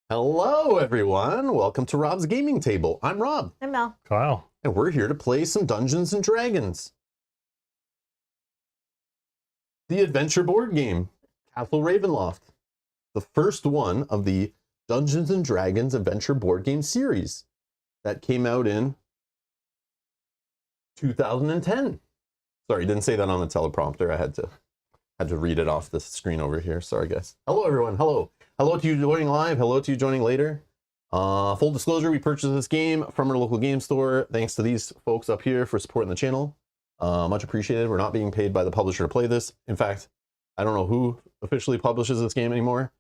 Hello, everyone. Welcome to Rob's Gaming Table. I'm Rob. I'm Mel. Kyle. And we're here to play some Dungeons and Dragons. The adventure board game, Castle Ravenloft. The first one of the Dungeons and Dragons adventure board game series that came out in 2010. Sorry, didn't say that on the teleprompter. I had to read it off the screen over here. Sorry, guys. Hello, everyone. Hello. Hello to you joining live. Hello to you joining later. Full disclosure, we purchased this game from our local game store. Thanks to these folks up here for supporting the channel. Much appreciated. We're not being paid by the publisher to play this. In fact, I don't know who officially publishes this game anymore.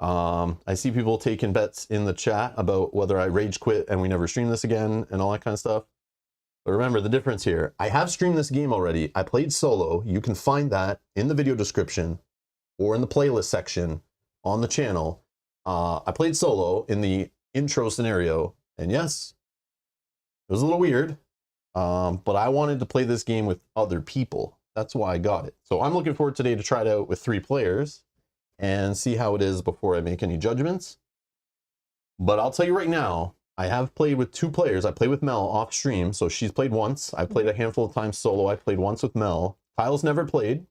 I see people taking bets in the chat about whether I rage quit and we never stream this again and all that kind of stuff. But remember the difference here. I have streamed this game already. I played solo. You can find that in the video description or in the playlist section on the channel. I played solo in the intro scenario, and yes, it was a little weird, but I wanted to play this game with other people. That's why I got it. So I'm looking forward today to try it out with 3 players and see how it is before I make any judgments. But I'll tell you right now, I have played with 2 players. I played with Mel off stream, so she's played once. I've played a handful of times solo. I played once with Mel. Kyle's never played.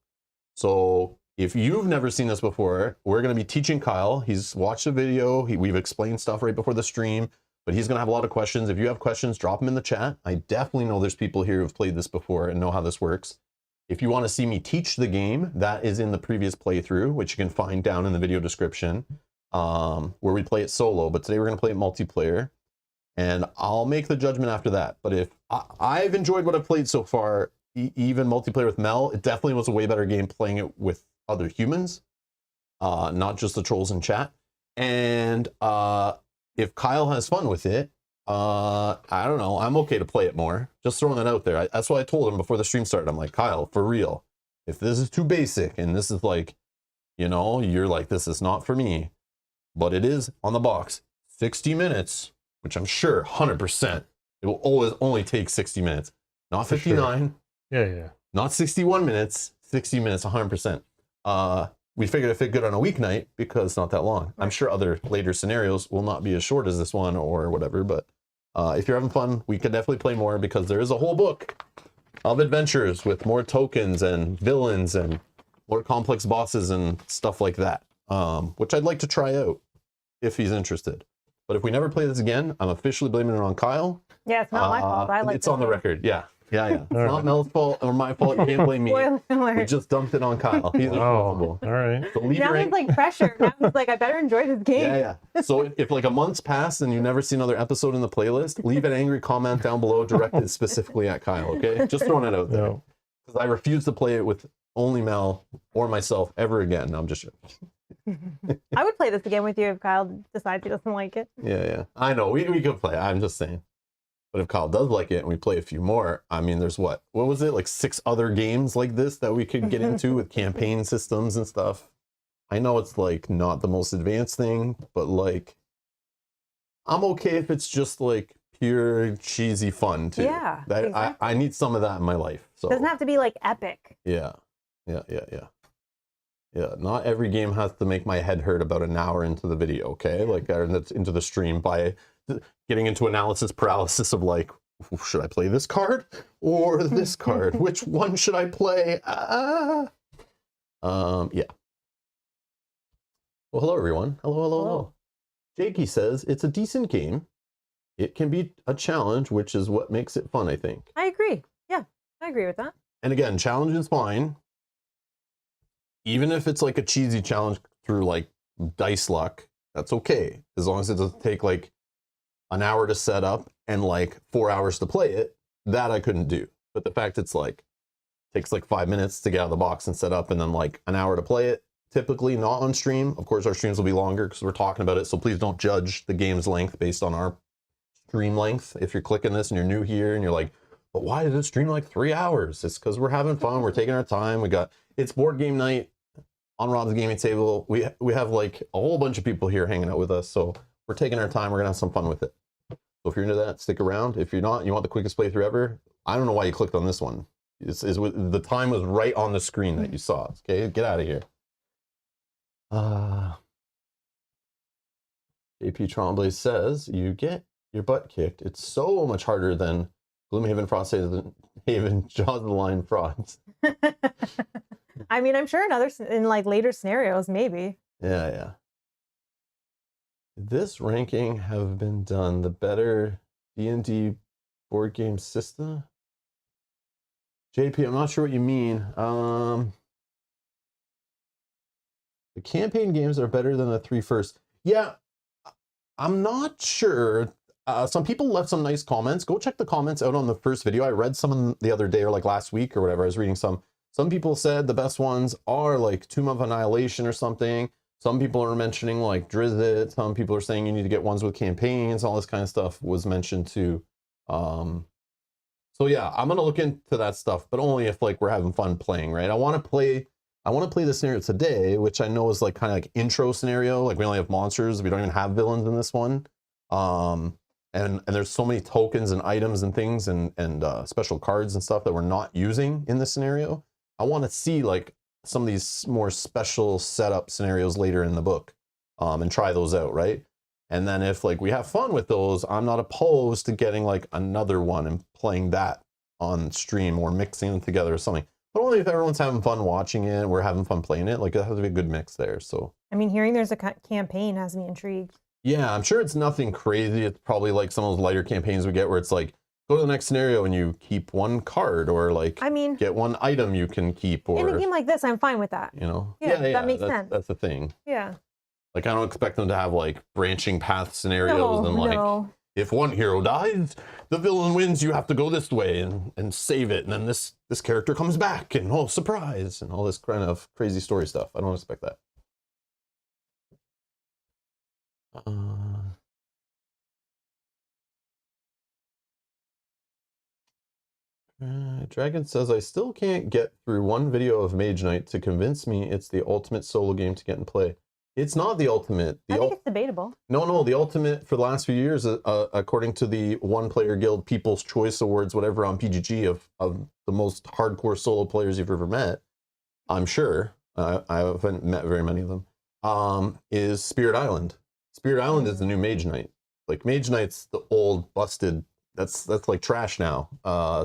So if you've never seen this before, we're going to be teaching Kyle. He's watched the video. We've explained stuff right before the stream, but he's going to have a lot of questions. If you have questions, drop them in the chat. I definitely know there's people here who've played this before and know how this works. If you want to see me teach the game, that is in the previous playthrough, which you can find down in the video description, where we play it solo. But today we're going to play it multiplayer. And I'll make the judgment after that. But if I've enjoyed what I've played so far, even multiplayer with Mel, it definitely was a way better game playing it with other humans, not just the trolls in chat. And if Kyle has fun with it, I don't know, I'm okay to play it more. Just throwing that out there. That's what I told him before the stream started. I'm like, Kyle, for real, if this is too basic and this is like, you know, you're like, this is not for me, but it is on the box, 60 minutes. Which I'm sure 100% it will always only take 60 minutes, not 59. Sure. Yeah. Not 61 minutes, 60 minutes, 100%. We figured it fit good on a weeknight because it's not that long. I'm sure other later scenarios will not be as short as this one or whatever, but if you're having fun, we could definitely play more because there is a whole book of adventures with more tokens and villains and more complex bosses and stuff like that, which I'd like to try out if he's interested. But if we never play this again, I'm officially blaming it on Kyle. Yeah, it's not my fault. I like it's on the record. Yeah. It's not Mel's fault or my fault. You can't blame me. We just dumped it on Kyle. He's responsible. All right. So now it's like pressure. Now it's like I better enjoy this game. Yeah. So if like a month's passed and you never see another episode in the playlist, leave an angry comment down below directed specifically at Kyle. Okay, just throwing it out there because I refuse to play it with only Mel or myself ever again. No, I'm just joking. I would play this again with you if Kyle decides he doesn't like it. Yeah. I know we could play. I'm just saying. But if Kyle does like it and we play a few more, I mean, there's what was it, like 6 other games like this that we could get into with campaign systems and stuff. I know it's like not the most advanced thing, but like I'm okay if it's just like pure cheesy fun too. Yeah, exactly. I need some of that in my life. So it doesn't have to be like epic. Yeah. Not every game has to make my head hurt about an hour into the video, okay? Like into the stream by getting into analysis paralysis of like, should I play this card or this card? Which one should I play? Yeah. Well, hello everyone. Hello. Jakey says it's a decent game. It can be a challenge, which is what makes it fun, I think. I agree. Yeah, I agree with that. And again, challenge is fine. Even if it's like a cheesy challenge through like dice luck, that's okay. As long as it doesn't take like an hour to set up and like 4 hours to play it, that I couldn't do. But the fact it's like, takes like 5 minutes to get out of the box and set up and then like an hour to play it, typically not on stream. Of course, our streams will be longer because we're talking about it. So please don't judge the game's length based on our stream length. If you're clicking this and you're new here and you're like, but why did it stream like 3 hours? It's because we're having fun. We're taking our time. It's board game night on Rob's Gaming Table. We have like a whole bunch of people here hanging out with us. So we're taking our time. We're going to have some fun with it. So if you're into that, stick around. If you're not, you want the quickest playthrough ever, I don't know why you clicked on this one. The time was right on the screen that you saw. Okay, get out of here. JP Tremblay says, you get your butt kicked. It's so much harder than Gloomhaven, Frosthaven, Jaws of the Lion frauds. I mean, I'm sure in like later scenarios, maybe. Yeah. This ranking have been done. The better D&D board game system. JP, I'm not sure what you mean. The campaign games are better than the 3 first. Yeah, I'm not sure. Some people left some nice comments. Go check the comments out on the first video. I read some the other day or like last week or whatever. I was reading some. Some people said the best ones are like Tomb of Annihilation or something. Some people are mentioning like Drizzt. Some people are saying you need to get ones with campaigns. All this kind of stuff was mentioned too. So yeah, I'm gonna look into that stuff, but only if like we're having fun playing, right? I want to play the scenario today, which I know is like kind of like intro scenario. Like we only have monsters. We don't even have villains in this one. And there's so many tokens and items and things and special cards and stuff that we're not using in this scenario. I want to see like some of these more special setup scenarios later in the book, and try those out, right? And then if like we have fun with those, I'm not opposed to getting like another one and playing that on stream or mixing them together or something. But only if everyone's having fun watching it, we're having fun playing it. Like it has to be a good mix there. So I mean, hearing there's a campaign has me intrigued. yeah, I'm sure it's nothing crazy. It's probably like some of those lighter campaigns we get where it's like, go to the next scenario and you keep one card, or like, I mean, get one item you can keep, or in a game like this, I'm fine with that. you know, Yeah, that makes sense. That's the thing. Yeah. Like I don't expect them to have like branching path scenarios and like, no. if one hero dies, the villain wins. You have to go this way and save it, and then this character comes back, and oh surprise, and all this kind of crazy story stuff. I don't expect that. Dragon says, I still can't get through one video of Mage Knight to convince me it's the ultimate solo game to get and play. It's not the ultimate. I think it's debatable. No, the ultimate for the last few years, according to the One Player Guild People's Choice Awards, whatever, on PGG, of the most hardcore solo players you've ever met, I'm sure, I haven't met very many of them, is Spirit Island. Spirit Island is the new Mage Knight. Like, Mage Knight's the old, busted, that's like trash now.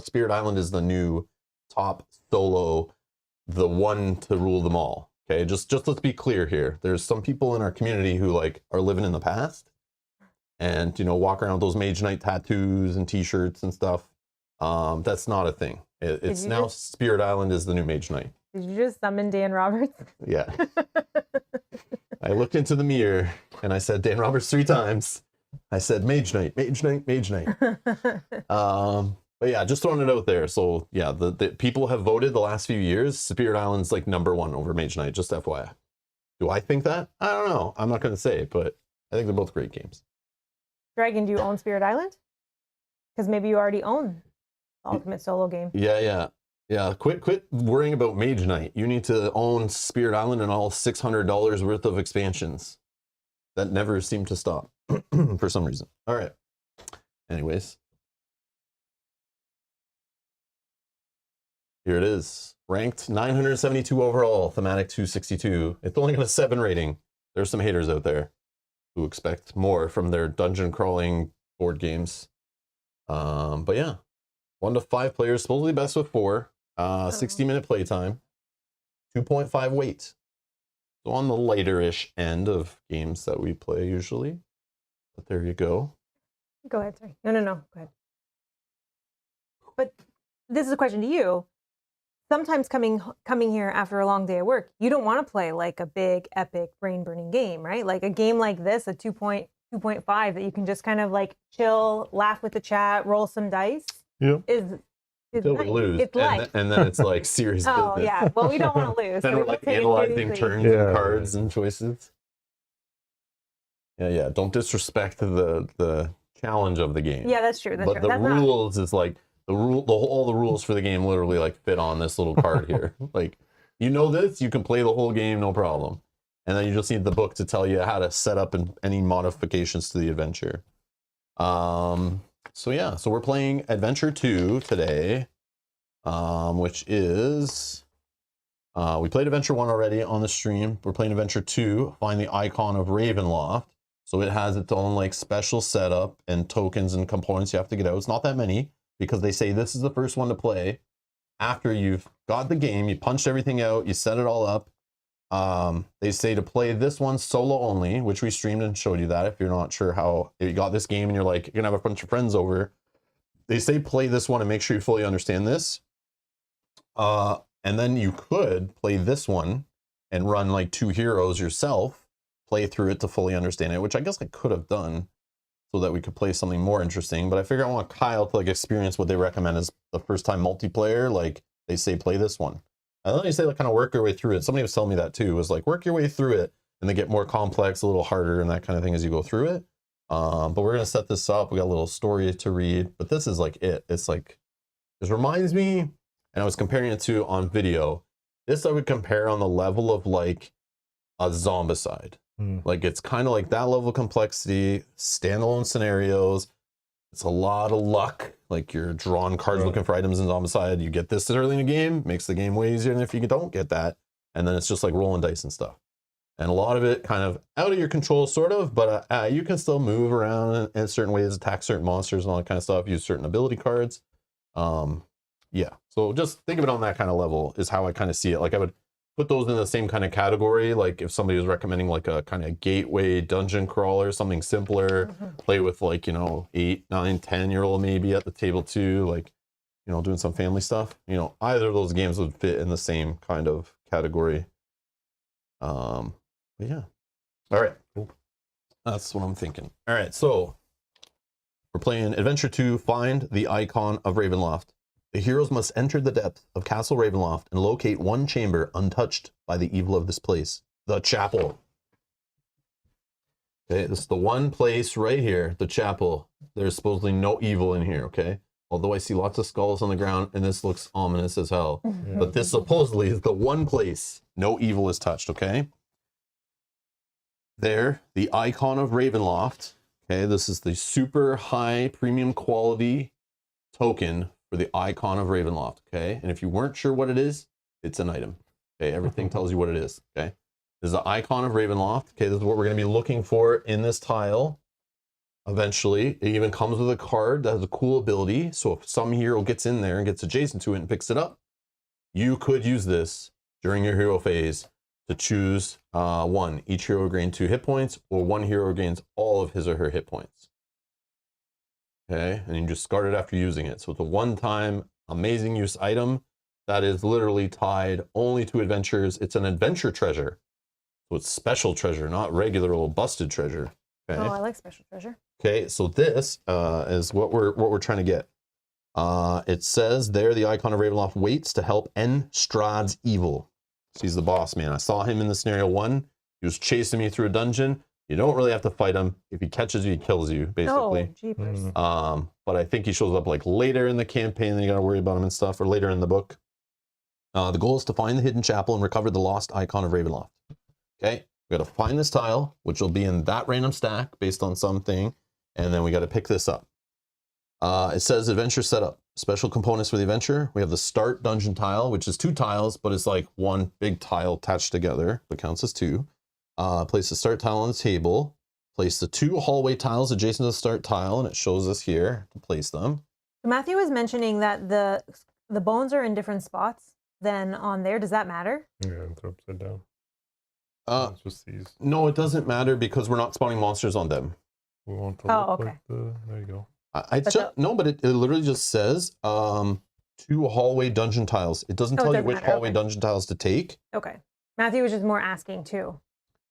Spirit Island is the new top solo, the one to rule them all. Okay, just let's be clear here. There's some people in our community who like are living in the past and, you know, walk around with those Mage Knight tattoos and t-shirts and stuff. That's not a thing. It's now Spirit Island is the new Mage Knight. Did you just summon Dan Roberts? Yeah. I looked into the mirror and I said Dan Roberts 3 times. I said Mage Knight, Mage Knight, Mage Knight. But yeah, just throwing it out there. So yeah, the people have voted the last few years. Spirit Island's like #1 over Mage Knight, just FYI. Do I think that? I don't know. I'm not going to say, but I think they're both great games. Dragon, do you own Spirit Island? Because maybe you already own the ultimate solo game. Yeah. Quit worrying about Mage Knight. You need to own Spirit Island and all $600 worth of expansions. That never seemed to stop for some reason. All right. Anyways. Here it is. Ranked 972 overall, thematic 262. It's only got a 7 rating. There's some haters out there who expect more from their dungeon crawling board games. But yeah, 1 to 5 players, supposedly best with 4. 60-minute playtime, 2.5 weight. So on the lighter-ish end of games that we play usually. But there you go. Go ahead, sorry. No. Go ahead. But this is a question to you. Sometimes coming here after a long day of work, you don't want to play like a big, epic, brain-burning game, right? Like a game like this, a 2.5 that you can just kind of like chill, laugh with the chat, roll some dice. Yeah. Is Until we nice. lose. It's like. And then it's like serious Oh, business. yeah. Well, we don't want to lose. Then so we're we'll like take it analyzing seriously. turns and cards and choices. Yeah. Don't disrespect the challenge of the game. Yeah, that's true. That's but true. the rules is like all the rules for the game literally like fit on this little card here. Like, you know this, you can play the whole game, no problem. And then you just need the book to tell you how to set up any modifications to the adventure. So yeah, so we're playing Adventure 2 today, which is, we played Adventure 1 already on the stream. We're playing Adventure 2, Find the Icon of Ravenloft. So it has its own like special setup and tokens and components you have to get out. It's not that many because they say this is the first one to play. After you've got the game, you punched everything out, you set it all up. They say to play this one solo only, which we streamed and showed you that if you're not sure how you got this game and you're like, you're gonna have a bunch of friends over. They say play this one and make sure you fully understand this. And then you could play this one and run like 2 heroes yourself, play through it to fully understand it, which I guess I could have done so that we could play something more interesting. But I figure I want Kyle to like experience what they recommend as the first time multiplayer. Like they say, play this one. And then they say like kind of work your way through it. Somebody was telling me that too, was like work your way through it and they get more complex, a little harder and that kind of thing as you go through it. But we're going to set this up. We got a little story to read, but this is like it. It's like, this reminds me, and I was comparing it to on video. This I would compare on the level of like a Zombicide. Like it's kind of like that level of complexity, standalone scenarios. It's a lot of luck. Like you're drawing cards looking for items in Zombicide. You get this early in the game, makes the game way easier than if you don't get that. And then it's just like rolling dice and stuff. And a lot of it kind of out of your control, sort of, but you can still move around in certain ways, attack certain monsters and all that kind of stuff, use certain ability cards. Yeah, so just think of it on that kind of level is how I kind of see it. Like I would put those in the same kind of category. Like if somebody was recommending like a kind of gateway dungeon crawler, something simpler, play with like, you know, 8, 9, 10-year-old maybe at the table too, like, you know, doing some family stuff. You know, either of those games would fit in the same kind of category. But yeah. All right. That's what I'm thinking. All right, so we're playing Adventure 2, Find the Icon of Ravenloft. The heroes must enter the depths of Castle Ravenloft and locate one chamber untouched by the evil of this place, the chapel. Okay, this is the one place right here, the chapel. There's supposedly no evil in here, okay? Although I see lots of skulls on the ground and this looks ominous as hell. But this supposedly is the one place no evil is touched, okay? There, the icon of Ravenloft. Okay, this is the super high premium quality token for the icon of Ravenloft, okay? And if you weren't sure what it is, it's an item. Okay, everything tells you what it is, okay? This is the icon of Ravenloft. Okay, this is what we're gonna be looking for in this tile. Eventually, it even comes with a card that has a cool ability. So if some hero gets in there and gets adjacent to it and picks it up, you could use this during your hero phase to choose one. Each hero gains 2 hit points, or one hero gains all of his or her hit points. Okay, and you just discard it after using it. So it's a one-time amazing use item that is literally tied only to adventures. It's an adventure treasure. So it's special treasure, not regular old busted treasure. Okay. Oh, I like special treasure. Okay, so this is what we're trying to get. It says there, the icon of Ravenloft waits to help end Strahd's evil. So he's the boss man. I saw him in the scenario 1. He was chasing me through a dungeon. You don't really have to fight him. If he catches you, he kills you, basically. Oh, jeepers. But I think he shows up like later in the campaign, and you gotta worry about him and stuff, or later in the book. The goal is to find the hidden chapel and recover the lost icon of Ravenloft. Okay, we gotta find this tile, which will be in that random stack based on something, and then we gotta pick this up. It says adventure setup. Special components for the adventure. We have the start dungeon tile, which is 2 tiles, but it's like one big tile attached together, but counts as 2. Place the start tile on the table. Place the 2 hallway tiles adjacent to the start tile, and it shows us here to place them. Matthew was mentioning that the bones are in different spots than on there. Does that matter? Yeah, they're upside down. It's just these. No, it doesn't matter because we're not spawning monsters on them. We want to Oh, look okay. like the. There you go. No, but it literally just says 2 hallway dungeon tiles. It doesn't Oh, it tell you doesn't which matter, hallway okay. dungeon tiles to take. Okay. Matthew was just more asking too.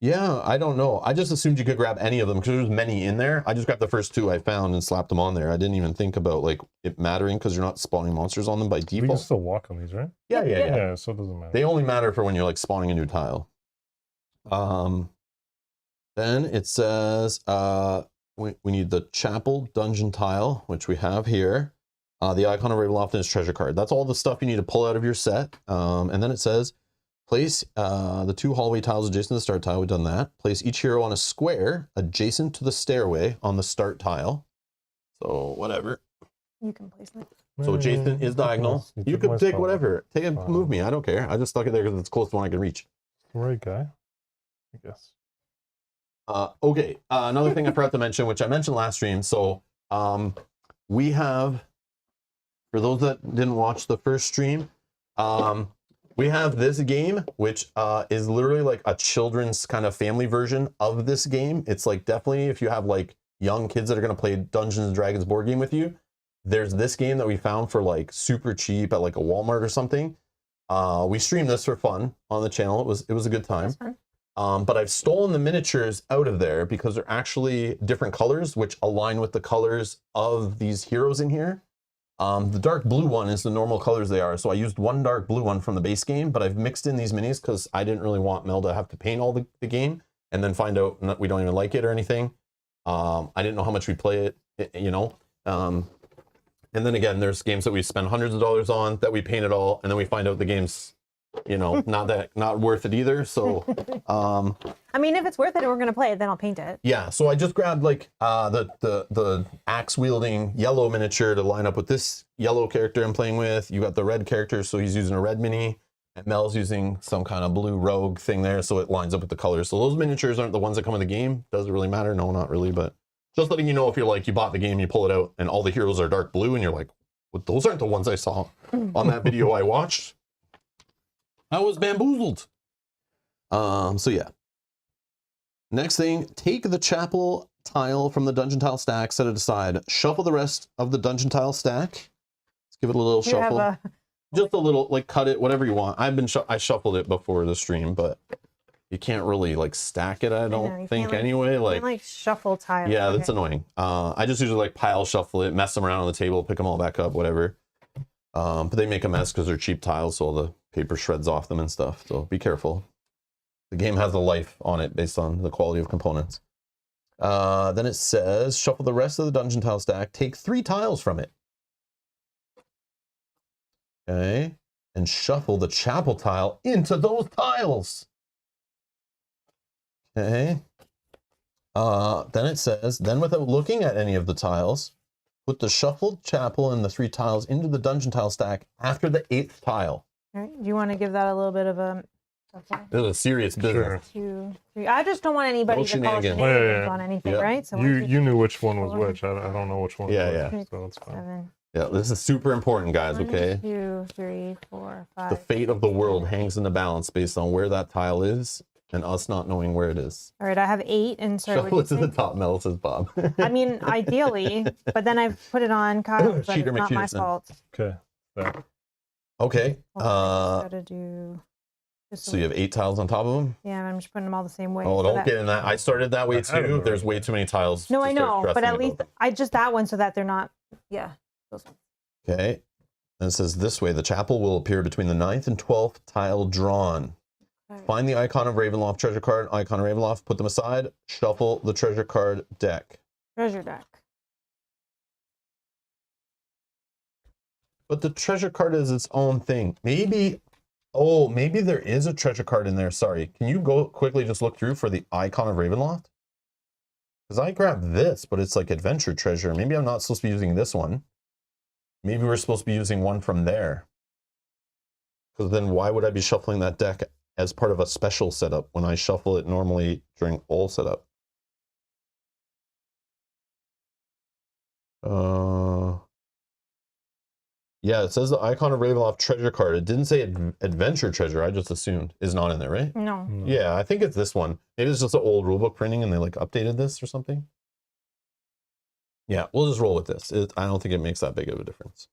Yeah, I don't know. I just assumed you could grab any of them because there's many in there. I just grabbed the first 2 I found and slapped them on there. I didn't even think about like it mattering because you're not spawning monsters on them by We can default. still walk on these, right? Yeah. Yeah, so it doesn't matter. They only matter for when you're like spawning a new tile. Then it says we need the chapel dungeon tile, which we have here. The icon of Ravenloft and its treasure card. That's all the stuff you need to pull out of your set. And then it says place the 2 hallway tiles adjacent to the start tile. We've done that. Place each hero on a square adjacent to the stairway on the start tile. So whatever. You can place it. So adjacent is diagonal. You could take whatever. Take it, Fine. move me. I don't care. I just stuck it there because it's the closest one I can reach. Right guy, I guess. Okay, another thing I forgot to mention, which I mentioned last stream. So we have, for those that didn't watch the first stream, we have this game, which is literally like a children's kind of family version of this game. It's like definitely if you have like young kids that are going to play Dungeons and Dragons board game with you, there's this game that we found for like super cheap at like a Walmart or something. We streamed this for fun on the channel. It was a good time. But I've stolen the miniatures out of there because they're actually different colors, which align with the colors of these heroes in here. The dark blue one is the normal colors they are. So I used one dark blue one from the base game, but I've mixed in these minis because I didn't really want Mel to have to paint all the game and then find out we don't even like it or anything. I didn't know how much we play it, you know. And then again, there's games that we spend hundreds of dollars on that we paint it all, and then we find out the game's, you know, not worth it either. So I mean, if it's worth it and we're gonna play it, then I'll paint it. yeah, so I just grabbed like the axe wielding yellow miniature to line up with this yellow character I'm playing with. You got the red character, so he's using a red mini, and Mel's using some kind of blue rogue thing there, so it lines up with the colors. So those miniatures aren't the ones that come in the game. Does it really matter? No, not really, but just letting you know if you're like, you bought the game, you pull it out, and all the heroes are dark blue, and you're like, well, those aren't the ones I saw on that video I watched. I was bamboozled. So yeah. Next thing, take the chapel tile from the dungeon tile stack, set it aside, shuffle the rest of the dungeon tile stack. Let's give it a little You shuffle. have Just a little, like cut it, whatever you want. I shuffled it before the stream, but you can't really like stack it, I don't you think can't, anyway. like shuffle tiles. yeah, that's Okay. annoying. I just usually like pile shuffle it, mess them around on the table, pick them all back up, whatever. But they make a mess because they're cheap tiles, so all the paper shreds off them and stuff. So be careful. The game has a life on it based on the quality of components. Then it says, shuffle the rest of the dungeon tile stack, take 3 tiles from it. Okay, and shuffle the chapel tile into those tiles. Okay. Then it says, then without looking at any of the tiles, put the shuffled chapel and the 3 tiles into the dungeon tile stack after the 8th tile. All right. Do you want to give that a little bit of a? This is a serious business. Sure. 2, 3. I just don't want anybody No to call shenanigans. shenanigans Yeah. on anything, Yeah. right? So You knew which one was 4, which. I don't know which one. Yeah, was yeah. which, so it's fine. 7. Yeah, this is super important, guys, 1, okay? 2, 3, 4, 5. The fate of the world hangs in the balance based on where that tile is and us not knowing where it is. All right, I have 8, and sorry, Shuffle it what to did the you say? top, Mel, says Bob. I mean, ideally, but then I've put it on Kyle, but Cheater it's not my McPherson. fault. Okay. That. Okay, Hold on, I just gotta do. Just so you have 8 tiles on top of them? Yeah, I'm just putting them all the same way. Oh, so don't that- get in that. I started that way I had too. it There's already. way too many tiles. No, to I start know, but stressing at least about. I just that one so that they're not. Yeah. Those ones. Okay, and it says this way, the chapel will appear between the 9th and 12th tile drawn. All right. Find the icon of Ravenloft treasure card, icon of Ravenloft, put them aside, shuffle the treasure card deck. Treasure deck. But the treasure card is its own thing. Maybe, oh, maybe there is a treasure card in there. Sorry. Can you go quickly just look through for the icon of Ravenloft? Because I grabbed this, but it's like adventure treasure. Maybe I'm not supposed to be using this one. Maybe we're supposed to be using one from there. Because then why would I be shuffling that deck as part of a special setup when I shuffle it normally during all setup? Yeah, it says the icon of Ravenloft treasure card. It didn't say adventure treasure. I just assumed is not in there, right? No. No. Yeah, I think it's this one. Maybe it's just an old rulebook printing and they like updated this or something. Yeah, we'll just roll with this. I don't think it makes that big of a difference.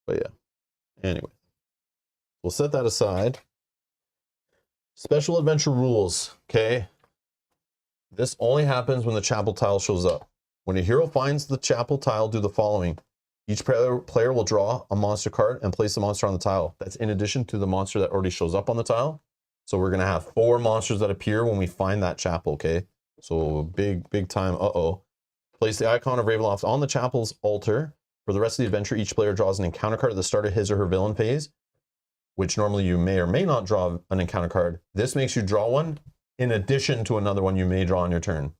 But yeah, anyway. We'll set that aside. Special adventure rules, okay? This only happens when the chapel tile shows up. When a hero finds the chapel tile, do the following. Each player will draw a monster card and place the monster on the tile. That's in addition to the monster that already shows up on the tile. So we're going to have 4 monsters that appear when we find that chapel, okay? So big time, uh-oh. Place the icon of Ravenloft on the chapel's altar. For the rest of the adventure, each player draws an encounter card at the start of his or her villain phase, which normally you may or may not draw an encounter card. This makes you draw one in addition to another one you may draw on your turn.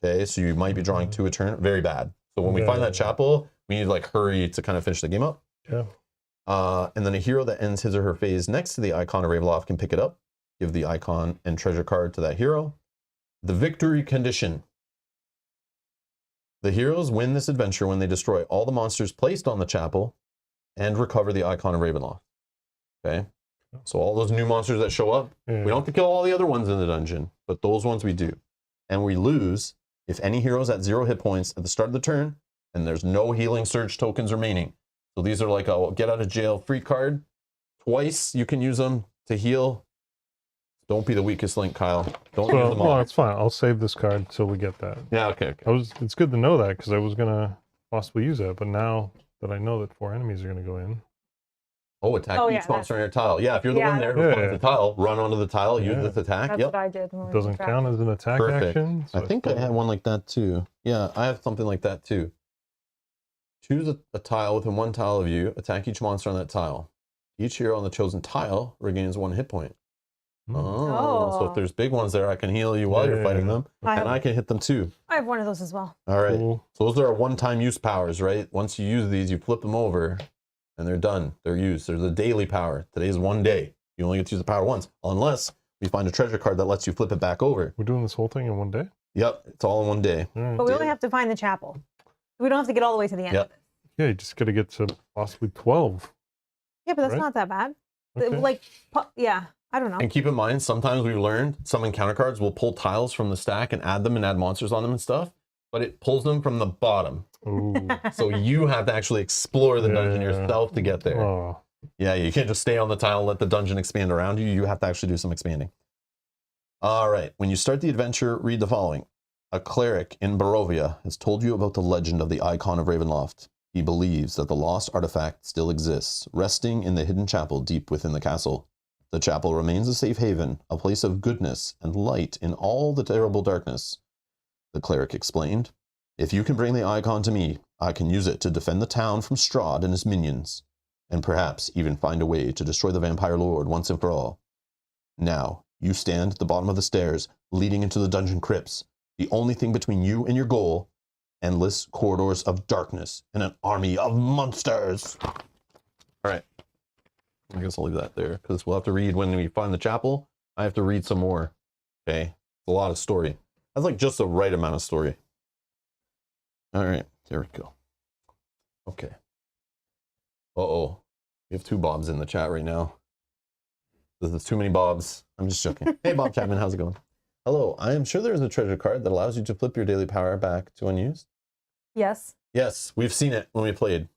Okay, so you might be drawing 2 a turn. Very bad. So when we find that chapel, we need to like hurry to kind of finish the game up. Yeah. And then a hero that ends his or her phase next to the icon of Ravenloft can pick it up, give the icon and treasure card to that hero. The victory condition. The heroes win this adventure when they destroy all the monsters placed on the chapel and recover the icon of Ravenloft. Okay? So all those new monsters that show up, we don't have to kill all the other ones in the dungeon, but those ones we do. And we lose if any heroes at 0 hit points at the start of the turn, and there's no healing surge tokens remaining. So these are like a get out of jail free card. Twice you can use them to heal. Don't be the weakest link, Kyle. Don't use them all. Well, it's fine. I'll save this card until we get that. Yeah, okay. Okay. It's good to know that because I was gonna possibly use that, but now that I know that 4 enemies are gonna go in. Oh, attack each monster on your tile. Yeah, if you're the one there who finds the tile, run onto the tile, use this attack. That's what I did. It doesn't count as an attack action. So I think I had one like that too. Yeah, I have something like that too. Choose a tile within 1 tile of you. Attack each monster on that tile. Each hero on the chosen tile regains 1 hit point. So if there's big ones there, I can heal you while you're fighting them, and I can hit them too. I have one of those as well. All right. Cool. So those are our one-time use powers, right? Once you use these, you flip them over, and they're done. They're used. There's a daily power. Today's 1 day. You only get to use the power once, unless we find a treasure card that lets you flip it back over. We're doing this whole thing in 1 day? Yep, it's all in 1 day. But we only have to find the chapel. We don't have to get all the way to the end of it. Yeah, you just got to get to possibly 12. Yeah, but that's not that bad. Okay. Like, yeah, I don't know. And keep in mind, sometimes we've learned some encounter cards will pull tiles from the stack and add them and add monsters on them and stuff, but it pulls them from the bottom. Ooh. So you have to actually explore the dungeon yourself to get there. Oh. Yeah, you can't just stay on the tile and let the dungeon expand around you. You have to actually do some expanding. All right, when you start the adventure, read the following. A cleric in Barovia has told you about the legend of the icon of Ravenloft. He believes that the lost artifact still exists, resting in the hidden chapel deep within the castle. The chapel remains a safe haven, a place of goodness and light in all the terrible darkness. The cleric explained, if you can bring the icon to me, I can use it to defend the town from Strahd and his minions, and perhaps even find a way to destroy the vampire lord once and for all. Now, you stand at the bottom of the stairs, leading into the dungeon crypts. The only thing between you and your goal, endless corridors of darkness and an army of monsters. All right. I guess I'll leave that there because we'll have to read when we find the chapel. I have to read some more. Okay. It's a lot of story. That's like just the right amount of story. All right. There we go. Okay. Uh-oh. We have 2 Bobs in the chat right now. This is too many Bobs. I'm just joking. Hey, Bob Chapman. How's it going? Hello. I am sure there is a treasure card that allows you to flip your daily power back to unused. Yes. Yes. We've seen it when we played.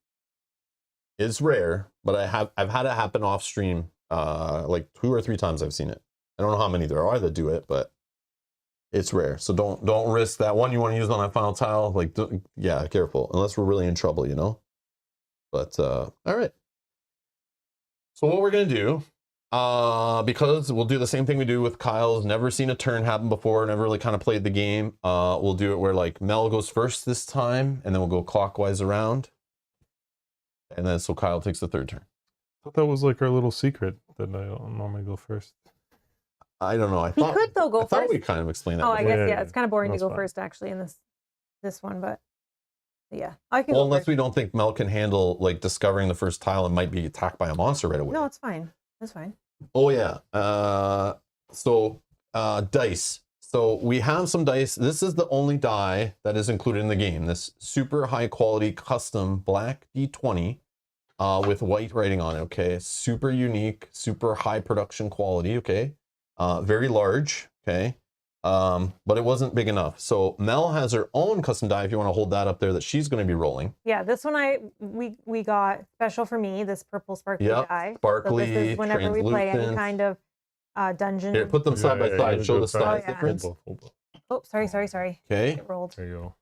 It's rare, but I've had it happen off stream like 2 or 3 times I've seen it. I don't know how many there are that do it, but it's rare. So don't risk that one you want to use on that final tile. Like, yeah, careful. Unless we're really in trouble, you know? But, all right. So what we're going to do, because we'll do the same thing we do with Kyle's never seen a turn happen before, never really kind of played the game. We'll do it where like Mel goes first this time, and then we'll go clockwise around. And then so Kyle takes the 3rd turn. I thought that was like our little secret that I normally go first. I don't know. I He could though go I thought first. we kind of explained that. Oh, I before. guess yeah. It's kind of boring to That's go fine. first actually in this one, but yeah, I can. Well, go unless first. we don't think Mel can handle like discovering the first tile and might be attacked by a monster right away. No, it's fine. That's fine. Oh yeah. Dice. So we have some dice. This is the only die that is included in the game. This super high quality custom black D20 with white writing on it. Okay, super unique, super high production quality. Okay, very large. Okay, but it wasn't big enough. So Mel has her own custom die. If you want to hold that up there, that she's going to be rolling. Yeah, this one we got special for me. This purple sparkly die. Sparkly. So this is whenever we play any kind of dungeon. Here, put them side by side. Show the size difference. Oh, sorry. Okay. It rolled. There you go.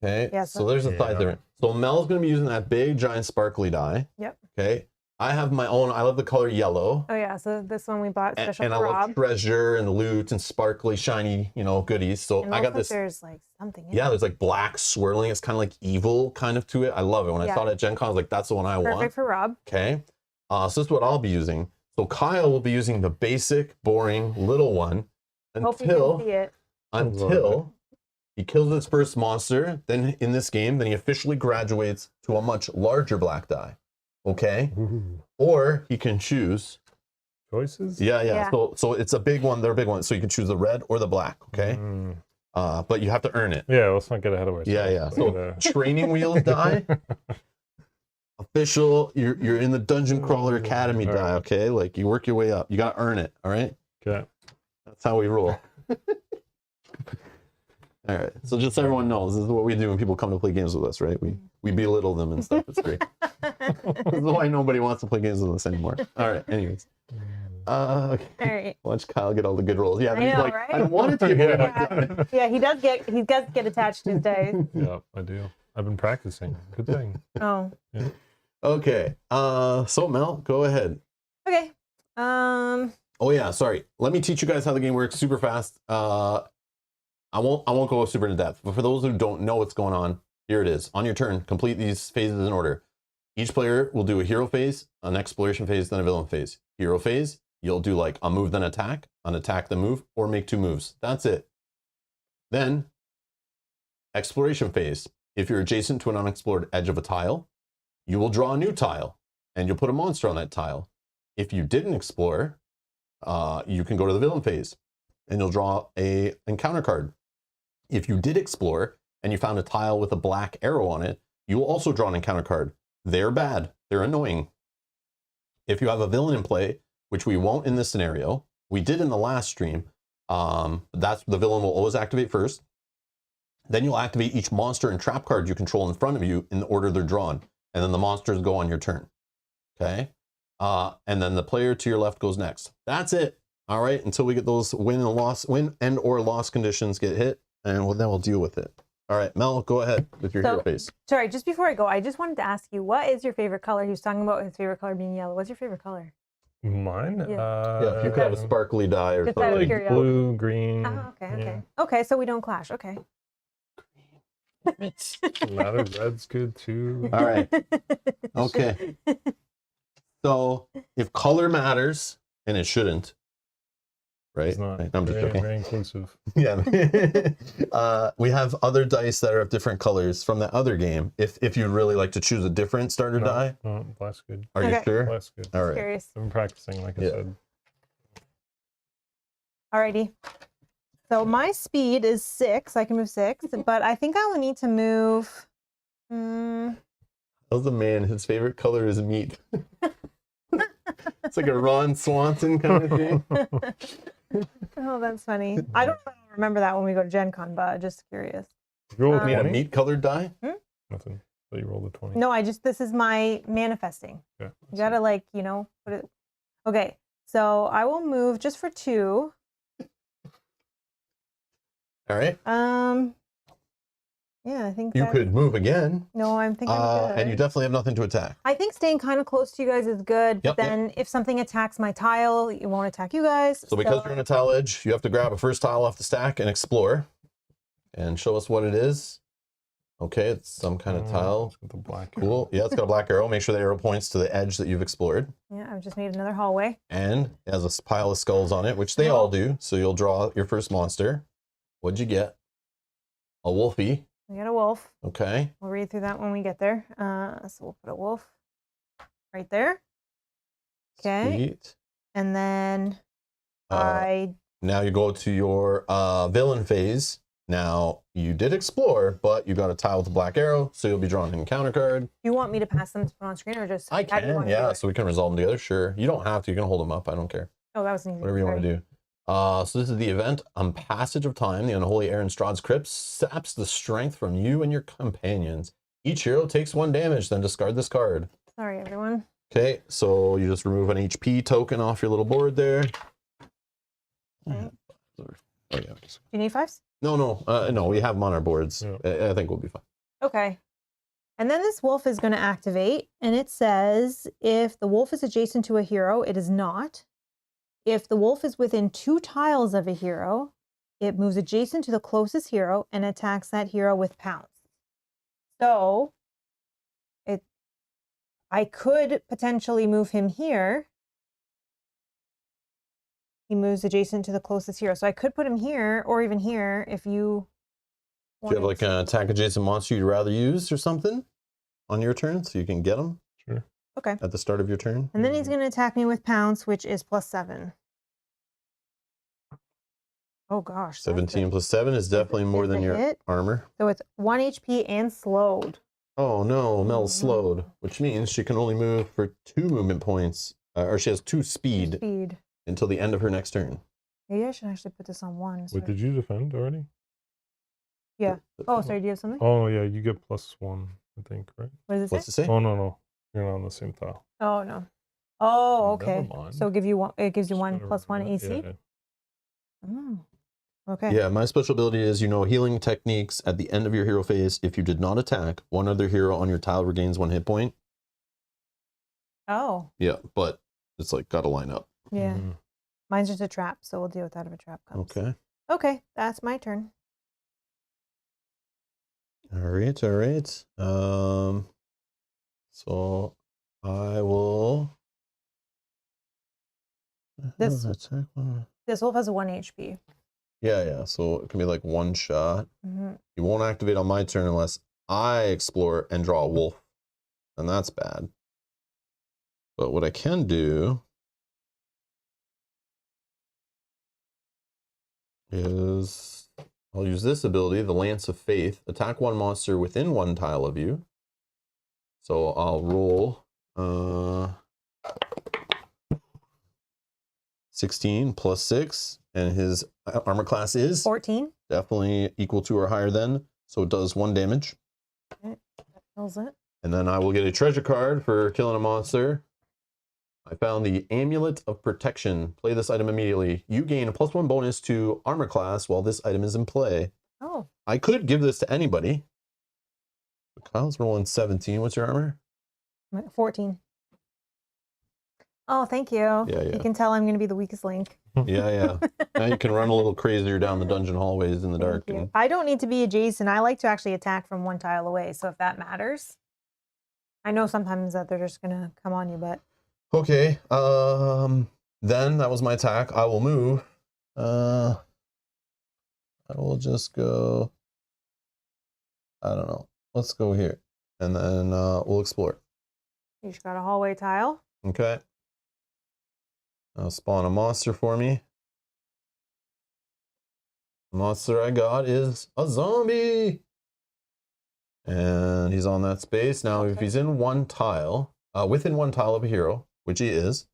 Okay. Yeah, so there's a size difference. So Mel's going to be using that big, giant, sparkly die. Yep. Okay. I have my own. I love the color yellow. Oh yeah, so this one we bought special and for I Rob. love treasure and loot and sparkly, shiny, goodies. So And I got also this. There's like something in Yeah, it. there's like black swirling. It's kind of like evil kind of to it. I love it. When I saw it at Gen Con, I was like, that's the one I want. Perfect for Rob. Okay. So this is what I'll be using. So Kyle will be using the basic, boring little one Hope you can see it. until he kills his first monster. Then in this game, then he officially graduates to a much larger black die. Okay. Ooh. Or he can choose choices? Yeah. Yeah. So it's a big one. They're a big one. So you can choose the red or the black. Okay. But you have to earn it. Yeah, let's not get ahead of ourselves. Yeah. So gotta- training wheels die. Official. You're in the Dungeon Crawler Academy All die. right. Okay. Like you work your way up. You got to earn it. All right. Okay. That's how we roll. All right. So just so everyone knows, this is what we do when people come to play games with us, right? We belittle them and stuff. It's great. This is why nobody wants to play games with us anymore. All right. Anyways. Okay. All right. Watch Kyle get all the good rolls. Yeah. I He's know, like, right? I wanted to give you Yeah. Yeah, he does get attached to his dice. Yeah, I do. I've been practicing. Good thing. Oh. Okay. So Mel, go ahead. Okay. Oh yeah, sorry. Let me teach you guys how the game works super fast. I won't go super into depth, but for those who don't know what's going on, here it is. On your turn, complete these phases in order. Each player will do a hero phase, an exploration phase, then a villain phase. Hero phase, you'll do like a move then attack, an attack then move, or make 2 moves. That's it. Then exploration phase. If you're adjacent to an unexplored edge of a tile, you will draw a new tile and you'll put a monster on that tile. If you didn't explore, you can go to the villain phase and you'll draw a encounter card. If you did explore and you found a tile with a black arrow on it, you will also draw an encounter card. They're bad. They're annoying. If you have a villain in play, which we won't in this scenario, we did in the last stream, that's the villain will always activate first. Then you'll activate each monster and trap card you control in front of you in the order they're drawn. And then the monsters go on your turn. Okay? And then the player to your left goes next. That's it. All right, until we get those win and or loss conditions get hit, and then we'll deal with it. All right, Mel, go ahead with your hero phase. Sorry, just before I go, I just wanted to ask you, what is your favorite color? He was talking about his favorite color being yellow. What's your favorite color? Mine? Yeah, if you could have a sparkly die or Just out of something. curiosity. Blue, green. Oh, okay, okay. yeah. Okay, so we don't clash. Okay. Lather red's good too. All right. Okay. So if color matters, and it shouldn't, right? It's not. Right, I'm just very, joking. very inclusive. Yeah. We have other dice that are of different colors from that other game. If you'd really like to choose a different starter die, No, black's good. are you Okay. sure? Black's good. All right. Curious. I've been practicing, like I Yeah. said. Alrighty. So my speed is 6. I can move 6, but I think I only need to move. How's the man? His favorite color is meat. It's like a Ron Swanson kind of thing. Oh, that's funny. I don't remember that when we go to Gen Con, but just curious. Roll a Um, You mean a 20? meat colored die? Nothing. So you rolled a 20. No, this is my manifesting. Yeah, You gotta put it. Okay, so I will move just for 2. All right. Yeah, I think You that- could move again. No, I'm thinking I'm good. And you definitely have nothing to attack. I think staying kind of close to you guys is good. Yep, But then if something attacks my tile, it won't attack you guys. So because you're on a tile edge, you have to grab a first tile off the stack and explore. And show us what it is. Okay, it's some kind of tile. It's got the black. Cool. Yeah, it's got a black arrow. Make sure the arrow points to the edge that you've explored. Yeah, I've just made another hallway. And it has a pile of skulls on it, which they all do. So you'll draw your first monster. What'd you get? A wolfie. We got a wolf. Okay. We'll read through that when we get there. So we'll put a wolf right there. Okay. Sweet. And then Uh, Now you go to your villain phase. Now you did explore, but you got a tile with a black arrow, so you'll be drawing an encounter card. do you want me to pass them to put on screen or just I how do you can, want to do yeah. it? So we can resolve them together. Sure. You don't have to. You can hold them up. I don't care. Oh, that was an easy. Whatever you want to do. So this is the event. On passage of time, the unholy air in Strahd's crypt saps the strength from you and your companions. Each hero takes 1 damage, then discard this card. Sorry, everyone. Okay, so you just remove an HP token off your little board there. Okay. Oh yeah. Do you need 5s? No, we have them on our boards. Yeah. I think we'll be fine. Okay. And then this wolf is going to activate, and it says if the wolf is adjacent to a hero, it is not. If the wolf is within 2 tiles of a hero, it moves adjacent to the closest hero and attacks that hero with pounce. So I could potentially move him here. He moves adjacent to the closest hero. So I could put him here or even here if you Do you have like an attack adjacent monster you'd rather use or something on your turn so you can get them? Sure. Okay. at the start of your turn. And then he's going to attack me with Pounce, which is +7. Oh gosh. that's 17 plus 7 is definitely more It's than a your hit. armor. So it's 1 HP and slowed. Oh no, Mel's no. slowed, which means she can only move for 2 movement points, or she has 2 speed Speed. until the end of her next turn. Maybe I should actually put this on 1. Wait, did you defend already? Yeah. Oh, sorry. Do you have something? Oh yeah, you get +1, I think, right? What does it What's say? it say? Oh no, you're not on the same tile. Oh no. Oh, Never okay. mind. So give you one. It gives you Just 1 gotta +1 remember that. AC. Yeah. Oh. Okay. Yeah, my special ability is you know healing techniques at the end of your hero phase. If you did not attack, one other hero on your tile regains 1 hit point. Oh. Yeah, but it's like gotta line up. Yeah. Mhm. Mine's just a trap, so we'll deal with that if a trap comes. Okay. Okay, that's my turn. All right, all right. So I will. This- attack one. This wolf has 1 HP. Yeah. So it can be like 1 shot. Mm-hmm. You won't activate on my turn unless I explore and draw a wolf, and that's bad. But what I can do is I'll use this ability, the Lance of Faith. Attack 1 monster within 1 tile of you. So I'll roll 16 plus 6, and his armor class is 14. definitely equal to or higher than, so it does 1 damage. Okay, that kills it. And then I will get a treasure card for killing a monster. I found the Amulet of Protection. Play this item immediately. You gain a +1 bonus to armor class while this item is in play. Oh. I could give this to anybody. Kyle's rolling 17. What's your armor? 14. Oh, thank you. Yeah. You can tell I'm going to be the weakest link. Yeah. Now you can run a little crazier down the dungeon hallways in the dark. Thank you. And, I don't need to be adjacent. I like to actually attack from 1 tile away. So if that matters, I know sometimes that they're just going to come on you, but. okay. Then that was my attack. I will move. I will just go. I don't know. Let's go here. And then we'll explore. You just got a hallway tile. Okay. I'll spawn a monster for me. The monster I got is a zombie. And he's on that space. Now, if he's in 1 tile, within 1 tile of a hero, which he is,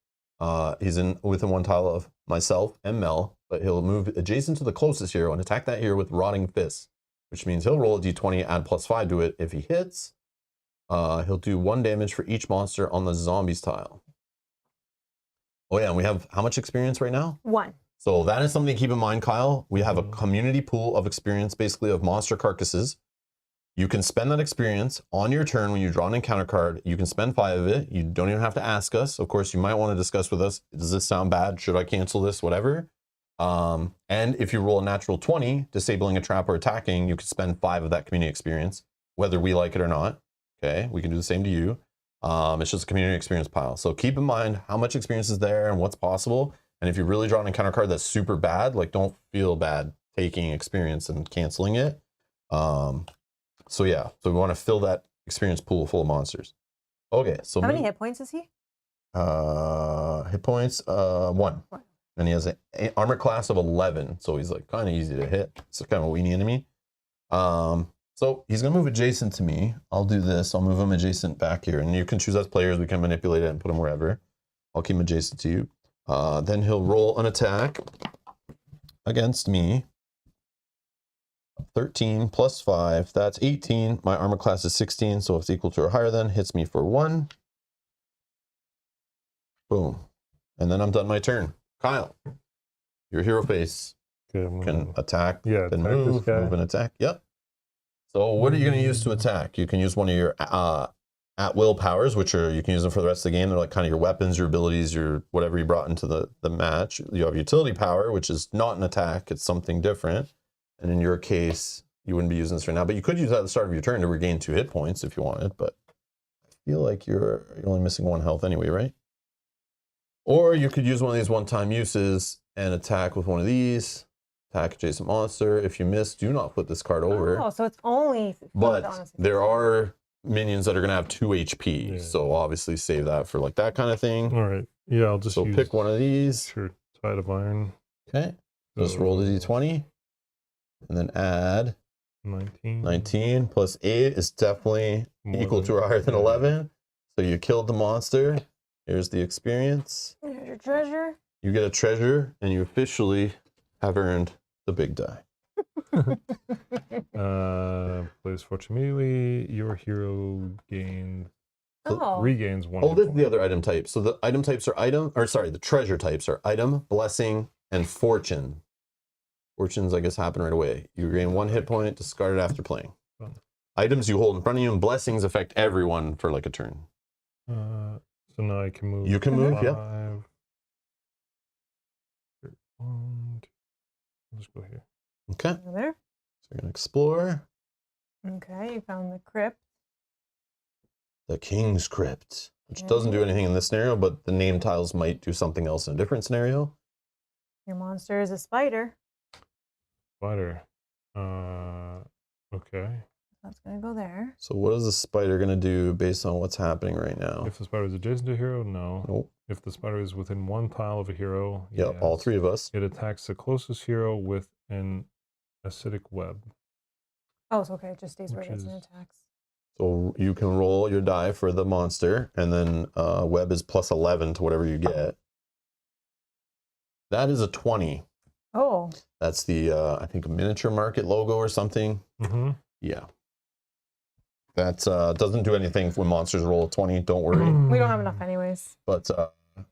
he's within 1 tile of myself and Mel, but he'll move adjacent to the closest hero and attack that hero with Rotting Fist, which means he'll roll a d20, add +5 to it. If he hits, he'll do 1 damage for each monster on the zombies tile. Oh yeah, and we have how much experience right now? 1. So that is something to keep in mind, Kyle. We have a community pool of experience, basically of monster carcasses. You can spend that experience on your turn when you draw an encounter card. You can spend 5 of it. You don't even have to ask us. Of course, you might want to discuss with us, does this sound bad? Should I cancel this? Whatever. And if you roll a natural 20, disabling a trap or attacking, you could spend 5 of that community experience, whether we like it or not. Okay, we can do the same to you. It's just a community experience pile. So keep in mind how much experience is there and what's possible. And if you really draw an encounter card that's super bad, like don't feel bad taking experience and canceling it. So yeah, so we want to fill that experience pool full of monsters. Okay, so How many hit points is he? hit points 1. And he has an armor class of 11, so he's like kind of easy to hit. It's kind of a weenie enemy. So he's gonna move adjacent to me. I'll do this. I'll move him adjacent back here, and you can choose as players. We can manipulate it and put him wherever. I'll keep him adjacent to you. Then he'll roll an attack against me. 13 plus 5, that's 18. My armor class is 16, so if it's equal to or higher than, hits me for 1. Boom. And then I'm done my turn. Kyle, your hero face Okay, can attack, yeah, then attack this move, guy. move and attack. Yep. So what are you going to use to attack? You can use one of your at-will powers, which are, you can use them for the rest of the game. They're like kind of your weapons, your abilities, your whatever you brought into the match. You have utility power, which is not an attack. It's something different. And in your case, you wouldn't be using this right now, but you could use that at the start of your turn to regain 2 hit points if you wanted, but I feel like you're only missing 1 health anyway, right? Or you could use one of these one-time uses and attack with one of these. Attack adjacent monster. If you miss, do not flip this card over. Oh, so it's only. But there are minions that are going to have 2 HP. Yeah. So obviously save that for like that kind of thing. All right. Yeah, I'll just So use pick one of these. Sure, Tide of Iron. Okay. Just roll the d20 and then add 19. 19 plus 8 is definitely More equal than- to or higher than yeah. 11. So you killed the monster. Here's the experience. Here's your treasure. You get a treasure and you officially have earned the big die. Plays fortune immediately. Your hero gains Oh. regains 1. Oh, hit this is point. the other item type. So the item types are the treasure types are item, blessing, and fortune. Fortunes, I guess, happen right away. You gain 1 hit point, discard it after playing. Fun. Items you hold in front of you and blessings affect everyone for like a turn. So now I can move. You can move, yeah. 5. 1, 2. I'll just go here. Okay, Over there. so you're gonna explore Okay, you found the crypt. the King's Crypt, which doesn't do anything in this scenario, but the name tiles might do something else in a different scenario. Your monster is a spider. Spider. Okay. That's gonna go there. So what is the spider gonna do based on what's happening right now? If the spider is adjacent to a hero, no. Nope. If the spider is within 1 tile of a hero, Yeah, all yes. 3 of us. It attacks the closest hero with an acidic web. Oh, it's okay. It just stays where Which it is and is- attacks. So you can roll your die for the monster, and then web is plus 11 to whatever you get. That is a 20. Oh, That's the, I think, a miniature market logo or something. Mm-hmm. Yeah. That doesn't do anything when monsters roll a 20, don't worry. we don't have enough anyways. But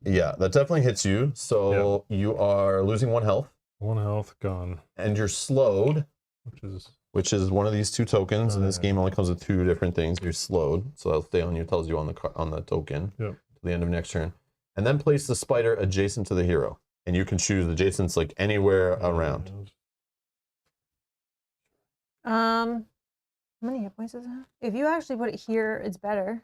yeah, that definitely hits you. So you are losing 1 health, 1 health gone, and you're slowed, which is which is one of these 2 tokens. And this yeah. game only comes with 2 different things. You're slowed, so that'll stay on you. Tells you on the token. Yep. To the end of next turn, and then place the spider adjacent to the hero, and you can choose adjacents like anywhere around. How many hit points does it have? If you actually put it here, it's better.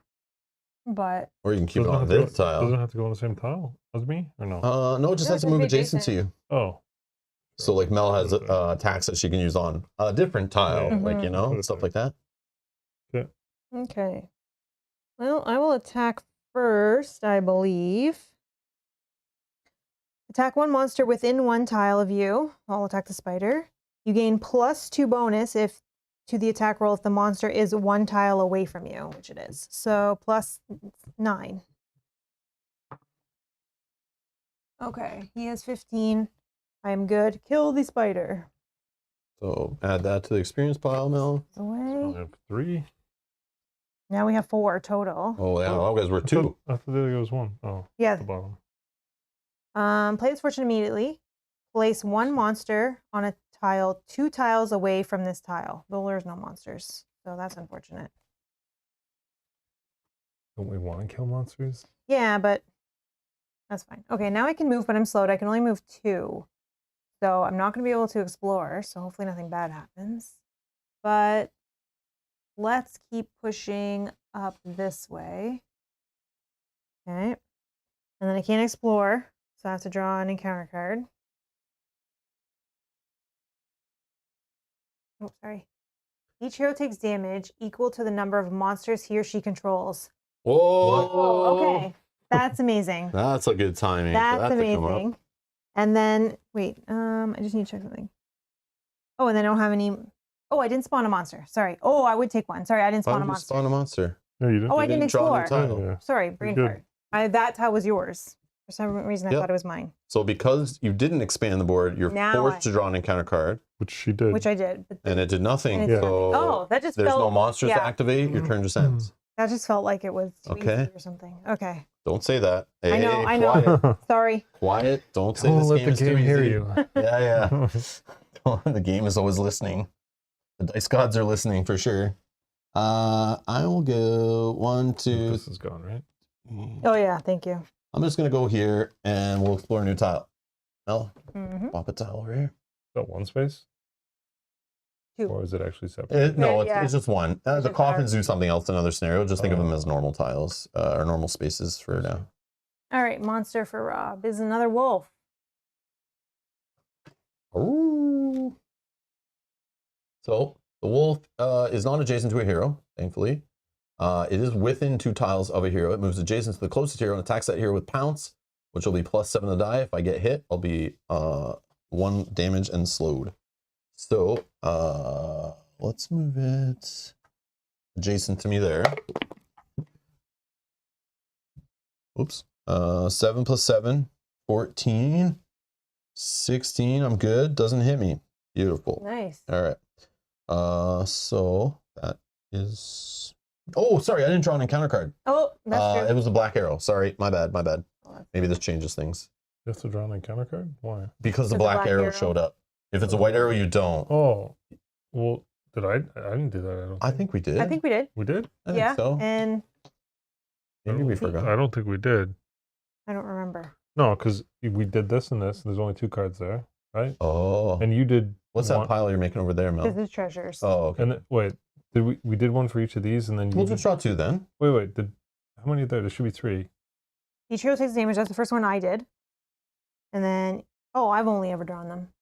But Or you can keep it Doesn't on have to this go- Doesn't tile. it have to go on the same tile as me, or no? No, it just No, has to it move has to be adjacent to you. Oh. So like Mel has Okay. attacks that she can use on a different tile, Yeah. like, you know, Put it stuff there. like that. okay. Well, I will attack first, I believe. Attack 1 monster within 1 tile of you. I'll attack the spider. You gain +2 bonus if to the attack roll if the monster is 1 tile away from you, which it is. So +9. Okay, he has 15. I am good. Kill the spider. So add that to the experience pile, Mel. I Away. have 3. Now we have 4 total. Oh yeah, all guys were 2. I thought there was 1. Oh, Yeah. at the bottom. Play this fortune immediately. Place 1 monster on a tile 2 tiles away from this tile. Well, there's no monsters, so that's unfortunate. Don't we want to kill monsters? Yeah, but that's fine. Okay, now I can move, but I'm slowed. I can only move 2. So I'm not going to be able to explore, so hopefully nothing bad happens. But let's keep pushing up this way. Okay. And then I can't explore, so I have to draw an encounter card. Oh, sorry. Each hero takes damage equal to the number of monsters he or she controls. Whoa! Oh, okay. That's amazing. That's a good timing. for That's that to come up. amazing. And then, wait, I just need to check something. Oh, and then I don't have any. Oh, I didn't spawn a monster. Sorry. Oh, I would take one. Sorry, I didn't Why spawn a would you monster. spawn a monster? No, you didn't. Oh, I You didn't draw a new explore. tile. Yeah. Sorry, brain good. fart. That tile was yours. For some reason, I Yep. thought it was mine, So because you didn't expand the board, you're Now forced to draw an encounter card, Which she did. which I did. But and it did nothing. and it did So nothing. Oh, that just there's felt. no monsters to yeah. activate. Your turn just ends. That just felt like it was too Okay. easy or something. Okay. Don't say that. I know, Hey, I know. Quiet. Sorry. Quiet. Don't say Don't this let game the is too game hear easy. you. Yeah, yeah. The game is always listening. The dice gods are listening for sure. I will go 1, 2. This is gone, right? Oh yeah, thank you. I'm just gonna go here and we'll explore a new tile. Mel, Mm-hmm. pop a tile over here. Got 1 space? 2. Or is it actually separate? No, Yeah. it's just one. It's The just coffins do something else in another scenario. Just think of them Oh. as normal tiles or normal spaces for now. All right, monster for Rob is another wolf. Ooh. So the wolf is not adjacent to a hero, thankfully. It is within 2 tiles of a hero. It moves adjacent to the closest hero and attacks that hero with pounce, which will be +7 to die. If I get hit, I'll be 1 damage and slowed. So let's move it adjacent to me there. Oops. 7 + 7, 14, 16. I'm good. Doesn't hit me. Beautiful. Nice. All right. So that is. Oh, sorry, I didn't draw an encounter card. Oh, that's It true. was a black arrow. Sorry, my bad. Oh, Maybe this changes things You have to draw an encounter card? Why? because the Because the black black arrow arrow. showed up. If it's a white arrow, you don't. Oh, well, did I? I didn't do that. I don't. I think we did. I think we did. we did. I Yeah. think so. And Maybe we forgot. I don't think we did. I don't remember. No, because we did this and this. There's only 2 cards there, right? Oh, And you did. what's that one- pile you're making over there, Mel? This is treasures. Oh, okay. And wait, did we did one for each of these, and then We'll you just draw 2 then. wait. Did how many are there? There should be 3. Each hero takes damage. That's the first one I did. And then, oh, I've only ever drawn them.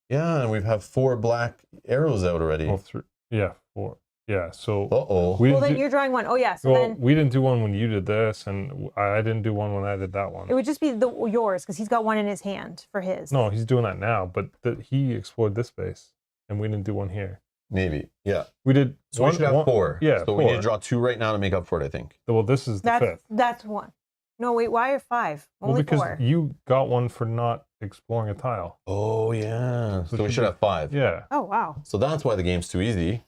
Yeah, and we have 4 black arrows out already. Well, 3. Yeah, 4. Yeah. So Uh-oh. we Well, didn't then do, you're drawing one. Oh, yeah. So well, then we didn't do one when you did this, and I didn't do one when I did that one. it would just be yours because he's got one in his hand for his. No, he's doing that now, but he explored this space, and we didn't do one here. Maybe. Yeah. We did. So we should have 4. Yeah, So we need 4. to draw 2 right now to make up for it, I think. Well, this is the 5th. That's one. No, wait. Why are 5? Well, Only because 4. you got one for not exploring a tile. Oh, yeah. So we should should be- have 5. Yeah. Oh, wow. So that's why the game's too easy.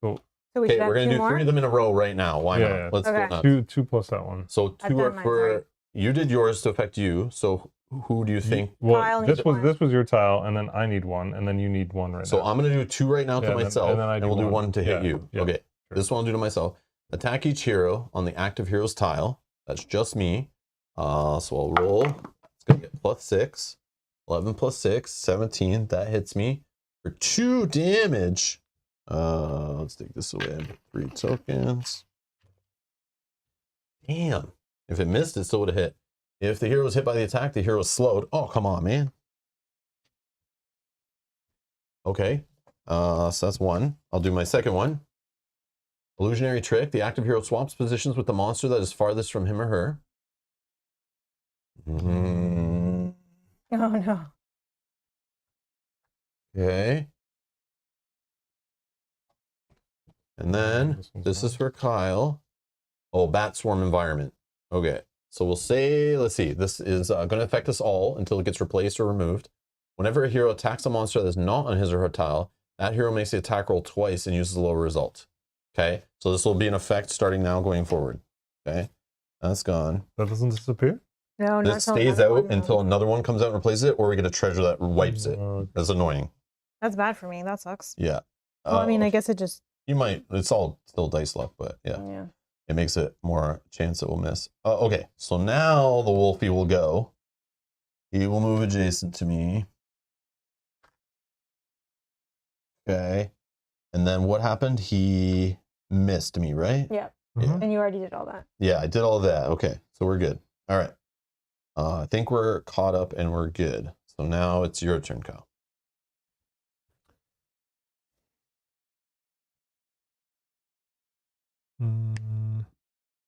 So we Okay, should have we're going 2 to do more? 3 of them in a row right now. Why Yeah, not? yeah. Let's Okay. go nuts. 2 plus that one. So I've 2 are done mine, for sorry. you did yours to affect you. So who do you think? Well, Kyle this needs was one. this was your tile, and then I need one, and then you need one right So now. I'm going to do 2 right now Yeah, to and then- myself, and then I do we'll do 1. 1 to hit Yeah, you. yeah, Okay. sure. This one I'll do to myself. Attack each hero on the active hero's tile. That's just me. So I'll roll. It's going to get +6. 11 + 6, 17. That hits me for 2 damage. Let's take this away. 3 tokens. Damn. If it missed, it still would have hit. If the hero was hit by the attack, the hero is slowed. Oh, come on, man. Okay. So that's 1. I'll do my second one. Illusionary trick. The active hero swaps positions with the monster that is farthest from him or her. Oh, no. Okay. And then one's this is mine. for Kyle. Oh, bat swarm environment. Okay. So we'll say, let's see, this is going to affect us all until it gets replaced or removed. Whenever a hero attacks a monster that is not on his or her tile, that hero makes the attack roll twice and uses the lower result. Okay. So this will be in effect starting now going forward. Okay. That's gone. That doesn't disappear. No, not This till stays another out one until moves. another one comes out and replaces it, or we get a treasure that wipes it. Uh, That's annoying. That's bad for me. That sucks. Yeah. Well, I mean, I guess it just. you might. It's all still dice luck, but yeah, Yeah. it makes it more chance it will miss. Okay, so now the Wolfie will go. He will move adjacent to me. Okay, and then what happened? He missed me, right? Yeah. Mhm. And you already did all that. Yeah, I did all that. Okay, so we're good. All right. I think we're caught up and we're good. So now it's your turn, Kyle.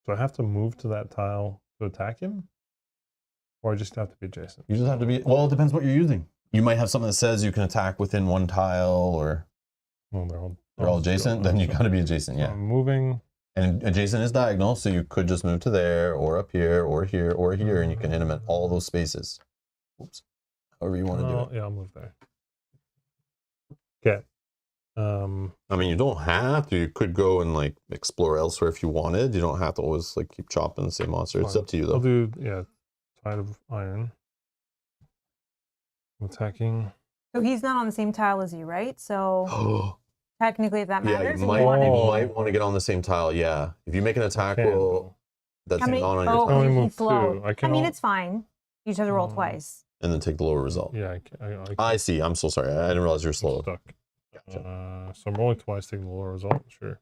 So I have to move to that tile to attack him, or I just have to be adjacent. You just have to be. Well, it depends what you're using. You might have something that says you can attack within 1 tile, or Well, they're all adjacent. Then you got to be adjacent. Yeah. I'm moving. And adjacent is diagonal, so you could just move to there, or up here, or here, or here, and you can hit them at all those spaces. Oops. However you want to do it. Yeah, I'll move there. Okay. I mean, you don't have to. You could go and like explore elsewhere if you wanted. You don't have to always like keep chopping the same monster. It's Fine. up to you I'll though. do Tide of Iron. I'm attacking. So he's not on the same tile as you, right? So Oh, technically, if that yeah, matters, you and might, you you want Oh. might want to get on the same tile. Yeah, if you make an attack Can't, roll that's How many? not on your Oh, tile, only he's move slow. 2. I I can mean, al- it's fine. You just have to roll Mm. twice. and then take the lower result. Yeah, I see. I'm so sorry. I didn't realize you're I'm slow. stuck. Gotcha. So I'm rolling twice, taking the lower result. Sure.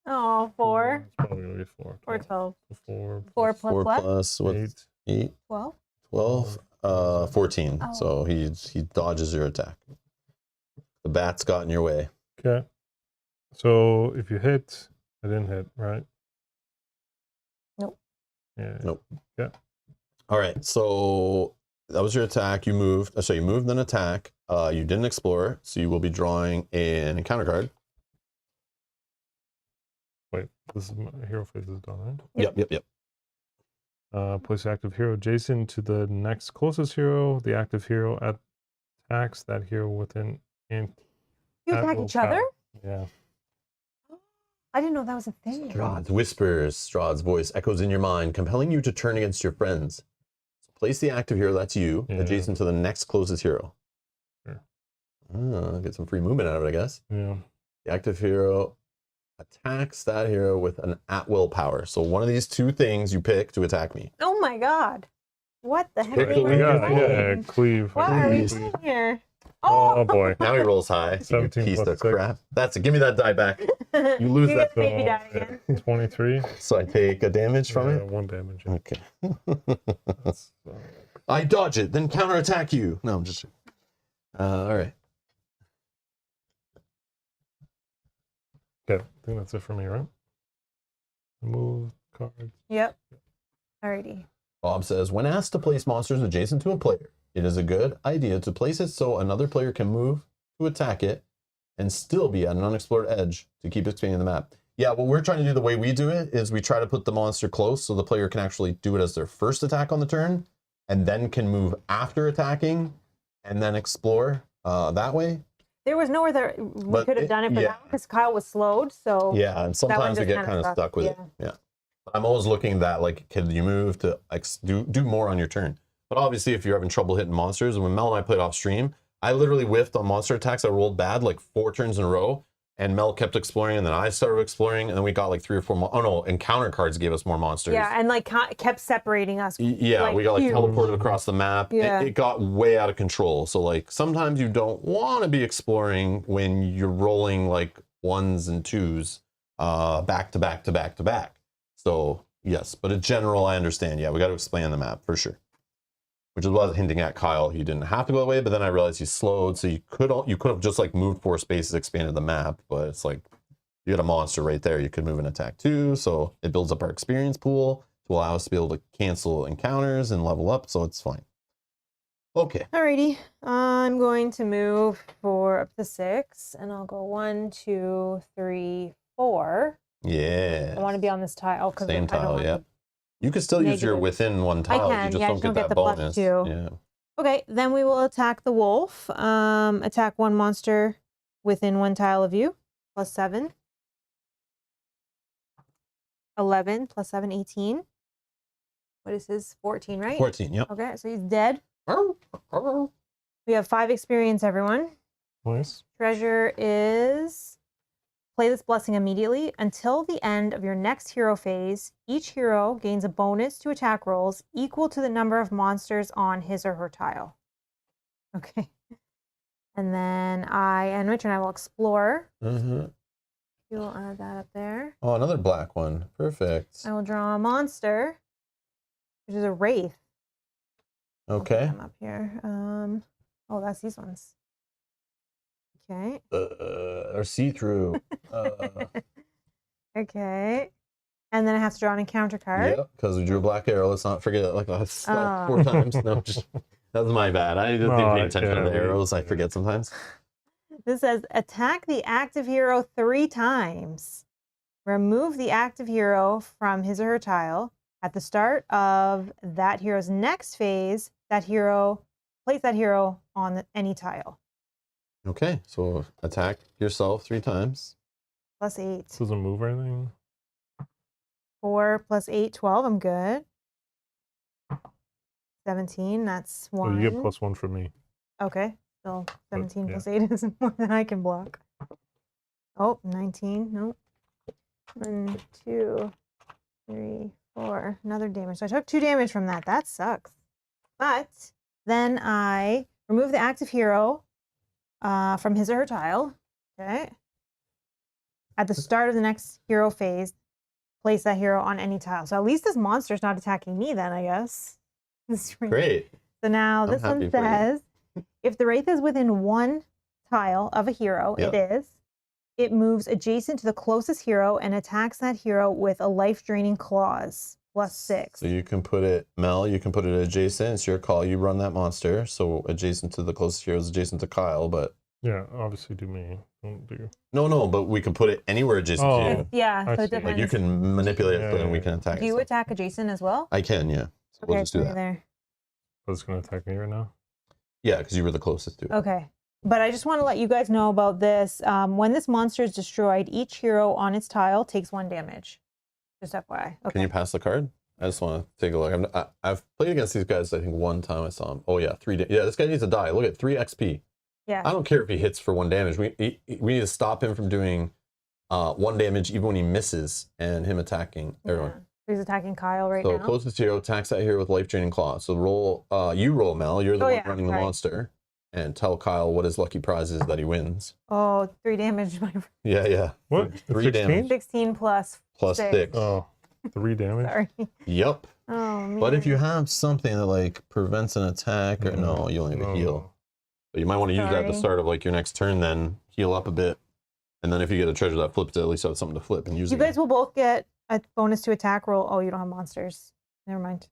Oh, 4 It's probably gonna be 4. or 12. 4. 4 plus 4 what? plus what? 8. 8, 12. 12, 14. Oh. So he dodges your attack. The bat's got in your way. Okay. So if you hit, I didn't hit, right? Yeah. Nope. Yeah. All right, so that was your attack. You moved. So you moved an attack. You didn't explore, so you will be drawing an encounter card. Wait, this is my hero phase is done, right? Yep. Place active hero adjacent to the next closest hero. The active hero attacks that hero within and You at attack will each other? power. Yeah. I didn't know that was a thing. Strahd's whispers. Strahd's voice echoes in your mind, compelling you to turn against your friends. So place the active hero, that's you, Yeah. adjacent to the next closest hero. Sure. Get some free movement out of it, I guess. Yeah. The active hero attacks that hero with an at-will power. So one of these two things you pick to attack me. Oh my god. What the heck Pick are the we lead. Yeah, playing? cleave. What are we Please. playing here? Oh boy. Now he rolls high. You 17 piece plus of 6. crap. That's it. Give me that die back. You lose You that. get baby die again. 23. So I take a damage from it? 1 damage. Okay. That's, I dodge it, then counterattack you. No, I'm just... all right. okay, I think that's it for me, right? Move cards. Yep. Alrighty. Bob says, when asked to place monsters adjacent to a player, it is a good idea to place it so another player can move to attack it and still be at an unexplored edge to keep expanding the map. Yeah, what we're trying to do, the way we do it, is we try to put the monster close so the player can actually do it as their first attack on the turn and then can move after attacking and then explore that way. There was nowhere that we But could have done it for that because Kyle was slowed. So Yeah, and sometimes we just get kinda kind of stuck, stuck with it. Yeah. I'm always looking at that, like, can you move to do more on your turn? But obviously, if you're having trouble hitting monsters, and when Mel and I played off stream, I literally whiffed on monster attacks. I rolled bad like 4 turns in a row, and Mel kept exploring, and then I started exploring, and then we got like 3 or 4 more. Oh no, encounter cards gave us more monsters. Yeah, and like kept separating us. Yeah, like, we got like huge. teleported across the map. Yeah. It got way out of control. So like sometimes you don't want to be exploring when you're rolling like 1s and 2s back to back to back to back. So yes, but in general, I understand. Yeah, we got to expand the map for sure. Which is what I was hinting at Kyle. He didn't have to go away, but then I realized he slowed, so you could have just like moved 4 spaces, expanded the map. But it's like you got a monster right there. You could move an attack too, so it builds up our experience pool to allow us to be able to cancel encounters and level up. So it's fine. Okay. Alrighty, I'm going to move for up to 6, and I'll go 1, 2, 3, 4. Yeah. I want to be on this tile because Same tile. Yeah. You could still use your negative. within one tile. can, You just yeah, don't just get don't get that the +2. bonus. Yeah. Okay, then we will attack the wolf. Attack 1 monster within 1 tile of you. +7. 11 + 7, 18. What is his? 14, right? 14. Yep. Okay, so he's dead. We have 5 experience, everyone. Nice. Treasure is play this blessing immediately. Until the end of your next hero phase, each hero gains a bonus to attack rolls equal to the number of monsters on his or her tile. Okay. And then in my turn, I will explore. Mm-hmm. You will add that up there. Oh, another black one. Perfect. I will draw a monster, which is a wraith. I'll put Okay. them up here. Oh, that's these ones. Okay. Or see-through. Okay. And then I have to draw an encounter card. Yep, because we drew a black arrow. Let's not forget it. Like that's Oh. 4 times. No, just that was my bad. I didn't pay attention to the arrows. I forget sometimes. This says attack the active hero 3 times. Remove the active hero from his or her tile. At the start of that hero's next phase, place that hero on any tile. Okay, so attack yourself 3 times. +8. This doesn't move or anything. 4 + 8, 12. I'm good. 17. That's 1. So you get +1 from me. Okay. So 17 yeah. + 8 is more than I can block. Oh, 19. Nope. 1, 2, 3, 4. Another damage. So I took 2 damage from that. That sucks. But then I remove the active hero from his or her tile. Okay. At the start of the next hero phase, place that hero on any tile. So at least this monster's not attacking me then, I guess. Great. So now this happy one for you. says, if the wraith is within 1 tile of a hero, Yep. it moves adjacent to the closest hero and attacks that hero with a life-draining claws. plus 6. So you can put it, Mel, you can put it adjacent. It's your call. You run that monster. So adjacent to the closest hero is adjacent to Kyle, but... Yeah, obviously do me. Don't do... No, but we can put it anywhere adjacent to you. Yeah, I so it see. depends. Like you can manipulate it so then we can attack Do it. you attack adjacent as well? I can, yeah. So we'll Okay, just do so that. you're there. But it's going to attack me right now? Yeah, because you were the closest to it. Okay. But I just want to let you guys know about this. When this monster is destroyed, each hero on its tile takes 1 damage. Just FYI. Okay. Can you pass the card? I just want to take a look. I've played against these guys, I think, one time I saw him. Oh, yeah, 3 Yeah, this guy needs to die. Look at 3 XP. Yeah. I don't care if he hits for 1 damage. We need to stop him from doing 1 damage even when he misses and him attacking everyone. Yeah. He's attacking Kyle right So now. closest hero attacks that hero with life-draining claw. So roll, you roll, Mel. You're the one running the right. monster. And tell Kyle what his lucky prize is that he wins. Oh, 3 damage. My friend. Yeah. What? 3 16? damage. 16 plus Plus 6. Oh, 3 damage? Sorry. Yep. Oh, man. But if you have something that like prevents an attack, or no, you only have a heal. But you might want to use that at the Sorry. start of like your next turn, then heal up a bit. And then if you get a treasure that flips, at least have something to flip and use You it. guys will both get a bonus to attack roll. Oh, you don't have monsters. Never mind.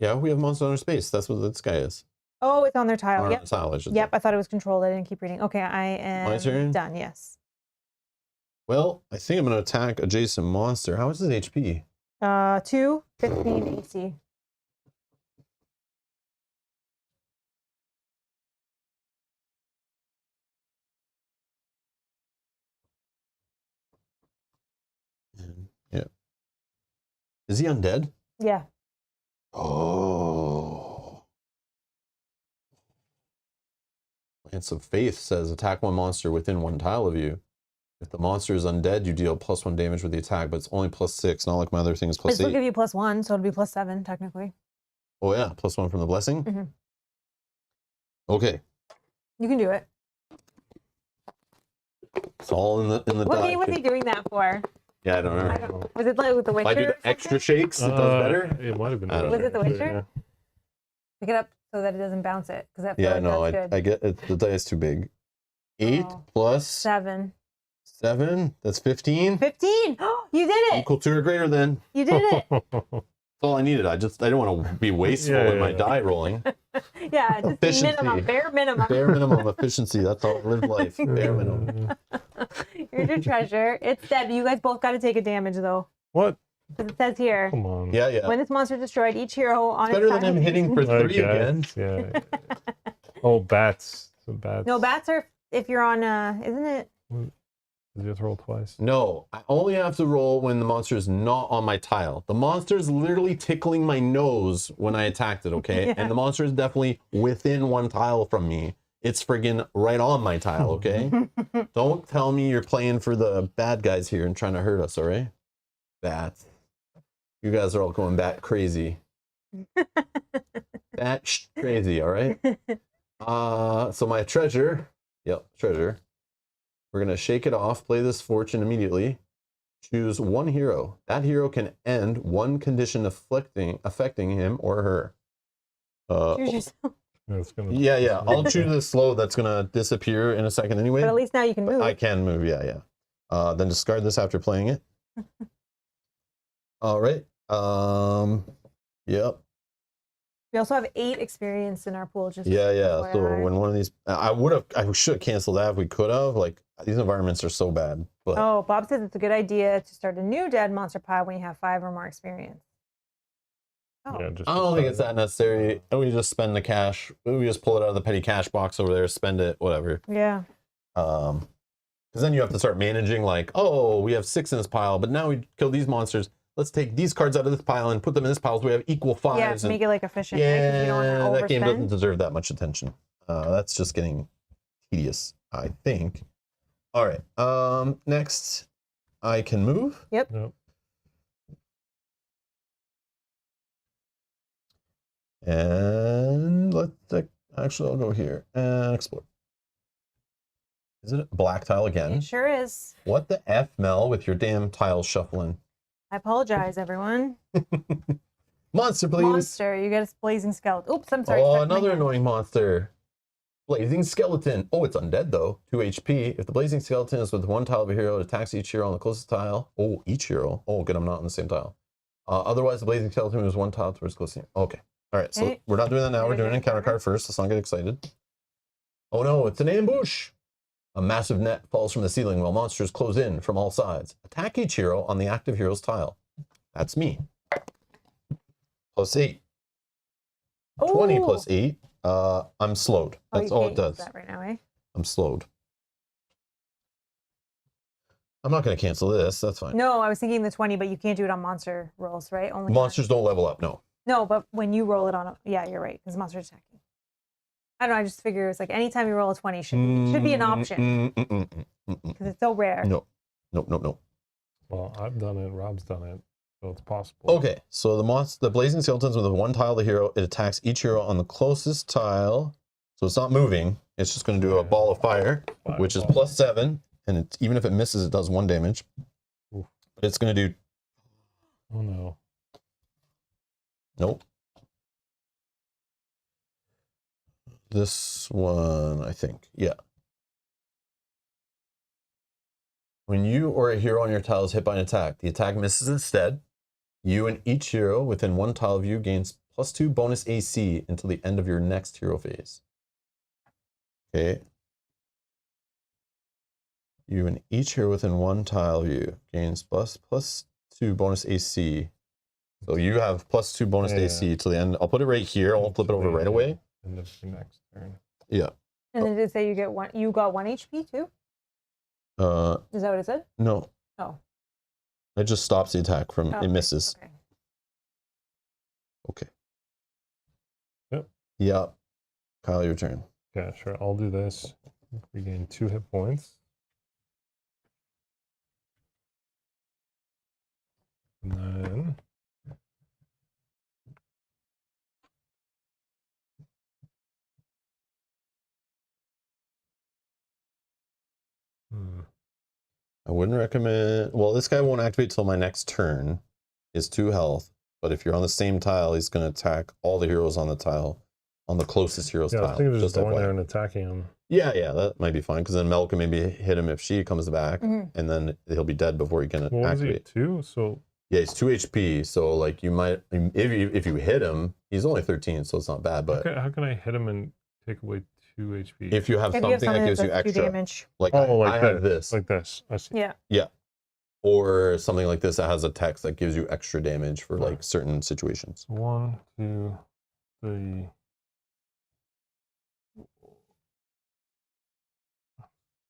Yeah, we have monster under space. That's what this guy is. Oh, it's on their tile. Or Yep. on the tile, I should Yep, say. I thought it was controlled. I didn't keep reading. Okay, I am turn? done. Yes. Well, I think I'm going to attack adjacent monster. How much is HP? 2, 15 AC. Yeah. Is he undead? Yeah. Oh. Lance of Faith says attack 1 monster within 1 tile of you. If the monster is undead, you deal +1 damage with the attack, but it's only +6. Not like my other thing is I still +8. give you +1, so it'll be +7 technically. Oh yeah, +1 from the blessing. Mhm. Okay, You can do it. it's all in the What die. game was he doing that for? Yeah, I don't know. I don't, was it like with The If I do Witcher? the extra shakes, it does better. It might have been. I don't Was it The better, Witcher? yeah. Pick it up so that it doesn't bounce it, because that Yeah, no, that's good. I get it. The die is too big. 8 Oh. plus 7. 7. That's 15. 15. You did it. Equal to or greater than. You did it. That's all I needed. I don't want to be wasteful in my die rolling. Yeah, just Efficiency. minimum, bare minimum. Bare minimum efficiency. That's all. Live life. Bare minimum. Here's your treasure. It's dead. You guys both got to take a damage though. What? Because it says here, Come on. Yeah. when this monster is destroyed, each hero on It's its better than him hitting for I 3 again. guess, yeah. Oh, bats. So bats. No, bats are if you're on isn't it? You have to roll twice. No, I only have to roll when the monster is not on my tile. The monster is literally tickling my nose when I attacked it, okay? Yeah. And the monster is definitely within 1 tile from me. It's friggin' right on my tile, okay? Don't tell me you're playing for the bad guys here and trying to hurt us, all right? Bats. You guys are all going bat crazy. Crazy, all right? So my treasure, treasure. We're going to shake it off, play this fortune immediately. Choose 1 hero. That hero can end 1 condition affecting him or her. Choose yourself. Yeah. I'll choose a slow that's going to disappear in a second anyway. But at least now you can But move. I can move, yeah. Then discard this after playing it. All right. Yep. We also have 8 experience in our pool. Just Yeah. FYI. So when one of these, I should have canceled that if we could have. Like, these environments are so bad. But Oh, Bob says it's a good idea to start a new dead monster pile when you have 5 or more experience. Oh. Yeah, just I don't think it's that necessary. And we just spend the cash. We just pull it out of the petty cash box over there, spend it, whatever. Yeah. Because then you have to start managing. Like, oh, we have 6 in this pile, but now we kill these monsters. Let's take these cards out of this pile and put them in this pile so we have equal 5s. Yeah, to make it like efficient. Yeah, right? 'Cause you don't want to that game doesn't overspend. deserve that much attention. That's just getting tedious, I think. All right. Next, I can move. Yep. Yep. And actually, I'll go here and explore. Is it a black tile again? It sure is. What the F, Mel, with your damn tile shuffling? I apologize, everyone. Monster, please. Monster, you get a blazing skeleton. Oops, I'm sorry. Oh, stuck in my another hand. annoying monster. Blazing skeleton. Oh, it's undead though. 2 HP. If the blazing skeleton is with 1 tile of a hero, it attacks each hero on the closest tile. Oh, each hero. Oh, good, I'm not on the same tile. Otherwise, the blazing skeleton moves one tile towards close. Okay. All right. So Okay. we're not doing that now. We're Gotta doing get an encounter counter. card first. Let's not get excited. Oh no, it's an ambush. A massive net falls from the ceiling while monsters close in from all sides. Attack each hero on the active hero's tile. That's me. +8. 20 Oh! +8. I'm slowed. Oh, That's you all can't it use does. that right now, eh? I'm slowed. I'm not going to cancel this. That's fine. No, I was thinking the 20, but you can't do it on monster rolls, right? Only Monsters don't level up. No. No, but when you roll it on yeah, you're right, because monster's attacking. I don't know, I just figure it's like anytime you roll a 20 should be an option. Because it's so rare. No. Nope. Well, I've done it. Rob's done it, so it's possible. Okay, so the blazing skeletons with one tile of the hero, it attacks each hero on the closest tile. So it's not moving. It's just going to do a ball of fire, which is +7, and even if it misses, it does 1 damage. Oof. But it's going to do. Oh no. Nope. This one, I think. Yeah. When you or a hero on your tile is hit by an attack, the attack misses instead. You and each hero within one tile of you gains +2 bonus AC until the end of your next hero phase. Okay. You and each hero within one tile of you gains +2 bonus AC. So you have +2 bonus AC till the end. I'll put it right here. I'll flip it over right away. End of your next turn. Yeah. And then did it say you got 1 HP too? Is that what it said? No. Oh. It just stops the attack from it misses. Okay. Okay. Yep. Yeah. Kyle, your turn. Yeah, sure. I'll do this. We gain 2 hit points. And then I wouldn't recommend. Well, this guy won't activate till my next turn. Is 2 health, but if you're on the same tile, he's going to attack all the heroes on the tile, on the closest hero's I was tile. thinking of just going FYI. there and attacking him. Yeah, that might be fine because then Mel can maybe hit him if she comes back, and then he'll be dead before he can What was he, activate. 2? So Yeah, he's 2 HP. So like you might, if you hit him, he's only 13, so it's not bad. But how can I hit him and take away 2 HP? if you have something that gives you does 2 extra, damage. like like I have this, like this. I see. Yeah. or something like this that has a text that gives you extra damage for like certain situations. 1, 2, 3.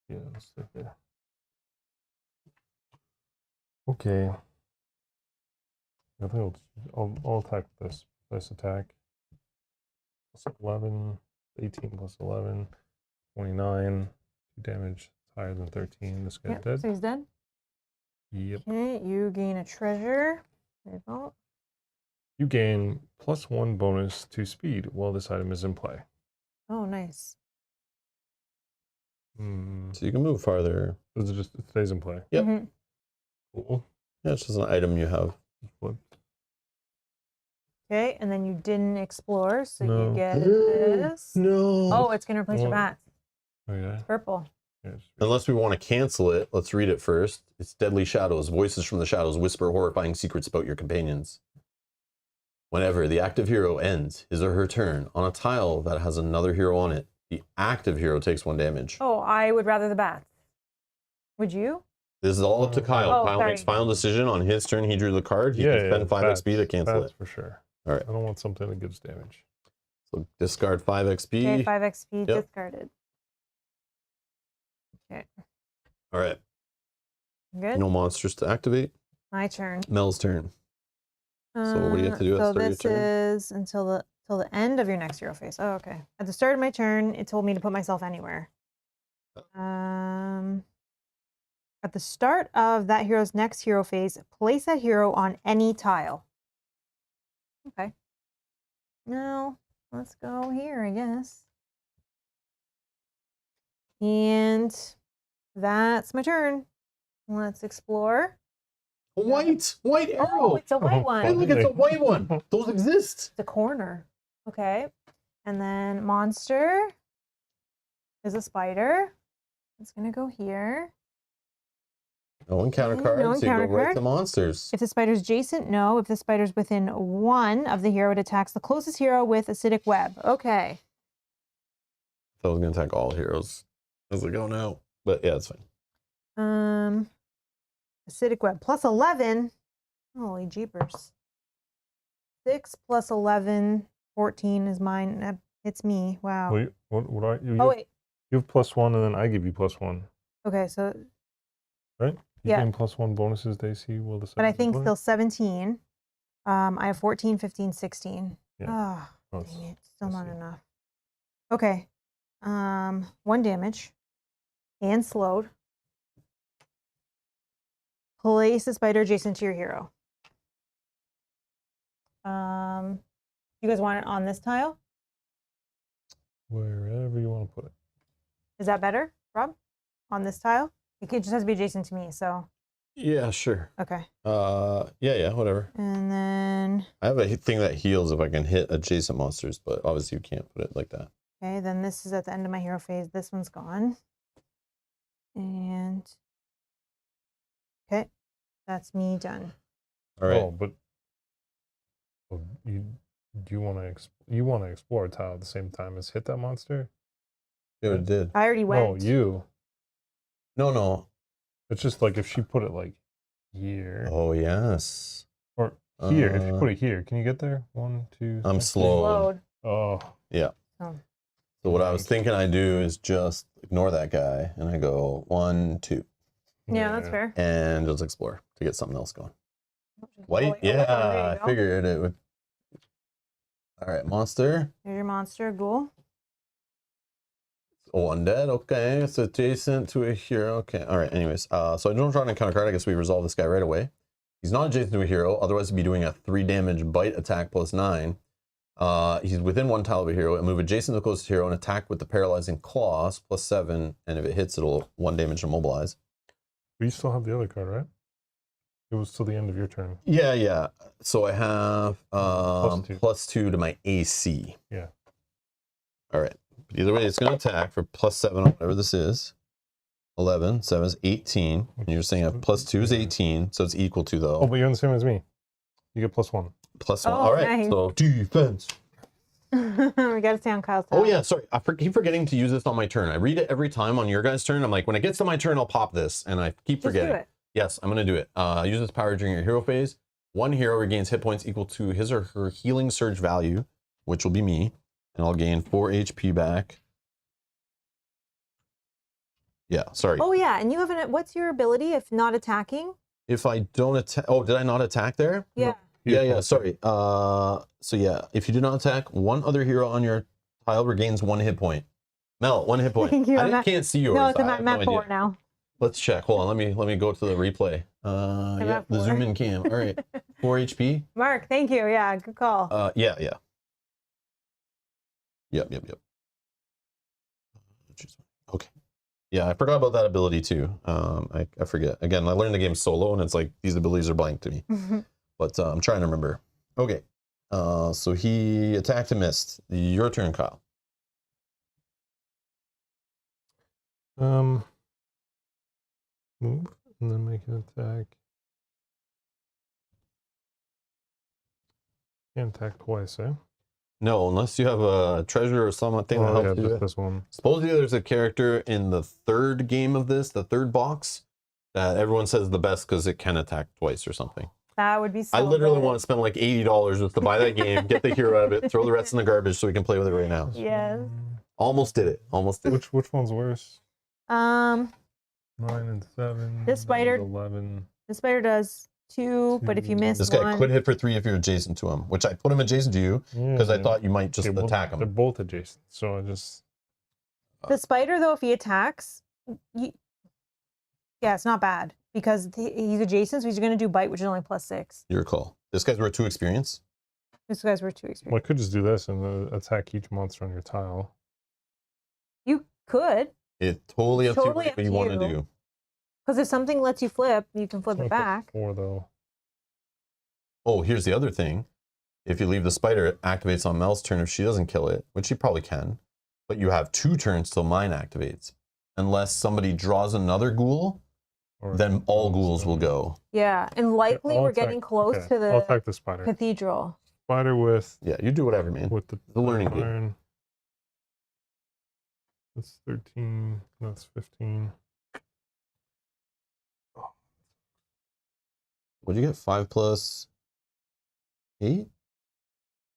Yeah, let's stick there. Okay. I think I'll attack this. This attack. +11, 18 +11, 29. 2 damage higher than 13. This guy's Yep. dead. So he's dead. Yep. Okay, you gain a treasure. Vault. You gain +1 bonus to speed while this item is in play. Oh, nice. So you can move farther. Does it stays in play? Yep. Mm-hmm. Cool. Yeah, it's just an item you have. Flip. Okay, and then you didn't explore, so No. you get this. No. Oh, it's gonna replace your What? bats. Oh yeah. Purple. Yeah, just Unless we want to cancel it, let's read it first. It's deadly shadows. Voices from the shadows whisper horrifying secrets about your companions. Whenever the active hero ends his or her turn on a tile that has another hero on it, the active hero takes 1 damage. Oh, I would rather the bats. Would you? This is all up to Kyle. Oh, Kyle sorry. makes final decision on his turn. He drew the card. He can spend 5 XP to cancel bats it. for sure. All right. I don't want something that gives damage. So discard 5 XP. Okay, 5 XP Yep. discarded. Okay, All right. good. No monsters to activate. My turn. Mel's turn. So what do you have to do at the So start of your this turn? is until the end of your next hero phase. Oh, okay. At the start of my turn, it told me to put myself anywhere. At the start of that hero's next hero phase, place that hero on any tile. Okay. Now, let's go here, I guess. And that's my turn. Let's explore. White arrow. Oh, it's a white one. Hey, look, it's a white one. Those exist. The corner. Okay. And then monster is a spider. It's going to go here. No encounter Okay, cards. no So you go encounter right card. to monsters. If the spider's adjacent, no. If the spider's within 1 of the hero, it attacks the closest hero with acidic web. Okay. I was gonna attack all heroes. I was like, oh no. But yeah, it's fine. Acidic web plus 11. Holy jeepers. 6 plus 11, 14 is mine. That hits me. Wow. Well, you Oh, wait. You have +1, and then I give you +1. Okay, so. Right? You Yeah. gain +1 bonuses to AC. Will the But I think opponent? still 17. I have 14, 15, 16. Yeah. Oh, Oh, dang it. Still I not see. enough. Okay. 1 damage. And slowed. Place the spider adjacent to your hero. You guys want it on this tile? Wherever you want to put it. Is that better, Rob? On this tile? It just has to be adjacent to me, so. Yeah, sure. Okay. Yeah, whatever. And then, I have a thing that heals if I can hit adjacent monsters, but obviously you can't put it like that. okay, then this is at the end of my hero phase. This one's gone. And, okay, that's me done. All right. Oh, but you want to explore a tile at the same time as hit that monster? Yeah, it did. I already went. No, you. No. It's just like if she put it like here Oh yes. or here. If you put it here, can you get there? 1, 2. I'm 3. slow. Slowed. Oh, Yeah. Oh. So what I was thinking I do is just ignore that guy, and I go 1, 2, Yeah, that's fair. and just explore to get something else going. White, Oh, yeah, there you I figured it would. All right, monster. Here's your monster, ghoul. Oh, undead. Okay, it's adjacent to a hero. Okay, all right. Anyways, so I don't draw an encounter card. I guess we resolve this guy right away. He's not adjacent to a hero. Otherwise, he'd be doing a 3 damage bite attack plus 9. He's within 1 tile of a hero and move adjacent to the closest hero and attack with the paralyzing claws plus 7. And if it hits, it'll 1 damage immobilize. But you still have the other card, right? It was till the end of your turn. Yeah. So I have +2. +2 to my AC. Yeah. All right. But either way, it's going to attack for +7 on whatever this is. 11, 7 is 18. And you're saying +2 is 18, so it's equal to though. Oh, but you're on the same as me. You get +1. +1. Oh, All right. nice. So defense. We got to stay on Kyle's tile. Oh yeah, sorry. I keep forgetting to use this on my turn. I read it every time on your guys' turn. I'm like, when it gets to my turn, I'll pop this, and I keep Just forgetting. do it. Yes, I'm gonna do it. Use this power during your hero phase. 1 hero regains hit points equal to his or her healing surge value, which will be me, and I'll gain 4 HP back. Yeah, sorry. Oh, yeah. And you have what's your ability if not attacking? If I don't attack, oh, did I not attack there? Yeah. Yeah, sorry. So yeah, if you do not attack, 1 other hero on your tile regains 1 hit point. Mel, 1 hit point. Thank you. Can't see yours. No, it's I have no I'm at 4 idea. now. Let's check. Hold on. Let me go to the replay. Yeah, at the 4. zoom in cam. All right, 4 HP. Mark, thank you. Yeah, good call. Yeah. Yep. Okay. Yeah, I forgot about that ability too. I forget. Again, I learned the game solo, and it's like these abilities are blank to me. But I'm trying to remember. Okay. So he attacked and missed. Your turn, Kyle. Move and then make an attack. Can't attack twice, eh? No, unless you have a treasure or something that Oh, yeah, helps you. just do it. this one. Supposedly there's a character in the 3rd game of this, the 3rd box, that everyone says is the best because it can attack twice or something. That would be so I literally good. want to spend like $80 just to buy that game, get the hero out of it, throw the rest in the garbage so we can play with it right now. Yes. Almost did it. Which one's worse? 9 and 7. This spider- 11. The spider does 2, but if you miss This 1. guy could hit for 3 if you're adjacent to him, which I put him adjacent to you because I thought you might just attack They're him. both adjacent, so I just. The spider, though, if he attacks, yeah, it's not bad because he's adjacent, so he's going to do bite, which is only +6. Your call. This guy's worth 2 experience. This guy's worth 2 Well, I experience. could just do this and attack each monster on your tile. You could, It's totally up to you Totally what up you to want to you. do. because if something lets you flip, you can flip It's it only back. 4 though. Oh, here's the other thing. If you leave the spider, it activates on Mel's turn if she doesn't kill it, which she probably can. But you have 2 turns till mine activates. Unless somebody draws another ghoul, Or then all ghouls will go. Yeah, and likely I'll we're attack- getting close okay, to I'll the attack the spider. cathedral. Spider with Yeah, you do whatever, man. the learning game. iron. That's 13. That's 15. What'd you get? 5 plus 8?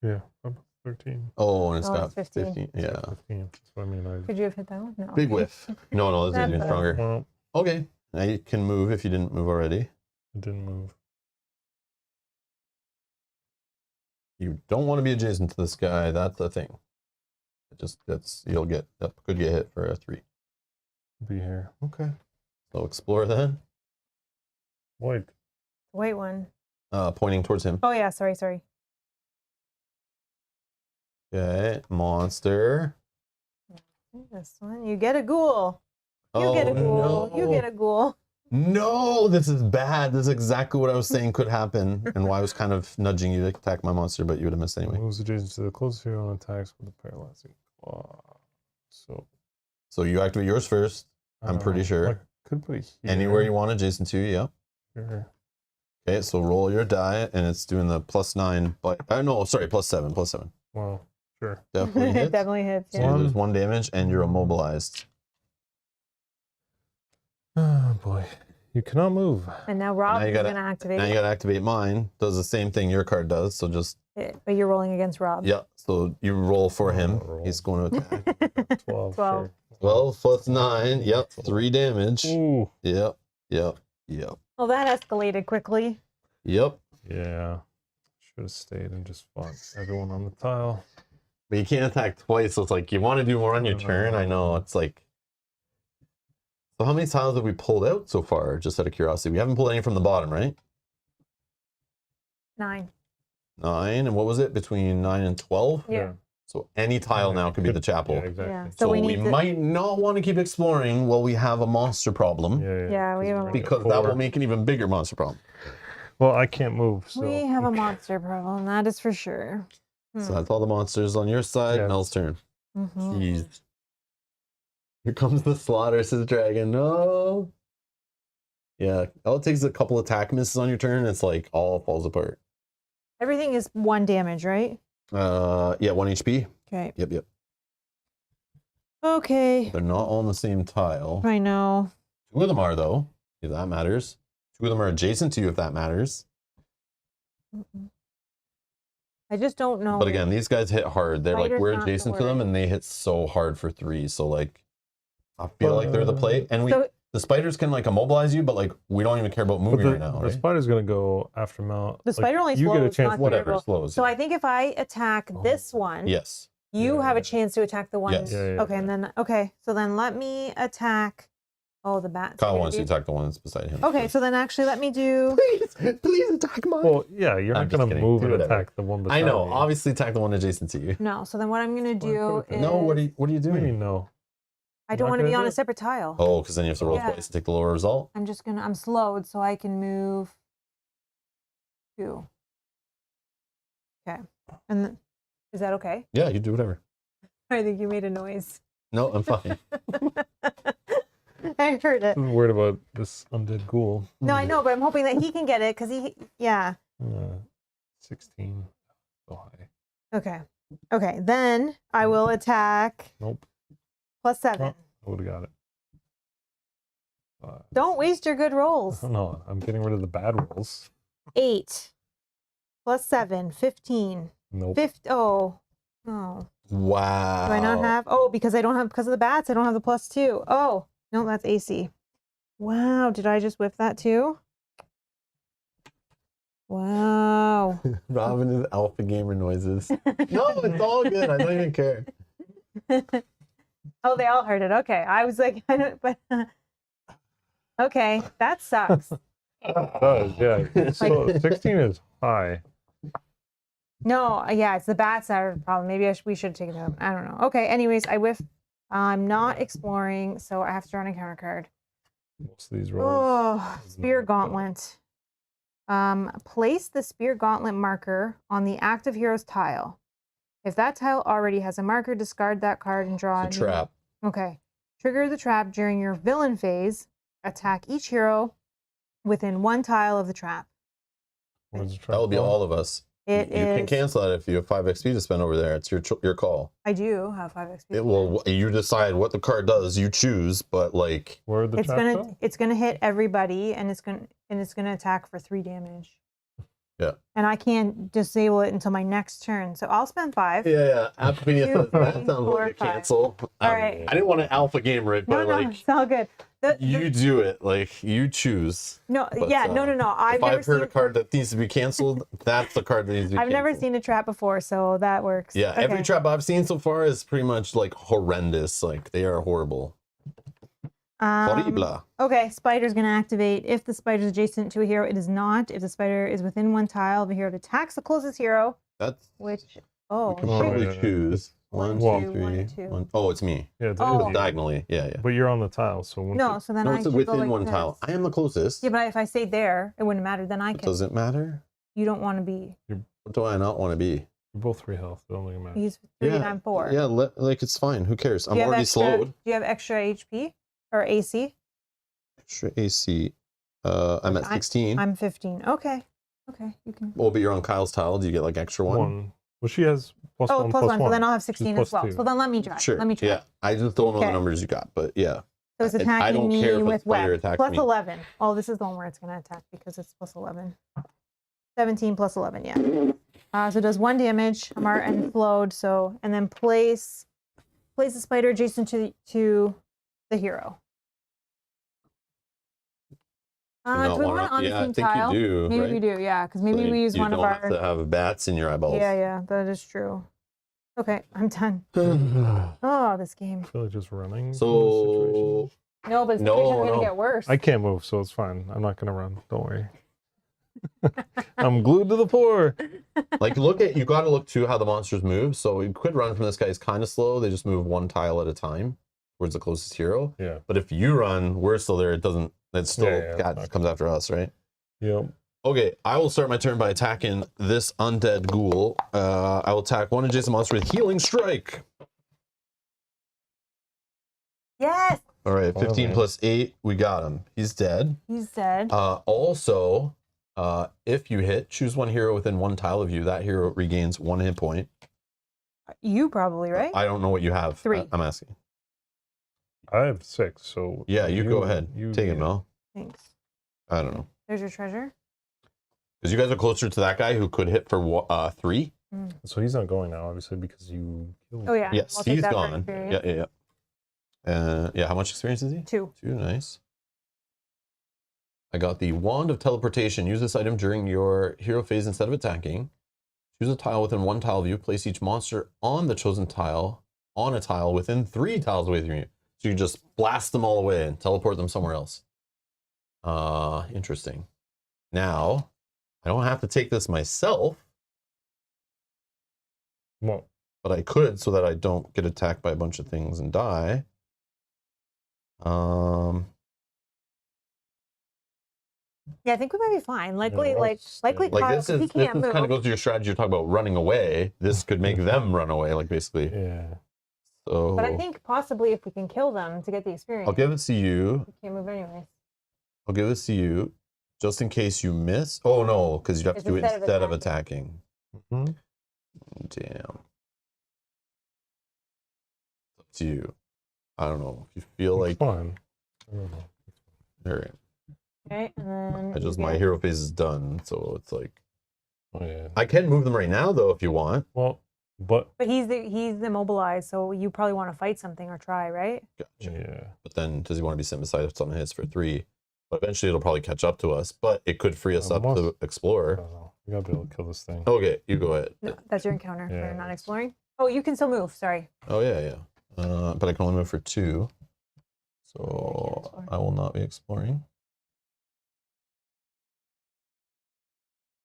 Yeah, I'm 13. Oh, and it's Oh, got it's 15. 15. It's Yeah. got 15. That's what I mean. Could you have hit that one? No. Big whiff. No, this is That's even all. stronger. Well, Okay. Now you can move if you didn't move already. it didn't move. You don't want to be adjacent to this guy. That's the thing. You'll get that could get hit for a 3. Be here. Okay. So explore then. Wait. Wait one. Pointing towards him. Oh yeah, sorry. Okay. Monster. This one. You get a ghoul. You get a ghoul. No. You get a ghoul. No, this is bad. This is exactly what I was saying could happen, and why I was kind of nudging you to attack my monster, but you would have missed anyway. Moves adjacent to the closest hero and attacks with the paralyzing claw. So you activate yours first. I'm pretty sure. I could put it here. Anywhere you want adjacent to, yeah. Here. Okay, so roll your die, and it's doing the +9, but no, sorry, +7, +7. Well, sure. Definitely It hits. definitely hits. So Yeah. you lose 1 damage, and you're immobilized. Oh boy. You cannot move. And now Rob Now you is gotta- going to activate Now you gotta activate mine. Does the same thing your card does, so just, it, but you're rolling against Rob. yeah, so you roll for him. Roll. He's going to attack. 12. 12. Sure. 12 plus 9, yep, 3 damage. Ooh. Yep. Well, that escalated quickly. Yep. Yeah. Should have stayed and just fought everyone on the tile. But you can't attack twice, so it's like you want to do more on your turn. I know, it's like. So how many tiles have we pulled out so far, just out of curiosity? We haven't pulled any from the bottom, right? 9. 9, and what was it, between 9 and 12? Yeah. So any tile now could be the chapel. Yeah, exactly. Yeah. So we we need to, might not want to keep exploring while we have a monster problem, Yeah, we have a because that will make an even bigger monster problem. Well, I can't move, so. we have a monster problem. That is for sure. So that's all the monsters on your side. Yeah. Mel's turn. Mhm. Jeez. Here comes the slaughter, says Dragon. No. Yeah, all it takes is a couple attack misses on your turn, it's like all falls apart. Everything is 1 damage, right? Yeah, 1 HP. Okay. Yep. Okay. They're not all on the same tile. I know. 2 of them are, though, if that matters. 2 of them are adjacent to you, if that matters. I just don't know. But again, these guys hit hard. They're like, Spider's we're not the adjacent to them, word. and they hit so hard for 3. So, like, I feel like they're the play. And So- the spiders can, like, immobilize you, but, like, we don't even care about But moving the, right now, the right? spider's going to go after Mel. The spider only You get a slows, chance. not Whatever, durable. slows. So I think if I attack this one, Yes. you Yeah, have a yeah. chance to attack the one. Yes. Yeah, Okay, and then so then let me attack. Oh, the bat. Kyle wants to attack the one that's beside him. Okay, so then actually let me do. Please attack mine. Well, yeah, you're I'm not just going to kidding. move Do and whatever. attack the one beside I know. you. Obviously, attack the one adjacent to you. No, so then what I'm gonna do is. No, what are you What do you doing? mean, no? I don't not want to be gonna on do a it? separate tile. Oh, because then you have to roll Yeah. twice to take the lower result. I'm slowed, so I can move 2. Okay, and then, is that okay? Yeah, you do whatever. I think you made a noise. No, I'm fine. I heard it. I'm worried about this undead ghoul. No, I know, but I'm hoping that he can get it because yeah. 16. So high. Okay, then I will attack Nope. +7. I would have got it. Don't waste your good rolls. No, I'm getting rid of the bad rolls. 8 +7, 15. Nope. Oh, no. Wow. Do I not have? Oh, because of the bats, I don't have the +2. Oh, no, that's AC. Wow, did I just whip that too? Wow. Robin is alpha gamer noises. No, it's all good. I don't even care. Oh, they all heard it. Okay, I was like, I don't, but okay, that sucks. It does, yeah. So 16 is high. No, yeah, it's the bats that are the problem. Maybe we should take it out. I don't know. Okay, anyways, I whiff. I'm not exploring, so I have to draw an encounter card. Most of these rolls. Oh, Spear Gauntlet. Place the Spear Gauntlet marker on the active hero's tile. If that tile already has a marker, discard that card and draw It's a trap. Okay. Trigger the trap during your villain phase. attack each hero within 1 tile of the trap. Where's the trap That will be from? all of us. It You can is- cancel that if you have 5 XP to spend over there. It's your call. I do have 5 XP. It will. You decide what the card does. You choose, but like Where would the It's trap gonna go? it's gonna hit everybody, and it's gonna attack for 3 damage. Yeah. And I can't disable it until my next turn, so I'll spend 5. yeah. Alpha Two, that three, sounds like four, a five. cancel. All right. I didn't want to alpha gamer it, No, but no, like it's all good. you do it. Like you choose. No, But, yeah, no. I've if never I've heard seen a card that needs to be canceled, that's the card that needs to be I've never canceled. seen a trap before, so that works. Yeah, every Okay. trap I've seen so far is pretty much like horrendous. Like they are horrible. Horrible. Okay, spider's gonna activate. If the spider is adjacent to a hero, it is not. If the spider is within 1 tile of a hero, it attacks the closest hero, That's which you oh can Oh, shoot. probably yeah, yeah. choose. One, 1, 2, two, 3, one, two. 1. Oh, it's me. Yeah, it's Oh. you. Diagonally. Yeah. But you're on the tile, so once No, so then No, I it's should within go like 1 this. tile. I am the closest. Yeah, but if I stay there, it wouldn't matter. Then I It can. doesn't matter. You don't want to be. What do I not want to be? you're both 3 health. It don't really matter. He's 3 and I'm 4. Yeah, like it's fine. Who cares? Do I'm you have already extra- slowed. Do you have extra HP or AC? Extra AC. I'm at 16. I'm 15. Okay. Okay, you can. Well, but you're on Kyle's tile. Do you get like extra one? One. Well, she has +1, Oh, plus one. So then I'll have She's 16 as well. +2. So then let me try. Sure. Let me try. Yeah. I just don't know the Okay. numbers you got, but yeah. So it's I attacking don't me care if a with spider web. attacks Plus me. 11. Oh, this is the one where it's going to attack because it's plus 11. 17 plus 11, yeah. So it does 1 damage. I'm already and flowed. So and then place the spider adjacent to the hero. Do you not Do we wanna- want it on yeah, the I same think tile? you do. Maybe right? we do, yeah. Because So maybe we use you one of don't our. have to have bats in your eyeballs. Yeah, that is true. Okay, I'm done. So Oh, this game. I feel like just running. from this situation. No, but it's No, going to no. get worse. I can't move, so it's fine. I'm not gonna run. Don't worry. I'm glued to the floor. like you got to look to how the monsters move. So you could run from this guy. He's kind of slow. They just move 1 tile at a time towards the closest hero. Yeah. But if you run, we're still there. It doesn't. It still Yeah, God, comes after us, right? Yep. Okay, I will start my turn by attacking this undead ghoul. I will attack 1 adjacent monster with Healing Strike. Yes, All right, 15 Okay. plus 8. We got him. He's dead. he's dead. Also, if you hit, choose 1 hero within 1 tile of you. That hero regains 1 hit point. You probably, right? I don't know what you have. 3. I'm asking. I have 6, so Yeah, you go ahead. Take it, Mel. Thanks. I don't know. There's your treasure. Because you guys are closer to that guy who could hit for 3. So he's not going now, obviously, because you killed Oh, yeah. Yes, I'll take he's that for gone. experience. Yeah. How much experience is he? 2. 2, nice. I got the Wand of Teleportation. Use this item during your hero phase instead of attacking. Choose a tile within 1 tile view. Place each monster on the chosen tile on a tile within 3 tiles away from you. So you just blast them all away and teleport them somewhere else. Interesting. Now, I don't have to take this myself, Well, but I could so that I don't get attacked by a bunch of things and die. Yeah, I think we might be fine. Likely, Yeah, likely, Like Kyle, this 'cause he is can't move. kind of goes to your strategy. You're talking about running away. This could make them run away, like basically. yeah. So But I think possibly if we can kill them to get the experience, I'll give it to you. we can't move anyways. I'll give this to you, just in case you miss. Oh no, because you have to It's do it instead of instead of attacking. Mhm. Damn. It's up to you. I don't know if you feel It's like. fine. I don't know. All right. Okay, and then I just you my get- hero phase is done, so it's like Oh, yeah. I can move them right now though if you want. Well, but But he's immobilized, so you probably want to fight something or try, right? Gotcha. yeah. But then does he want to be sent beside if something hits for 3? But eventually it'll probably catch up to us. But it could free us up to Almost. I explore. don't know. We gotta be able to kill this thing. Okay, you go ahead. No, that's your encounter Yeah. for not exploring. Oh, you can still move. Sorry. Oh yeah. But I can only move for 2. Yeah, you can't So explore. I will not be exploring.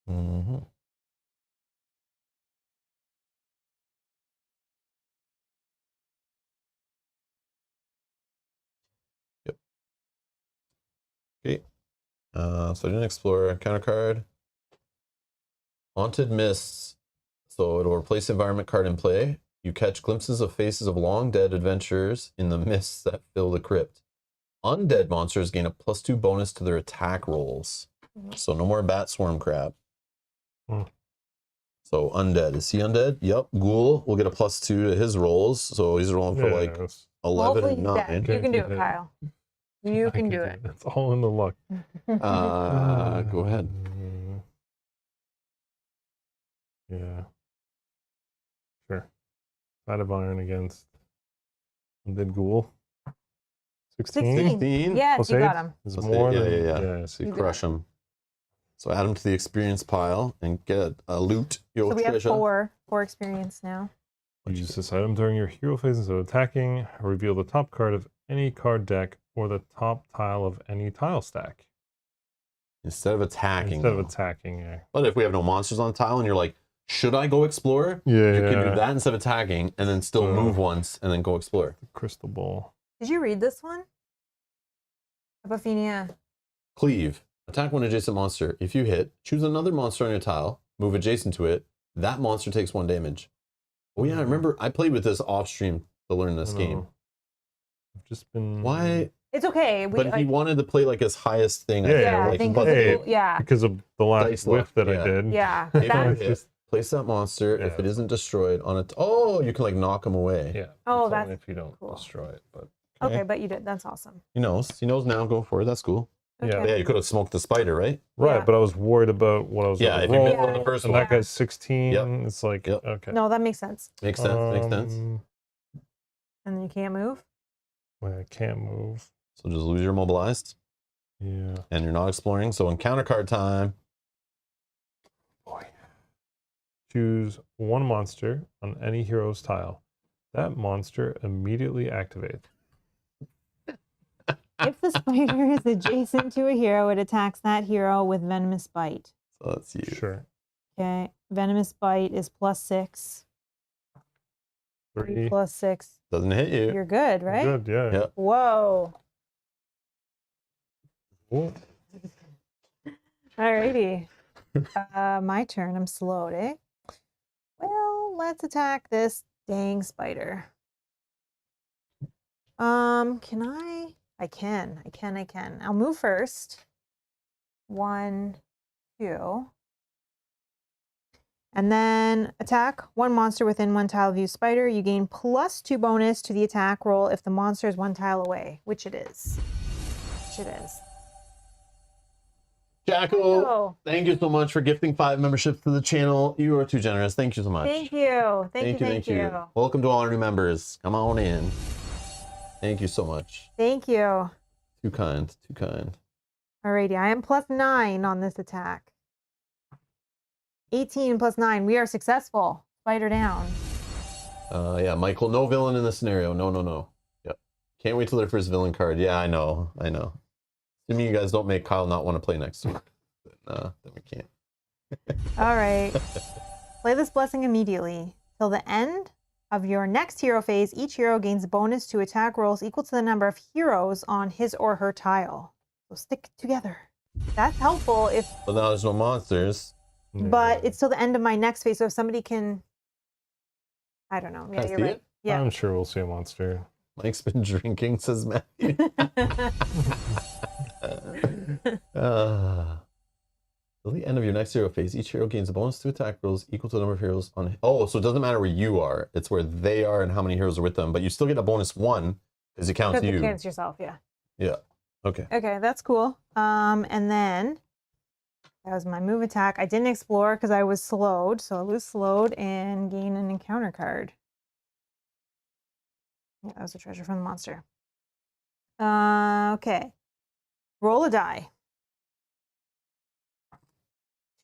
Mm-hmm. Yep. Okay. So I didn't explore. Counter card. Haunted Mists. So it'll replace environment card in play. You catch glimpses of faces of long dead adventurers in the mists that fill the crypt. Undead monsters gain a +2 bonus to their attack rolls. So no more bat swarm crab. Hmm. So undead. Is he undead? Yep. Ghoul will get a +2 to his rolls. So he's rolling for like Yes. 11 Hopefully and he's dead. 9. You can do Guaranteed it, hit. Kyle. You I can do do it. It's all in the luck. Go ahead. Yeah. Sure. Side of iron against Undead Ghoul. 16? 16. Yes, Plus you got 8 him. is Plus more eight. than Yeah. So you crush him. So add him to the experience pile and get a loot. Your So we have treasure. four experience now. Use this item during your hero phase instead of attacking. Reveal the top card of any card deck or the top tile of any tile stack. Instead of attacking. Instead of though. attacking, yeah. But if we have no monsters on the tile and you're like, should I go explore? Yeah. You can do that instead of attacking and then still Uh. move once and then go explore. Crystal ball. Did you read this one? Apophenia. Cleave. Attack one adjacent monster. If you hit, choose another monster on your tile, move adjacent to it. That monster takes 1 damage. Oh yeah, I remember I played with this off stream to learn this game. I've just been. Why? It's okay. But he wanted to play like his highest thing. Yeah, yeah, I like, think but hey, yeah, Because of the last Dice whiff luck, that yeah. I did. yeah. if That- you hit, place that monster. If Yeah. it isn't destroyed on it, oh, you can like knock him away. Yeah. Oh, it's that's only if you don't cool. destroy it. But okay, but you did. That's awesome. He knows. He knows now. Go for it. That's cool. Yeah. Okay. Yeah, you could have smoked the spider, right? right, Yeah. but I was worried about what I was Yeah, gonna if you roll. missed on the first And one. that guy's 16. Yep. It's like Yep. okay. No, that makes sense. Makes sense. Makes sense. And then you can't move. Well, I can't move. So just lose your mobilized, Yeah. and you're not exploring. So encounter card time. Boy. Choose one monster on any hero's tile. That monster immediately activates. If the spider is adjacent to a hero, it attacks that hero with venomous bite. So that's you. Sure. Okay, venomous bite is +6. 3. +6. Doesn't hit you. You're good, right? Good, yeah. Yep. Whoa. Cool. Alrighty. My turn. I'm slowed, eh? Well, let's attack this dang spider. Can I? I can. I'll move first. 1, 2. And then attack one monster within 1 tile view spider. You gain +2 bonus to the attack roll if the monster is 1 tile away, which it is. Jacko, Oh, thank you so much for gifting 5 memberships to the channel. You are too generous. Thank you so much. thank you. Thank you. Welcome to all our new members. Come on in. Thank you so much. Thank you. Too kind. Too kind. Alrighty, I am +9 on this attack. 18 +9. We are successful. Spider down. Yeah, Michael, no villain in this scenario. No. Yep. Can't wait till their first villain card. Yeah, I know. Assuming you guys don't make Kyle not want to play next week. Then we can't. All right. Play this blessing immediately. Till the end of your next hero phase, each hero gains a bonus to attack rolls equal to the number of heroes on his or her tile. So stick together. That's helpful if, But now there's no monsters. but it's till the end of my next phase. So if somebody can, I don't know. Can Yeah, I you're see right. it? Yeah. I'm sure we'll see a monster. Mike's been drinking, says Matthew. Till the end of your next hero phase, each hero gains a bonus to attack rolls equal to the number of heroes on. Oh, so it doesn't matter where you are; it's where they are and how many heroes are with them. But you still get a bonus 1 because it counts Because you. it counts yourself, yeah. Yeah. Okay. Okay, that's cool. And then that was my move attack. I didn't explore because I was slowed, so I lose slowed and gain an encounter card. Yeah, that was a treasure from the monster. Okay. Roll a die.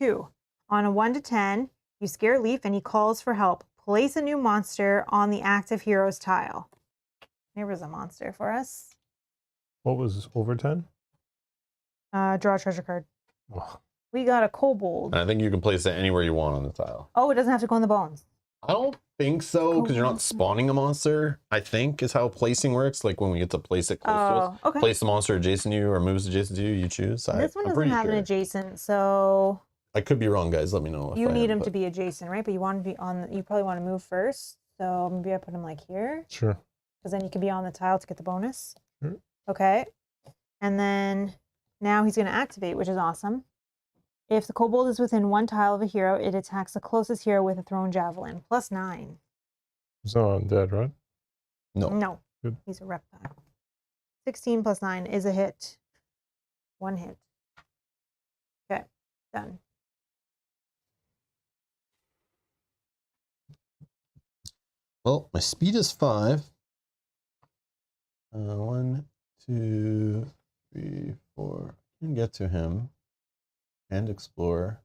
2. On a 1 to 10, you scare Leaf and he calls for help. Place a new monster on the active hero's tile. There was a monster for us. What was over 10? Draw a treasure card. Oh, We got a kobold. And I think you can place it anywhere you want on the tile. Oh, it doesn't have to go in the bones. I don't think so because you're not spawning a monster. I think is how placing works. Like when we get to place it close to us. Oh, okay. Place the monster adjacent to you or moves adjacent to you, you choose. This one I'm doesn't pretty have an sure. adjacent, so I could be wrong, guys. Let me know. If you I need am, him but- to be adjacent, right? But you want to be on. You probably want to move first. So maybe I put him like here, sure. because then you can be on the tile to get the bonus. Sure. Okay. And then now he's going to activate, which is awesome. If the kobold is within 1 tile of a hero, it attacks the closest hero with a thrown javelin. +9. It's not undead, right? No. No, Good. he's a reptile. 16 + 9 is a hit. 1 hit. Okay, done. Well, my speed is 5. 1, 2, 3, 4. I can get to him and explore.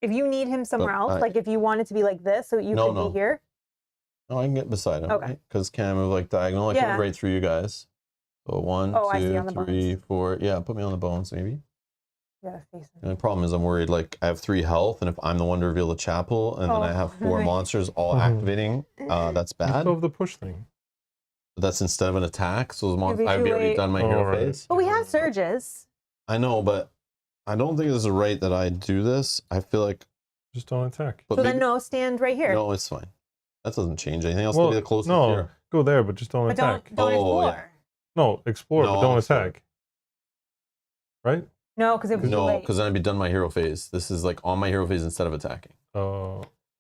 If you need him somewhere But else, like if you want it to be like this, so you No, could no. be here. No, I can get beside him. Okay. Because can I move like diagonal? I can Yeah. move right through you guys. So 1, Oh, I see, 2, on the 3, bones. 4. Yeah, put me on the bones maybe. Yeah, face him. And the problem is I'm worried like I have 3 health, and if I'm the one to reveal the chapel, and then I have 4 right. monsters all Mhm. activating, that's You bad. still have the push thing. But that's instead of an attack, so those be I've too already late. done my Oh, hero right. phase. But we have surges. I know, but I don't think this is right that I do this. I feel like, Just don't attack. but So then maybe- no, stand right here. no, it's fine. That doesn't change anything else. Well, To be the closest no, hero. go there, but just don't But attack. don't Oh, explore. yeah. No, explore, No, but I'll don't explore. attack. Right? No, because it would be too No, late. because then I'd be done my hero phase. This is like on my hero phase instead of attacking.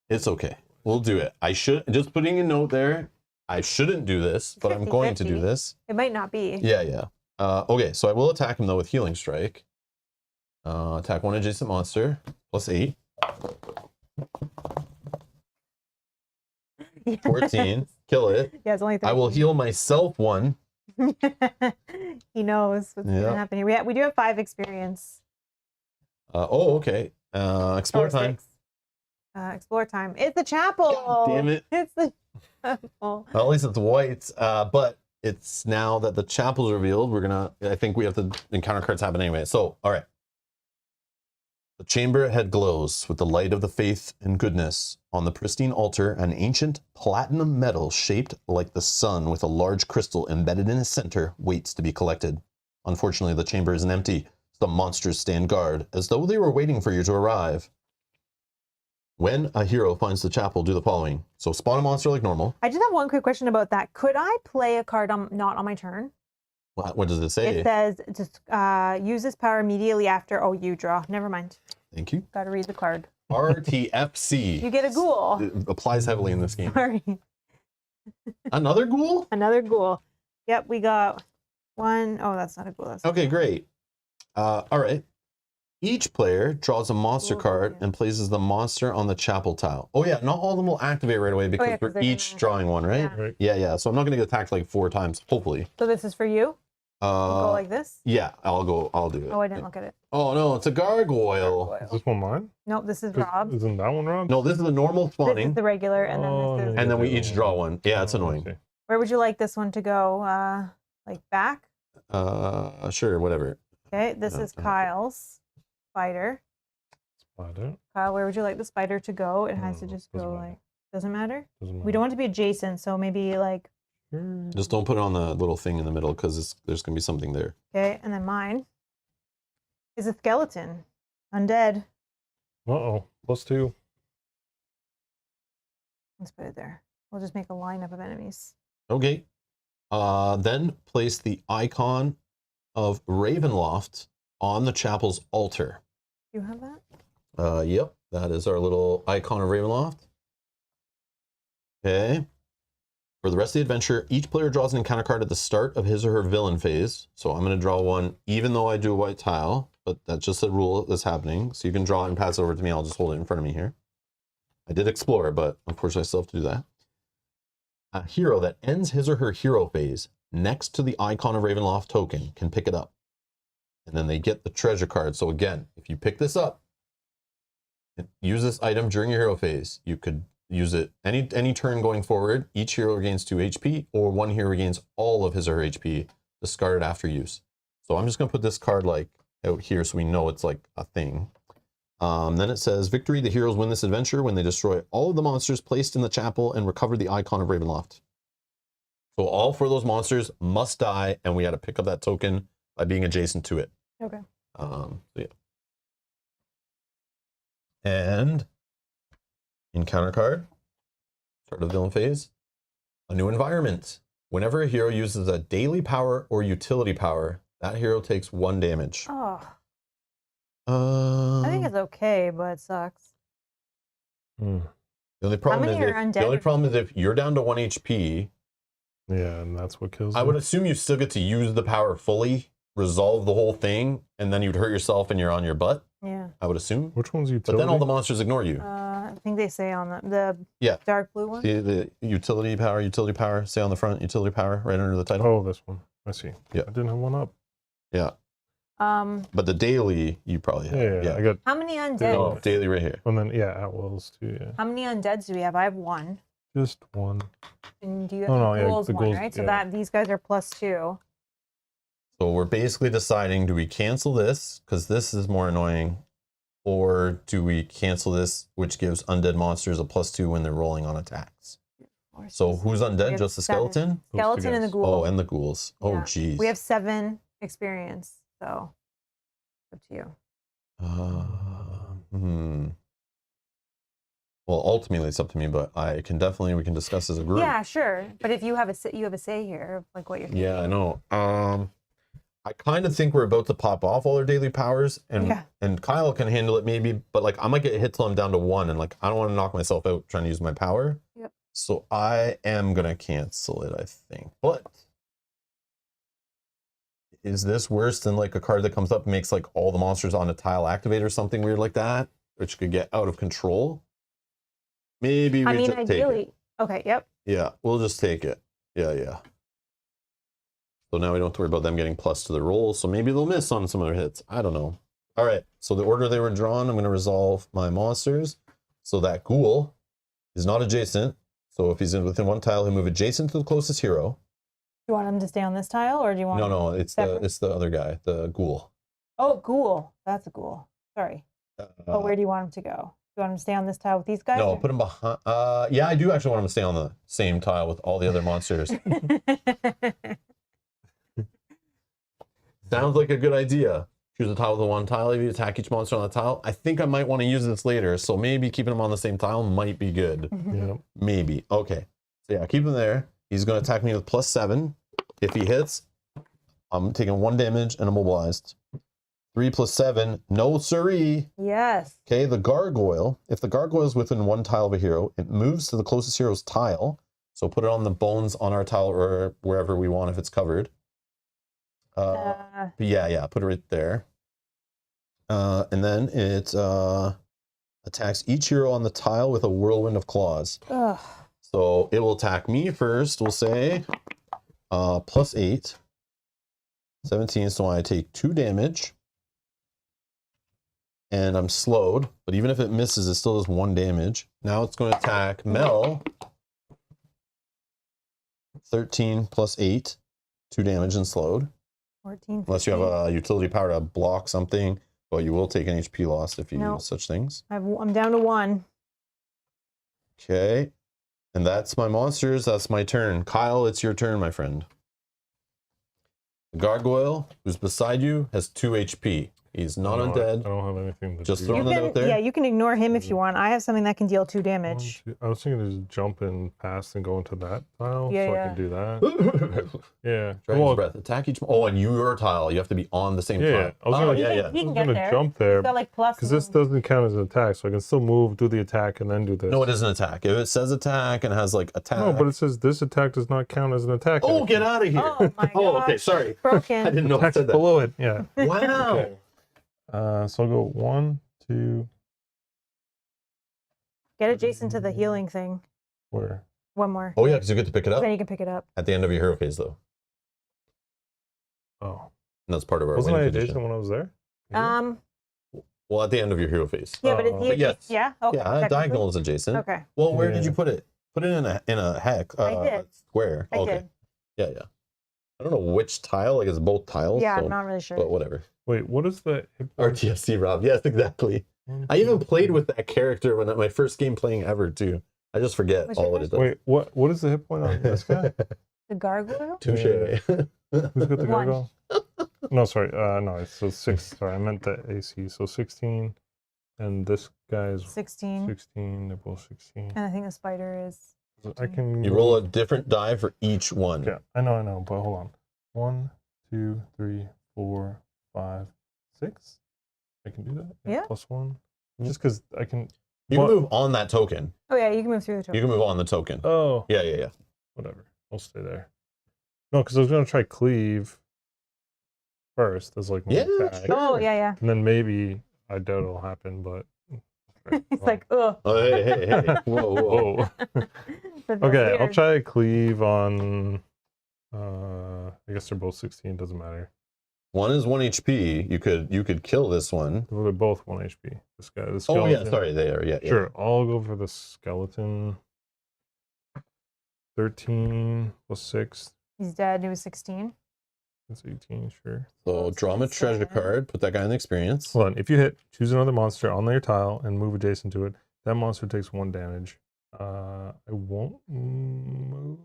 It's okay. We'll do it. I should just putting a note there. I shouldn't do this, but I'm going to do 50-50. this. It might not be. Yeah, yeah. Okay, so I will attack him though with Healing Strike. Attack 1 adjacent monster +8. Yes. 14. Kill it. Yeah, it's only 13. I will heal myself 1. He knows what's Yeah. going to happen here. We do have 5 experience. Oh, okay. Explore Or time. 6. Explore time. It's the chapel. God damn it. It's the chapel. Well, at least it's white, but it's now that the chapel's revealed, I think we have to encounter cards happen anyway. So, all right. The chamber ahead glows with the light of the faith and goodness. On the pristine altar, an ancient platinum medal shaped like the sun with a large crystal embedded in its center waits to be collected. Unfortunately, the chamber isn't empty. Some monsters stand guard, as though they were waiting for you to arrive. When a hero finds the chapel, do the following. So spawn a monster like normal. I just have one quick question about that. Could I play a card not on my turn? What does it say? It says just use this power immediately after. Oh, you draw. Never mind. Thank you. Got to read the card. RTFC. You get a ghoul. It applies heavily in this game. Sorry. Another ghoul? Another ghoul. Yep, we got 1. Oh, that's not a ghoul. That's Okay, great. All right. Each player draws a monster Ghoul, card yeah. and places the monster on the chapel tile. Oh yeah, not all of them will activate right away because yeah, 'cause we're they're each gonna- drawing one, right? Yeah. Right. Yeah, yeah. So I'm not going to get attacked like 4 times, hopefully. So this is for you? Go like this? Yeah, I'll do it. Oh, I didn't look at it. Oh no, it's a gargoyle. Is this one mine? Nope, this is Rob. Isn't that one Rob? No, this is the normal This spawning, is the regular, and then Oh, this is. no, and then we Yeah. each draw one. Yeah, it's Oh, annoying. okay. Where would you like this one to go? Like back? Sure, whatever. Okay, this is Kyle's spider. Spider. Kyle, where would you like the spider to go? It has to just Doesn't go matter. like. Doesn't matter? Doesn't matter. We don't want it to be adjacent, so maybe like. Sure. Just don't put it on the little thing in the middle because there's going to be something there. Okay, and then mine is a skeleton. Undead. Uh-oh. +2. Let's put it there. We'll just make a lineup of enemies. Okay. Then place the icon of Ravenloft on the chapel's altar. Do you have that? Yep, that is our little icon of Ravenloft. Okay. For the rest of the adventure, each player draws an encounter card at the start of his or her villain phase. So I'm going to draw one, even though I do a white tile, but that's just a rule that's happening. So you can draw it and pass it over to me. I'll just hold it in front of me here. I did explore, but unfortunately I still have to do that. A hero that ends his or her hero phase next to the icon of Ravenloft token can pick it up. And then they get the treasure card. So again, if you pick this up and use this item during your hero phase, you could use it any turn going forward. Each hero regains 2 HP, or one hero regains all of his or her HP, discarded after use. So I'm just going to put this card like out here so we know it's like a thing. Then it says, victory, the heroes win this adventure when they destroy all of the monsters placed in the chapel and recover the icon of Ravenloft. So all 4 of those monsters must die, and we got to pick up that token by being adjacent to it. Okay. So yeah. And encounter card, start of villain phase, a new environment. Whenever a hero uses a daily power or utility power, That hero takes 1 damage. Oh, I think Um, it's okay, but it sucks. Hmm. the only problem many are the only undead? problem is if you're down to 1 HP, Yeah, and that's what kills I you. would assume you still get to use the power fully, resolve the whole thing, and then you'd hurt yourself and you're on your butt. Yeah. I would assume. Which one's But utility? then all the monsters ignore you. I think they say on the Yeah. dark blue one. See the utility power, say on the front, utility power, right under the title. Oh, this one. I see. Yeah. I didn't have one up. Yeah. But the daily, you probably have. Yeah. I got. How many undead? No, daily right here. And then at wills too. Yeah. How many undeads do we have? I have 1. Just one. And do you have Oh, no, yeah, ghouls the 1, ghouls, right? So yeah. that these guys are +2. So we're basically deciding, do we cancel this, because this is more annoying, or do we cancel this, which gives undead monsters a +2 when they're rolling on attacks? So who's We undead? have Just the 7. skeleton? Those two Skeleton and the guys. ghoul. Oh, and the ghouls. Oh, Yeah. geez. We have 7 experience, so up to you. Well, ultimately it's up to me, but we can discuss as a group. Yeah, sure. But if you have a say here, of like what you're thinking. Yeah, I know. I kind of think we're about to pop off all our daily powers, and Yeah. and Kyle can handle it maybe, but like I might get hit till I'm down to 1, and like I don't want to knock myself out trying to use my power. Yep. So I am gonna cancel it, I think. But is this worse than like a card that comes up and makes like all the monsters on a tile activate or something weird like that, which could get out of control? Maybe we just take it. ideally. Okay, yep. Yeah, we'll just take it. Yeah. So now we don't have to worry about them getting plus to the rolls. So maybe they'll miss on some of their hits. I don't know. All right. So the order they were drawn, I'm going to resolve my monsters. So that ghoul is not adjacent. So if he's within 1 tile, he'll move adjacent to the closest hero. Do you want him to stay on this tile, or do you want? No, it's separate? the other guy, the ghoul. Oh, ghoul. That's a ghoul. Sorry. But where do you want him to go? Do you want him to stay on this tile with these guys? No, or- put him behind. Yeah, I do actually want him to stay on the same tile with all the other monsters. Sounds like a good idea. Choose a tile with 1 tile. If you attack each monster on the tile, I think I might want to use this later. So maybe keeping him on the same tile might be good. Yeah. Maybe. Okay. So yeah, keep him there. He's going to attack me with +7. If he hits, I'm taking 1 damage and immobilized. 3 + 7. No siree. Yes. Okay, the gargoyle. If the gargoyle is within 1 tile of a hero, it moves to the closest hero's tile. So put it on the bones on our tile or wherever we want if it's covered. Yeah, put it right there. And then it attacks each hero on the tile with a whirlwind of claws. Ugh. So it will attack me first, we'll say. +8. 17, so I take 2 damage. And I'm slowed, but even if it misses, it still does 1 damage. Now it's going to attack Mel. 13 + 8. 2 damage and slowed. 14. Unless you have 15. a utility power to block something, but you will take an HP loss if you No. use such things. I'm down to 1. Okay. And that's my monsters. That's my turn. Kyle, it's your turn, my friend. The gargoyle, who's beside you, has 2 HP. He's not No, I undead. don't have anything to Just do. throw You it out there? yeah, you can ignore him if you want. I have something that can deal 2 damage. I was thinking to just jump in past and go into that tile, Yeah, so I yeah. can do that. Yeah. Dragon's Well, breath. Attack each. Oh, and your tile. You have to be on the same Yeah, tile. I was Oh, gonna- yeah, He yeah. can I was get gonna there. jump there He's got like plus. because this doesn't count as an attack, so I can still move, do the attack, and then do this. No, it is an attack. If it says attack and has like attack. No, but it says this attack does not count as an attack. Oh, get out of here. Oh my Oh, okay. gosh. Sorry. Broken. I didn't know it Attack's said that. below it. Yeah. Wow. Okay. So I'll go 1, 2, Get adjacent to the healing thing. where? One more. Oh, yeah, because you get to pick it up Then you can pick it up. at the end of your hero phase, though. Oh, And that's part of our wasn't I win adjacent condition. when I was there? Yeah. Well, at the end of your hero phase. Yeah, but Oh. it's But yes. yeah. Okay. Yeah, technically. diagonal is adjacent. Okay. Well, where did Yeah. you put it? Put it in a hex. I did. Square. I Okay. did. Yeah. I don't know which tile. Like it's both tiles. Yeah, so, I'm not really sure. But whatever. Wait, what is the hit point? RTFC Rob. Yes, exactly. I even played with that character when my first game playing ever too. I just forget What's your all what it does. Wait, what is the hit point on this guy? The gargoyle. Touche. Who's got the One. gargoyle? No, sorry. No, it's so 6. Sorry, I meant the AC. So 16, and this guy's 16. 16. They're both 16. And I think the spider is. I can. You roll a different die for each one. Yeah, I know, but hold on. 1, 2, 3, 4, 5, 6. I can do that. Yeah. +1. Just because I can. You can move on that token. Oh yeah, you can move through the token. You can move on the token. Oh. Yeah. Whatever. I'll stay there. No, because I was gonna try cleave first as like my attack. sure. Oh yeah. And then maybe I doubt it'll happen, but. It's like, ugh. Oh, hey. Whoa. Whoa. Okay, I'll try cleave on. I guess they're both 16. Doesn't matter. One is 1 HP. You could kill this one. Well, they're both 1 HP. This guy. The Oh skeleton. yeah, sorry, they are. Yeah. Sure, I'll go for the skeleton. 13 plus 6. He's dead. He was 16. That's 18, sure. So draw him a treasure card. Put that guy in the experience. Hold on. If you hit, choose another monster on your tile and move adjacent to it. That monster takes 1 damage. I won't move.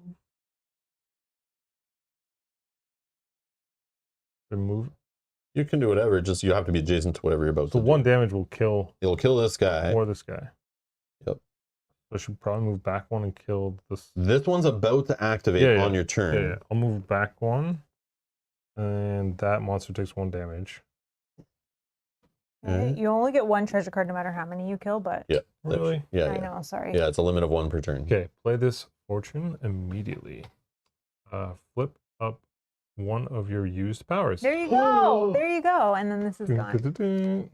Remove. You can do whatever. Just you have to be adjacent to whatever you're about So to 1 do. damage will kill It'll kill this guy. or this guy. Yep. I should probably move back 1 and kill this. This one's about to activate Yeah, on your turn. Yeah. I'll move back 1. And that monster takes 1 damage. Okay. You only get 1 treasure card no matter how many you kill, but Yeah. Really? Yeah. I know, sorry. Yeah, it's a limit of 1 per turn. Okay, play this fortune immediately. Flip up 1 of your used powers. There you go. There you go. And then this is gone. Dun-dun-dun-dun.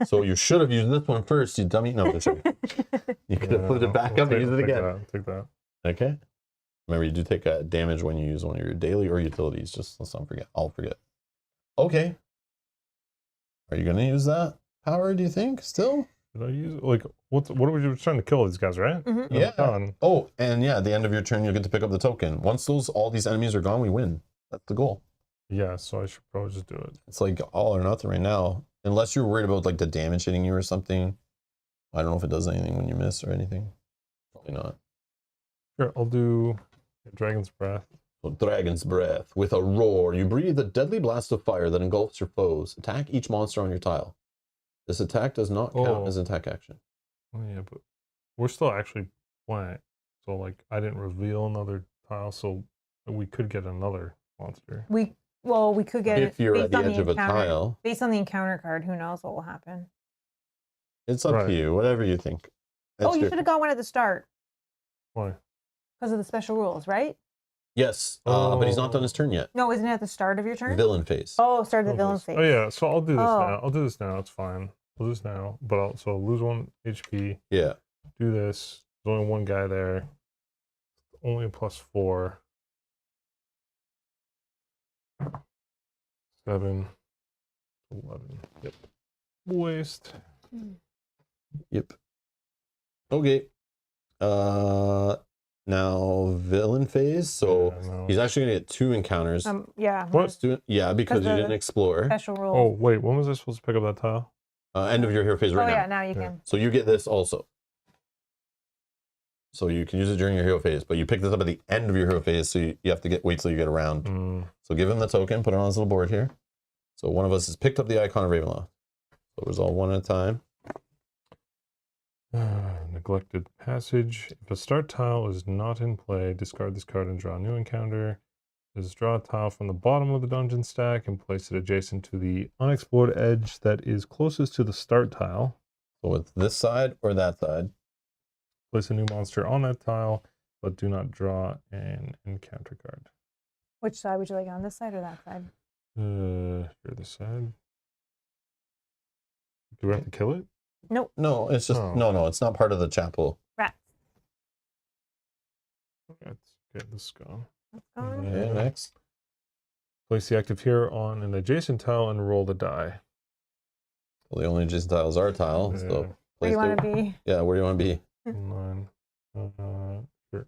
So you should have used this one first, you dummy. No, just kidding. You could have put it back up and use it again. Take that. Okay. Remember, you do take damage when you use one of your daily or utilities. Just let's not forget. I'll forget. Okay. Are you gonna use that power? Do you think still? Did I use it? Like what are we trying to kill these guys, right? Mhm. Yeah. Done. Oh, and yeah, at the end of your turn, you'll get to pick up the token. Once all these enemies are gone, we win. That's the goal. Yeah, so I should probably just do it. It's like all or nothing right now. Unless you're worried about like the damage hitting you or something. I don't know if it does anything when you miss or anything. Probably not. Sure, I'll do Dragon's Breath. So Dragon's Breath. With a roar, you breathe a deadly blast of fire that engulfs your foes. Attack each monster on your tile. This attack does not count as an attack action. Oh yeah, but we're still actually playing. So like I didn't reveal another tile, so we could get another monster. We could get If it you're based at the on edge of a encounter. tile, Based on the encounter card, who knows what will happen. it's up Right. to you. Whatever you think. Oh, you should have got one at the start Why? because of the special rules, right? Yes, but he's not done his turn yet. No, isn't it at the start of your turn? Villain phase. Oh, start of the villain phase. Oh yeah, so I'll do this Oh. now. I'll do this now. It's fine. I'll do this now, but I'll lose 1 HP. Yeah. Do this. There's only 1 guy there. Only a +4. 7, 11. Yep. Waste. Yep. Okay. Now villain phase. So Yeah, no. he's actually gonna get 2 encounters. Yeah. What? Yeah, because you the didn't explore. Special rules. Oh wait, when was I supposed to pick up that tile? End of your hero phase right Oh, now. yeah, now you can. So you get this also. So you can use it during your hero phase, but you pick this up at the end of your hero phase, so you have to wait till you get around. So give him the token, put it on his little board here. So one of us has picked up the icon of Ravenloft. So it was all one at a time. Neglected passage. If a start tile is not in play, discard this card and draw a new encounter. Just draw a tile from the bottom of the dungeon stack and place it adjacent to the unexplored edge that is closest to the start tile. So it's this side or that side. Place a new monster on that tile, but do not draw an encounter card. Which side would you like, on this side or that side? Here, this side. Do we have to kill it? Nope. No, it's just Oh. no, it's not part of the chapel. Rats. Let's get this gone. That's gone. Yeah. Okay, next. Place the active hero on an adjacent tile and roll the die. Well, the only adjacent tile is our tile. Yeah. So Where do place you want the- to be? Yeah, where do you want to be? 9. Sure.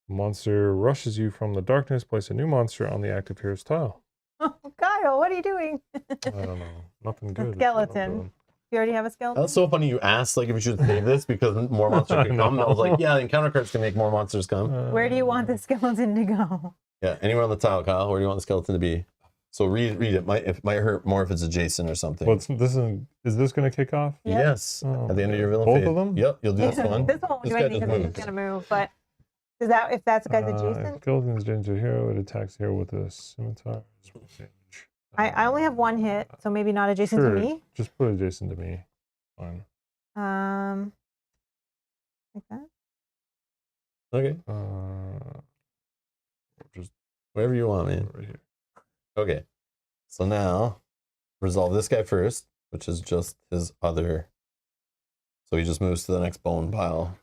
Monster rushes you from the darkness. Place a new monster on the active hero's tile. Oh, Kyle, what are you doing? I don't know. Nothing good. is what I'm skeleton. doing. You already have a skeleton? That's so funny you asked like if you should save this because more monsters can come. I was like, yeah, the encounter cards can make more monsters come. Where do you want the skeleton to go? Yeah, anywhere on the tile, Kyle. Where do you want the skeleton to be? So read it. It might hurt more if it's adjacent or something. What's this? Is this going to kick off? Yeah. Yes. Oh, At the end of your villain both phase. of them? Yep, you'll do this one. This one won't This do guy anything just because moved. it's going to move, but Is that if that's a guy's If adjacent? skeleton is adjacent to a hero, it attacks the hero with a scimitar. Damage. I only have one hit, so maybe not adjacent Sure, to me. just put adjacent to me. Fine. Like that. Okay. Just Whatever you want, man. right here. Okay. So now, resolve this guy first, which is just his other. So he just moves to the next bone pile.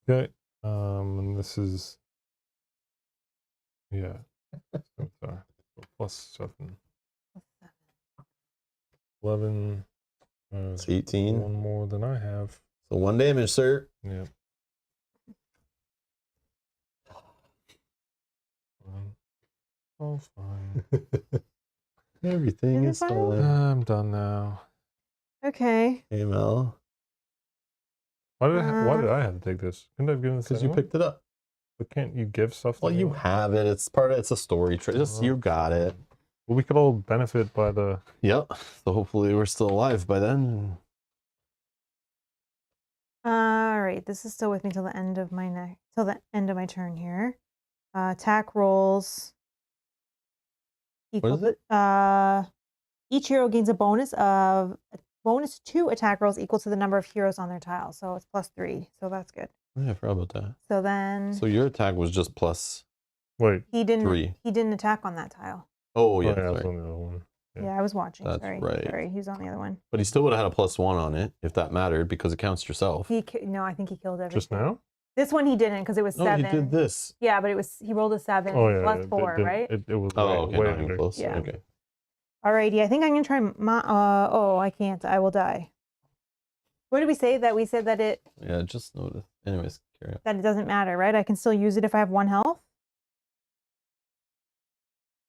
Okay. And this is scimitar. +7. 11. It's 18. One more than I have. So 1 damage, sir. Yep. Oh, fine. Everything Is is it fine? fine. I'm done now. Okay. Hey, Mel. Why did I have to take this? Couldn't I have given this to Because you anyone? picked it up. But can't you give stuff to Well, you anyone? have it. It's it's a story trait. Just you got it. Well, we could all benefit by the... Yep. So hopefully we're still alive by then. All right. This is still with me till the end of my end of my turn here. Attack rolls. What is it? Each hero gains a bonus 2 attack rolls equal to the number of heroes on their tile. So it's +3. So that's good. Yeah, I forgot about that. So then So your attack was just +3. Wait. he didn't attack on that tile. Oh, yeah. I was Sorry. on the other one. Yeah. Yeah, I was watching. That's Sorry. right. Sorry, he's on the other one. But he still would have had a +1 on it if that mattered because it counts yourself. No, I think he killed everything. Just now? This one he didn't because it was No, 7. he did this. Yeah, but he rolled a 7 Oh, yeah. plus 4, right? It was Oh, way, okay. way Not even under. close. Yeah. Okay. Alrighty, I think I'm gonna try I can't. I will die. What did we say? That we said that it Yeah, just notice. Anyways, carry on. doesn't matter, right? I can still use it if I have 1 health.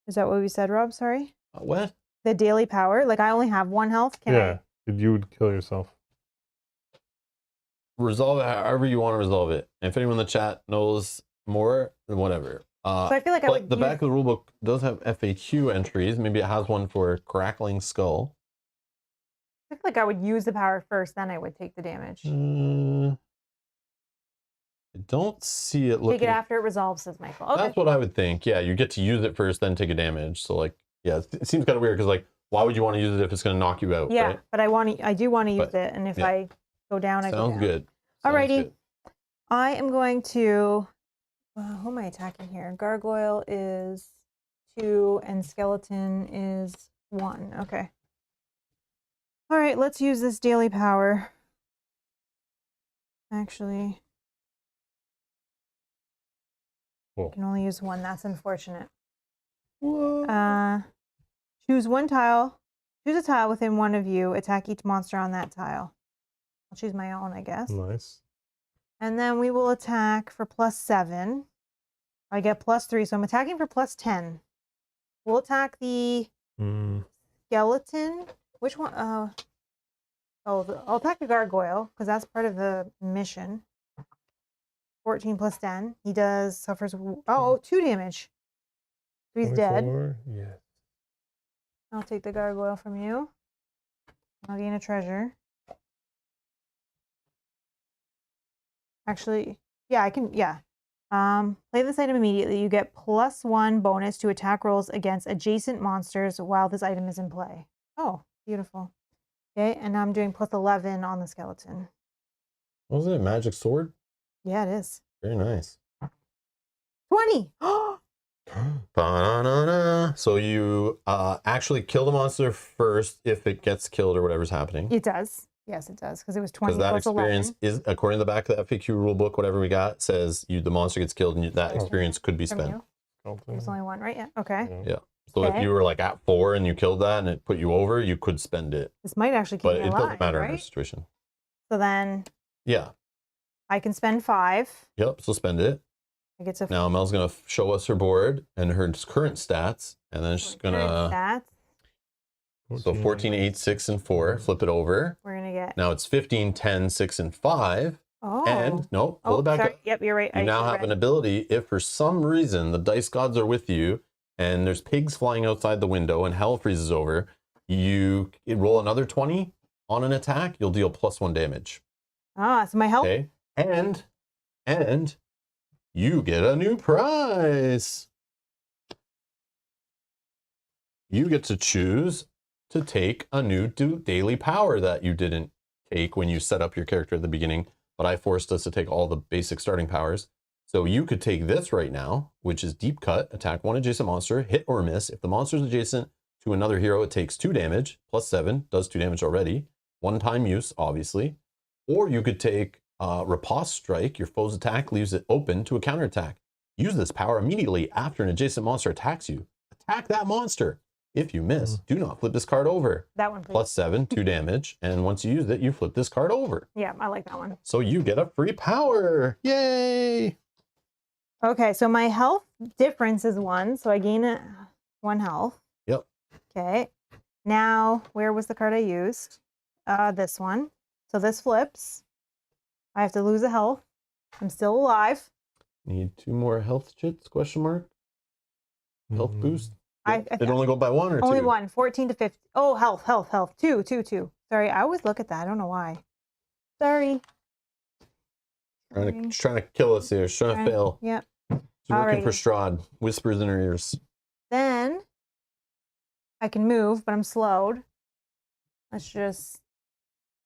Is that what we said, Rob? Sorry. What? The daily power. Like I only have 1 health. Can Yeah. You would kill yourself. Resolve it however you want to resolve it. And if anyone in the chat knows more, then whatever. So I feel like I But would the use, back of the rulebook does have FAQ entries. Maybe it has one for Crackling Skull. I feel like I would use the power first, then I would take the damage. I don't see it looking. Take it after it resolves, says Michael. Okay. That's what I would think. Yeah, you get to use it first, then take a damage. So like, yeah, it seems kind of weird because like, why would you want to use it if it's going to knock you out? Yeah, Right? but I do want to use But, it, and if yeah. I go down, I go Sounds down. good. Sounds Alrighty. good. I am going to. Who am I attacking here? Gargoyle is 2, and Skeleton is 1. Okay. All right, let's use this daily power. Actually, Cool. I can only use 1. That's unfortunate. What? Choose 1 tile. Choose a tile within one of you. Attack each monster on that tile. I'll choose my own, I guess. Nice. And then we will attack for +7. I get +3, so I'm attacking for +10. We'll attack the skeleton. Which one? I'll attack the gargoyle because that's part of the mission. 14 + 10. He suffers 2 damage. So he's dead. 24? Yeah. I'll take the gargoyle from you. I'll gain a treasure. Actually, yeah, I can. Yeah. Play this item immediately. You get +1 bonus to attack rolls against adjacent monsters while this item is in play. Oh, beautiful. Okay, and now I'm doing +11 on the skeleton. What was it? Magic sword? Yeah, it is. Very nice. 20. Ba-na-na-na. So you actually kill the monster first if it gets killed or whatever's happening. It does. Yes, it does, because it was 20 Because that plus experience 11. is, according to the back of the FAQ rulebook, whatever we got, says the monster gets killed and that experience could be From spent. you. Skeleton. There's only 1, right? Yeah. Okay. Yeah. So if Okay. you were like at 4 and you killed that and it put you over, you could spend it. This might actually keep But me it alive, doesn't matter in right? this situation. So then Yeah. I can spend 5. Yep. So spend it. I get to Now Mel's going to show us her board and her current stats. And then she's going to. stats. So 14, 8, 6, and 4. Flip it over. We're gonna get. Now it's 15, 10, 6, and 5. Oh. And no, pull it back sorry. up. Yep, you're right. You now have an ability if for some reason the dice gods are with you and there's pigs flying outside the window and hell freezes over, you roll another 20 on an attack, you'll deal +1 damage. So my health. Okay. And you get a new prize. You get to choose to take a new daily power that you didn't take when you set up your character at the beginning, but I forced us to take all the basic starting powers. So you could take this right now, which is Deep Cut, attack one adjacent monster, hit or miss. If the monster is adjacent to another hero, it takes 2 damage, plus 7, does 2 damage already. One-time use, obviously. Or you could take Riposte Strike, your foe's attack leaves it open to a counterattack. Use this power immediately after an adjacent monster attacks you. Attack that monster. If you miss, do not flip this card over. That one, please. Plus 7, 2 damage. And once you use it, you flip this card over. Yeah, I like that one. So you get a free power. Yay! Okay, so my health difference is 1, so I gain 1 health. Yep. Okay. Now, where was the card I used? This one. So this flips. I have to lose a health. I'm still alive. Need 2 more health chits, question mark? Health boost? It only go by 1 or 2? Only 1, 14 to 50. Oh, health. 2. Sorry, I always look at that. I don't know why. Sorry. Trying to kill us here. Trying to fail. Yep. She's working for Alrighty. Strahd. Whispers in her ears. Then I can move, but I'm slowed. Let's just,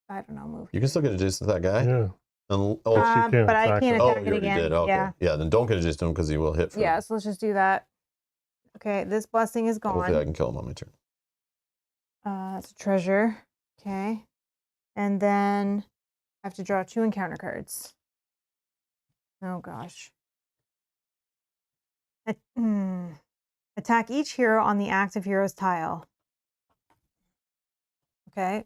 I don't know, move. You can still get adjacent to that guy. Yeah. And, she can't but I attack can't him. oh, attack you it already again. did. Okay. Yeah. Yeah, then don't get adjacent to him because he will hit for Yeah, so let's just do that. Okay, this blessing is Hopefully I gone. can kill him on my turn. It's a treasure. Okay. And then I have to draw 2 encounter cards. Oh gosh. Attack each hero on the active hero's tile. Okay.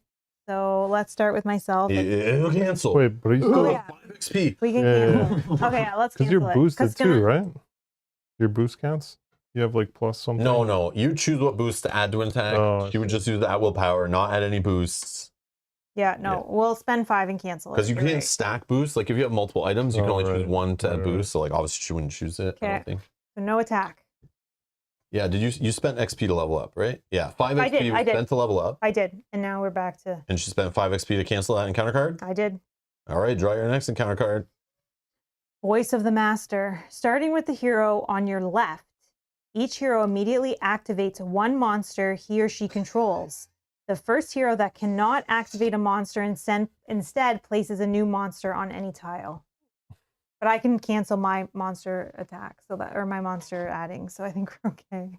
So let's start with myself. It'll cancel. Wait, but are you Oh, still... yeah. 5 XP. We can Yeah. cancel. Okay, yeah, let's Because cancel you're it. boosted it's too, gonna- right? Your boost counts? You have like plus something? No. You choose what boost to add to an attack. Oh, I She would see. just use the at-will power, not add any boosts. Yeah, no, we'll spend 5 and cancel it. Because you You're can't right. stack boosts. Like if you have multiple items, you can Oh, only choose right. one to add Right, boost. So like obviously she wouldn't choose it. I Okay. don't think. So no attack. Yeah, did you spent XP to level up, right? Yeah, 5 I XP did, was I did. spent to level up. I did. And now we're back to, And she spent 5 XP to cancel that encounter card. I did. All right, draw your next encounter card. Voice of the Master. Starting with the hero on your left, each hero immediately activates 1 monster he or she controls. The first hero that cannot activate a monster instead places a new monster on any tile. But I can cancel my monster attack, or my monster adding, so I think we're okay.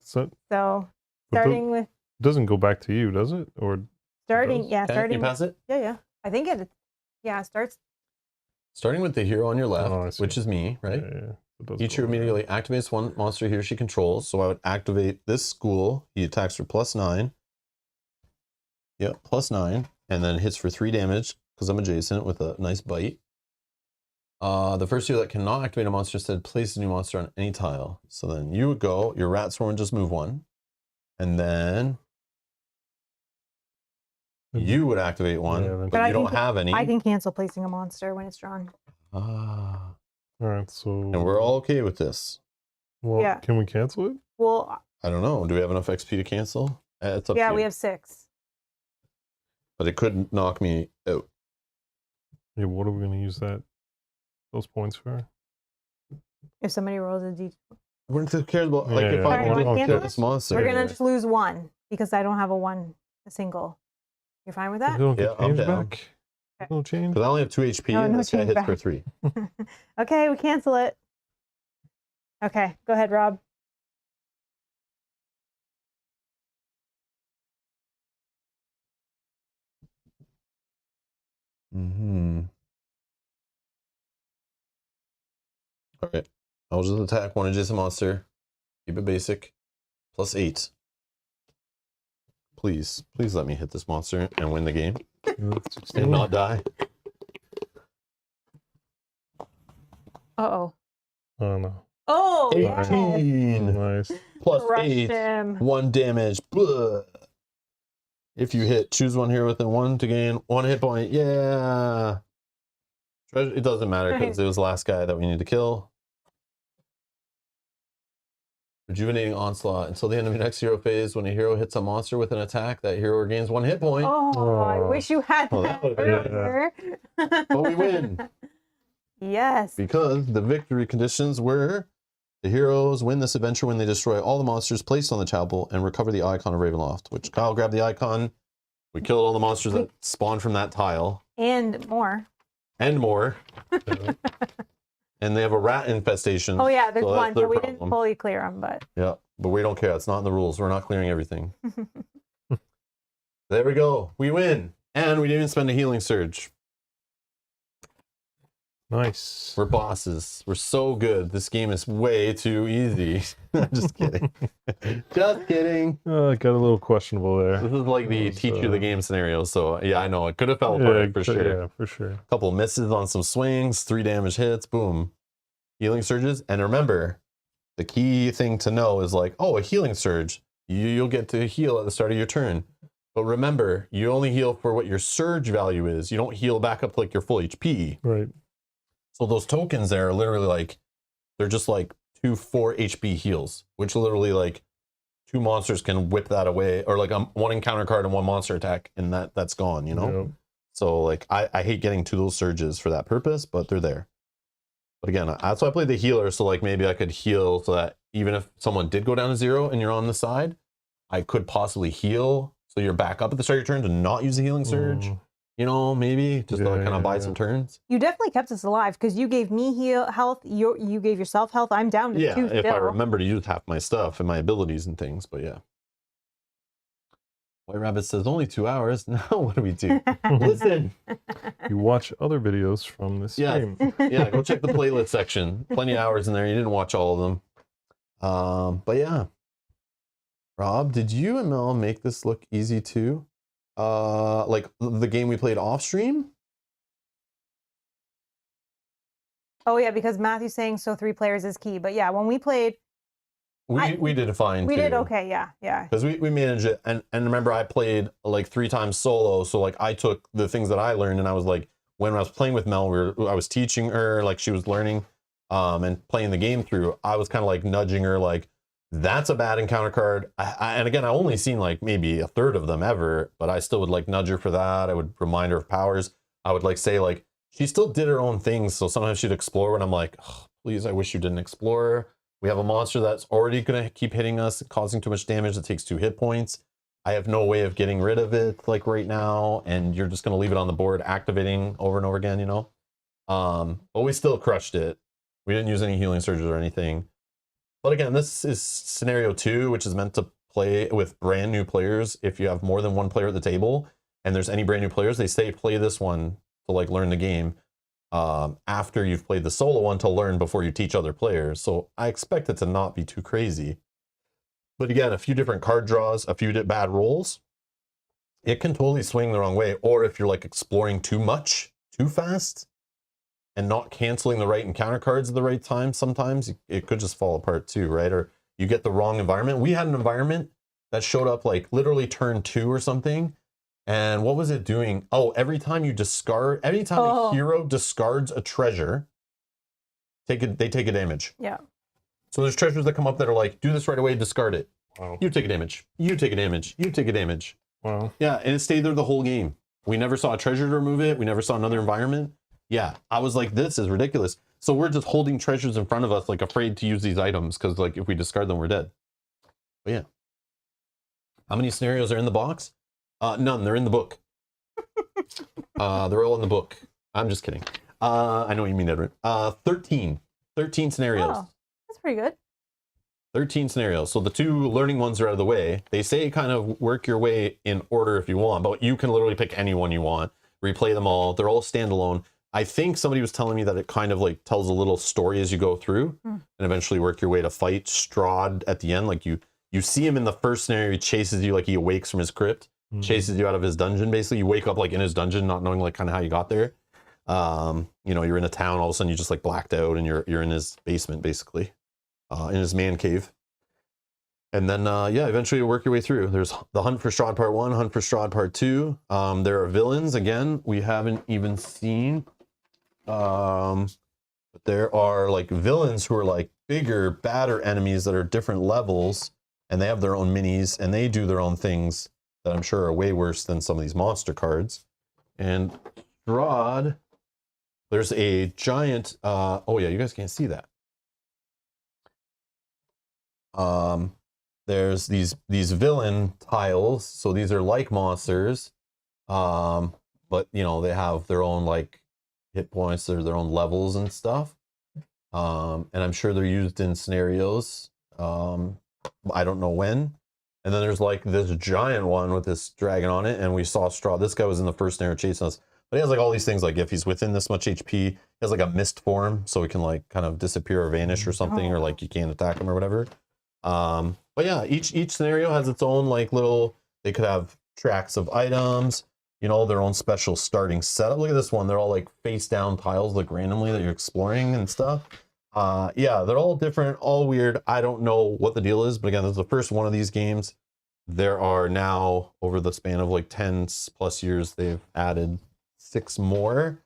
So So But starting with it doesn't go back to you, does it? Or Okay, starting. you pass it? Yeah. I think it starts. Starting with the hero on your left, Oh, I see. which is me, right? Yeah. It does Each go hero back. immediately activates 1 monster he or she controls. So I would activate this school. He attacks for +9. Yep, +9. And then hits for 3 damage because I'm adjacent with a nice bite. The first hero that cannot activate a monster said place a new monster on any tile. So then you would go, your rat swarm would just move 1. And then you would activate 1, Yeah, then- but But I you don't can- have any. I can cancel placing a monster when it's drawn. Ah. All right, so... And we're all okay with this. Well, Yeah. can we cancel it? Well, I don't know. Do we have enough XP to cancel? It's up yeah, to we you. have 6. But it could knock me out. Yeah, what are we going to use those points for? If somebody rolls a d, Who cares about, like, Yeah, if yeah. I Alright, want wanna to cancel kill this monster? we're gonna just lose 1 because I don't have a single. You're fine with They that? don't Yeah, get I'm change down. back? No change? Because I only have 2 HP, No, and no this guy change hits back. for 3. Okay, we cancel it. Okay, go ahead, Rob. Mm-hmm. All right. I'll just attack 1 adjacent monster. Keep it basic. +8. Please let me hit this monster and win the game and not die. Uh-oh. Oh, no. Oh, yeah. 18 Nice. plus Crushed 8. him. 1 damage. Blah. If you hit, choose 1 hero within 1 to gain 1 hit point. Yeah. It doesn't matter because it was the last guy that we need to kill. Rejuvenating Onslaught. Until the end of your next hero phase, when a hero hits a monster with an attack, that hero regains 1 hit point. Oh, I Oh. wish you had Oh, that that would've been earlier. But we win. Yes. Because the victory conditions were the heroes win this adventure when they destroy all the monsters placed on the chapel and recover the icon of Ravenloft, which Kyle grabbed the icon. We killed all the monsters that spawned from that tile. And more. And more. And they have a rat infestation. Oh yeah, there's one, so we problem. didn't fully clear them, but. Yeah, but we don't care. It's not in the rules. We're not clearing everything. There we go. We win. And we didn't even spend a healing surge. Nice. We're bosses. We're so good. This game is way too easy. Just kidding. Just kidding. Got a little questionable there. This is like the teach you the game scenario. So yeah, I know it could have fell apart for sure. Yeah, for sure. A couple misses on some swings, 3 damage hits, boom. Healing surges. And remember, the key thing to know is like, oh, a healing surge. You'll get to heal at the start of your turn. But remember, you only heal for what your surge value is. You don't heal back up to like your full HP. Right. So those tokens there are literally like, they're just like 2 4 HP heals, which literally like 2 monsters can whip that away, or like 1 encounter card and 1 monster attack, and that's gone, you know? Yep. So like, I hate getting to those surges for that purpose, but they're there. But again, that's why I played the healer, so like maybe I could heal so that even if someone did go down to 0 and you're on the side, I could possibly heal so you're back up at the start of your turn to not use a healing surge. You know, maybe just to like kind of buy some turns. You definitely kept us alive because you gave me health. You gave yourself health. I'm down to 2 if still. I remember to use half my stuff and my abilities and things, but yeah. White Rabbit says only 2 hours. Now what do we do? Listen. You watch other videos from this game. Yeah, go check the playlist section. Plenty of hours in there. You didn't watch all of them. But yeah. Rob, did you and Mel make this look easy too? Like the game we played off stream? Oh yeah, because Matthew's saying so 3 players is key. But yeah, when we played, we did fine. We too. did okay, yeah. Because we managed it, and remember I played like 3 times solo, so like I took the things that I learned, and I was like, when I was playing with Mel, I was teaching her, like she was learning, and playing the game through. I was kind of like nudging her, like, that's a bad encounter card. And again, I only seen like maybe a third of them ever, but I still would like nudge her for that. I would remind her of powers. I would like say like, she still did her own things. So sometimes she'd explore and I'm like, oh, please, I wish you didn't explore. We have a monster that's already going to keep hitting us, causing too much damage. It takes 2 hit points. I have no way of getting rid of it like right now. And you're just going to leave it on the board, activating over and over again, you know? But we still crushed it. We didn't use any healing surges or anything. But again, this is scenario 2, which is meant to play with brand new players. If you have more than 1 player at the table and there's any brand new players, they say play this one to like learn the game after you've played the solo one to learn before you teach other players. So I expect it to not be too crazy. But again, a few different card draws, a few bad rolls, it can totally swing the wrong way. Or if you're like exploring too much, too fast, and not canceling the right encounter cards at the right time, sometimes it could just fall apart too, right? Or you get the wrong environment. We had an environment that showed up like literally turn 2 or something. And what was it doing? Oh, every time a hero discards a treasure, they take a damage. Yeah. So there's treasures that come up that are like, do this right away, discard it. Wow. You take a damage. You take a damage. You take a damage. Wow. Yeah, and it stayed there the whole game. We never saw a treasure to remove it. We never saw another environment. Yeah, I was like, this is ridiculous. So we're just holding treasures in front of us, like afraid to use these items because like if we discard them, we're dead. But yeah. How many scenarios are in the box? None, they're in the book. They're all in the book. I'm just kidding. I know what you mean, Edward. 13 scenarios. Oh, that's pretty good. 13 scenarios. So the 2 learning ones are out of the way. They say kind of work your way in order if you want, but you can literally pick any one you want, replay them all. They're all standalone. I think somebody was telling me that it kind of like tells a little story as you go through and eventually work your way to fight Strahd at the end. Like you see him in the first scenario, he chases you, like he awakes from his crypt, chases you out of his dungeon. Basically, you wake up like in his dungeon, not knowing like kind of how you got there. You know, you're in a town, all of a sudden you just like blacked out and you're in his basement basically, in his man cave. And then, yeah, eventually you work your way through. There's the Hunt for Strahd Part 1, Hunt for Strahd Part 2. There are villains, again, we haven't even seen. But there are like villains who are like bigger, badder enemies that are different levels, and they have their own minis, and they do their own things that I'm sure are way worse than some of these monster cards. And Strahd There's a giant, oh yeah, you guys can't see that. There's these villain tiles. So these are like monsters. But you know, they have their own like hit points, their own levels and stuff. And I'm sure they're used in scenarios. I don't know when. And then there's like this giant one with this dragon on it, and we saw Straw. This guy was in the first scenario chasing us. But he has like all these things, like if he's within this much HP, he has like a mist form, so he can like kind of disappear or vanish or something, or like you can't attack him or whatever. But yeah, each scenario has its own like little, they could have tracks of items, you know, their own special starting setup. Look at this one. They're all like face down tiles, like randomly that you're exploring and stuff. Yeah, they're all different, all weird. I don't know what the deal is, but again, this is the first one of these games. There are now, over the span of like 10 plus years, they've added 6 more.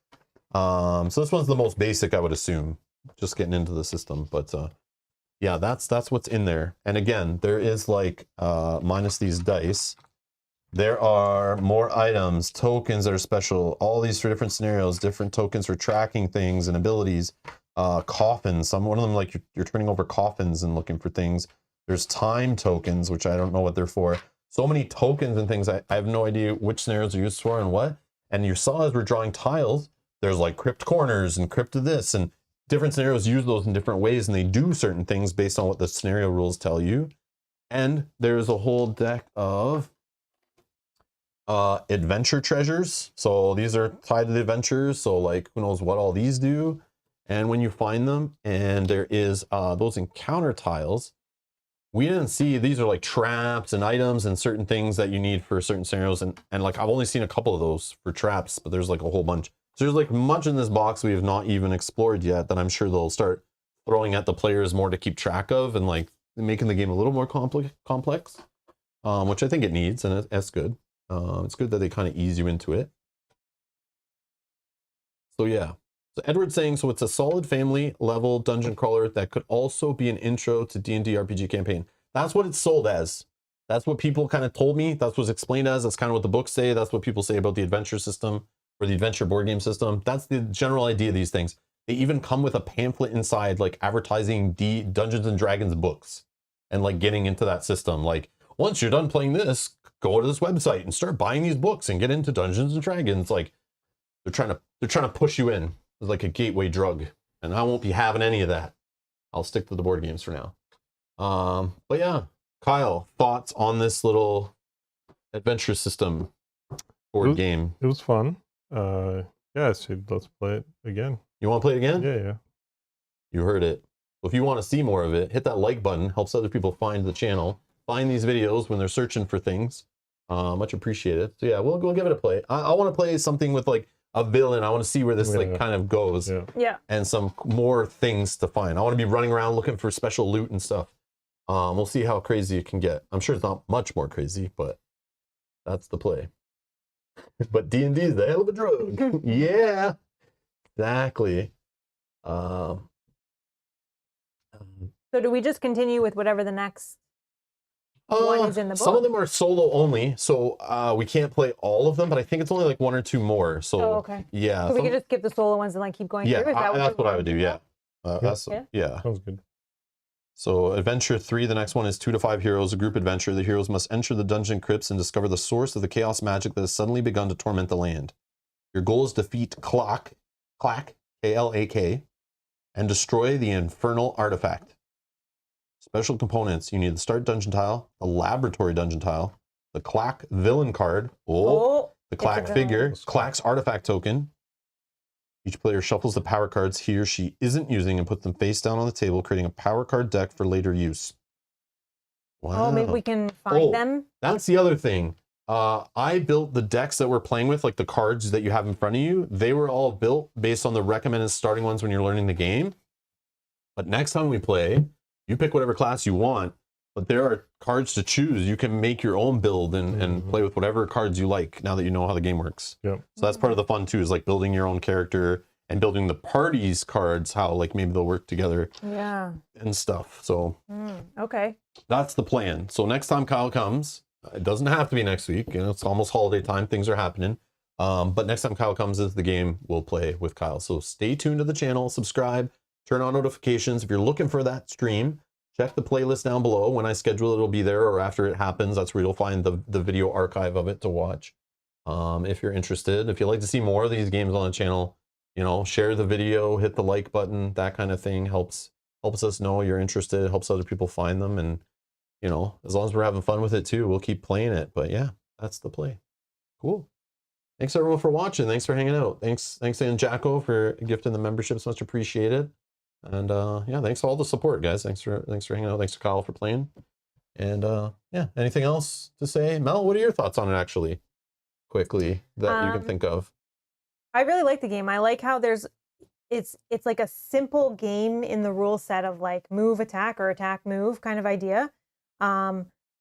So this one's the most basic, I would assume, just getting into the system. But yeah, that's what's in there. And again, there is like, minus these dice, there are more items, tokens that are special, all these for different scenarios, different tokens for tracking things and abilities. Coffins, one of them like you're turning over coffins and looking for things. There's time tokens, which I don't know what they're for. So many tokens and things. I have no idea which scenarios are used for and what. And you saw as we're drawing tiles, there's like crypt corners and crypt of this, and different scenarios use those in different ways, and they do certain things based on what the scenario rules tell you. And there's a whole deck of adventure treasures. So these are tied to the adventures. So like who knows what all these do. And when you find them, and there is those encounter tiles, we didn't see, these are like traps and items and certain things that you need for certain scenarios. And like, I've only seen a couple of those for traps, but there's like a whole bunch. So there's like much in this box we have not even explored yet that I'm sure they'll start throwing at the players more to keep track of, and like making the game a little more complex, which I think it needs, and that's good. It's good that they kind of ease you into it. So yeah. So Edward's saying, so it's a solid family level dungeon crawler that could also be an intro to D&D RPG campaign. That's what it's sold as. That's what people kind of told me. That's what's explained as. That's kind of what the books say. That's what people say about the adventure system or the adventure board game system. That's the general idea of these things. They even come with a pamphlet inside, like advertising Dungeons and Dragons books and like getting into that system. Like, once you're done playing this, go to this website and start buying these books and get into Dungeons and Dragons. Like, they're trying to push you in. It's like a gateway drug, and I won't be having any of that. I'll stick to the board games for now. But yeah, Kyle, thoughts on this little adventure system board game? It was fun. Yeah, so let's play it again. You want to play it again? Yeah. You heard it. So if you want to see more of it, hit that like button. Helps other people find the channel, find these videos when they're searching for things. Much appreciated. So yeah, we'll give it a play. I want to play something with like a villain. I want to see where this like kind of goes. Yeah. And some more things to find. I want to be running around looking for special loot and stuff. We'll see how crazy it can get. I'm sure it's not much more crazy, but that's the play. But D&D is the hell of a drug. Yeah, exactly. So do we just continue with whatever the next one is in the book? Some of them are solo only, so we can't play all of them, but I think it's only like 1 or 2 more. So okay. Yeah. So we could just skip the solo ones and like keep going through? Is that that's what I would do, yeah. Yeah. Sounds good. So Adventure 3, the next one is 2 to 5 heroes, a group adventure. The heroes must enter the dungeon crypts and discover the source of the chaos magic that has suddenly begun to torment the land. Your goal is to defeat Clack, K-L-A-K, and destroy the infernal artifact. Special components, you need the start dungeon tile, the laboratory dungeon tile, the Clack villain card, the Clack figure, Clack's artifact token. Each player shuffles the power cards he or she isn't using and puts them face down on the table, creating a power card deck for later use. Wow. Oh, maybe we can find them? That's the other thing. I built the decks that we're playing with, like the cards that you have in front of you. They were all built based on the recommended starting ones when you're learning the game. But next time we play, you pick whatever class you want, but there are cards to choose. You can make your own build and play with whatever cards you like now that you know how the game works. Yep. So that's part of the fun too, is like building your own character and building the party's cards, how like maybe they'll work together. Yeah. And stuff. So okay. That's the plan. So next time Kyle comes, it doesn't have to be next week. You know, it's almost holiday time. Things are happening. But next time Kyle comes into the game, we'll play with Kyle. So stay tuned to the channel, subscribe, turn on notifications. If you're looking for that stream, check the playlist down below. When I schedule it, it'll be there, or after it happens, that's where you'll find the video archive of it to watch. If you're interested, if you'd like to see more of these games on the channel, you know, share the video, hit the like button, that kind of thing helps us know you're interested, helps other people find them. And, you know, as long as we're having fun with it too, we'll keep playing it. But yeah, that's the play. Cool. Thanks everyone for watching. Thanks for hanging out. Thanks and Jacko for gifting the memberships. Much appreciated. And yeah, thanks for all the support, guys. Thanks for hanging out. Thanks to Kyle for playing. And yeah, anything else to say? Mel, what are your thoughts on it actually? Quickly, that you can think of. I really like the game. I like how it's like a simple game in the rule set of like move, attack, or attack, move kind of idea.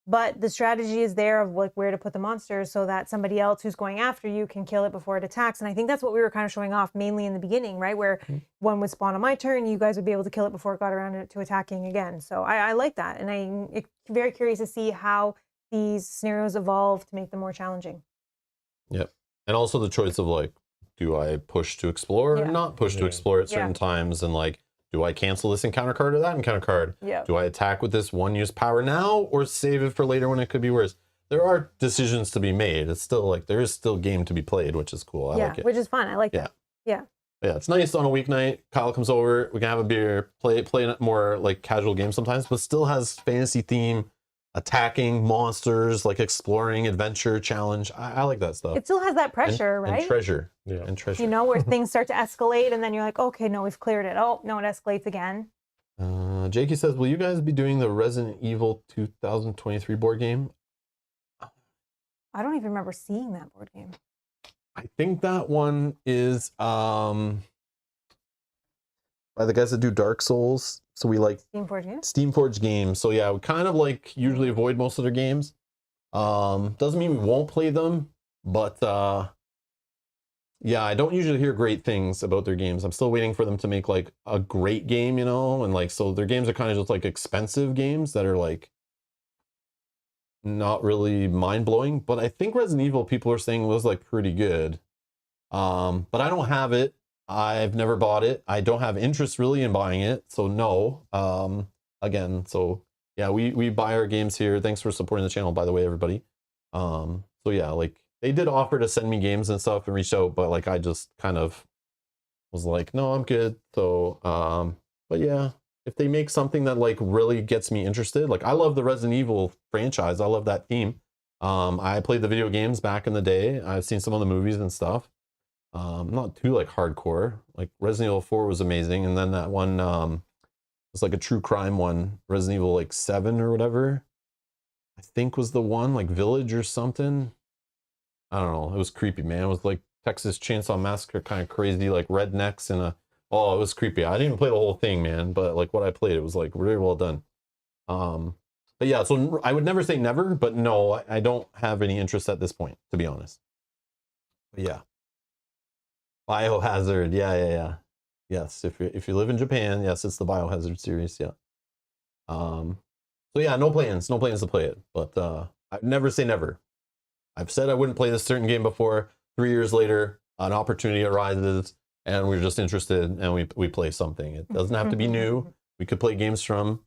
But the strategy is there of like where to put the monsters so that somebody else who's going after you can kill it before it attacks. And I think that's what we were kind of showing off mainly in the beginning, right? Where one would spawn on my turn, you guys would be able to kill it before it got around to attacking again. So I like that. And I'm very curious to see how these scenarios evolve to make them more challenging. Yep. And also the choice of like, do I push to explore or not push to explore at certain times? And like, do I cancel this encounter card or that encounter card? Yeah. Do I attack with this one use power now or save it for later when it could be worse? There are decisions to be made. It's still like, there is still game to be played, which is cool. I like it. Which is fun. I like that. Yeah. Yeah, it's nice on a weeknight. Kyle comes over, we can have a beer, play more like casual games sometimes, but still has fantasy theme, attacking monsters, like exploring, adventure, challenge. I like that stuff. It still has that pressure, right? And treasure. Yeah. And treasure. You know, where things start to escalate and then you're like, okay, no, we've cleared it. Oh, no, it escalates again. Jakey says, will you guys be doing the Resident Evil 2023 board game? I don't even remember seeing that board game. I think that one is by the guys that do Dark Souls. So we like Steamforged games. So yeah, we kind of like usually avoid most of their games. Doesn't mean we won't play them, but yeah, I don't usually hear great things about their games. I'm still waiting for them to make like a great game, you know, and like so their games are kind of just like expensive games that are like not really mind-blowing. But I think Resident Evil, people are saying, was like pretty good. But I don't have it. I've never bought it. I don't have interest really in buying it, so no. Again, so yeah, we buy our games here. Thanks for supporting the channel, by the way, everybody. So yeah, like they did offer to send me games and stuff and reach out, but like I just kind of was like, no, I'm good. So but yeah, if they make something that like really gets me interested, like I love the Resident Evil franchise. I love that theme. I played the video games back in the day. I've seen some of the movies and stuff. Not too like hardcore. Like Resident Evil 4 was amazing, and then that one was like a true crime one, Resident Evil like 7 or whatever, I think was the one, like Village or something. I don't know. It was creepy, man. It was like Texas Chainsaw Massacre, kind of crazy, like rednecks and it was creepy. I didn't even play the whole thing, man, but like what I played, it was like really well done. But yeah, so I would never say never, but no, I don't have any interest at this point, to be honest. But yeah. Biohazard, yeah. Yes, if you live in Japan, yes, it's the Biohazard series, yeah. So yeah, no plans to play it, but I'd never say never. I've said I wouldn't play this certain game before. 3 years later, an opportunity arises, and we're just interested, and we play something. It doesn't have to be new. We could play games from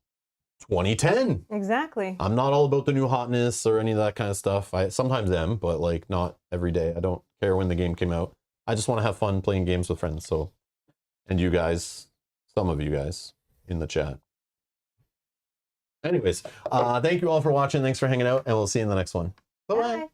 2010. Exactly. I'm not all about the new hotness or any of that kind of stuff. I sometimes am, but like not every day. I don't care when the game came out. I just want to have fun playing games with friends. So, and you guys, some of you guys in the chat. Anyways, thank you all for watching. Thanks for hanging out, and we'll see you in the next one. Bye-bye. Bye.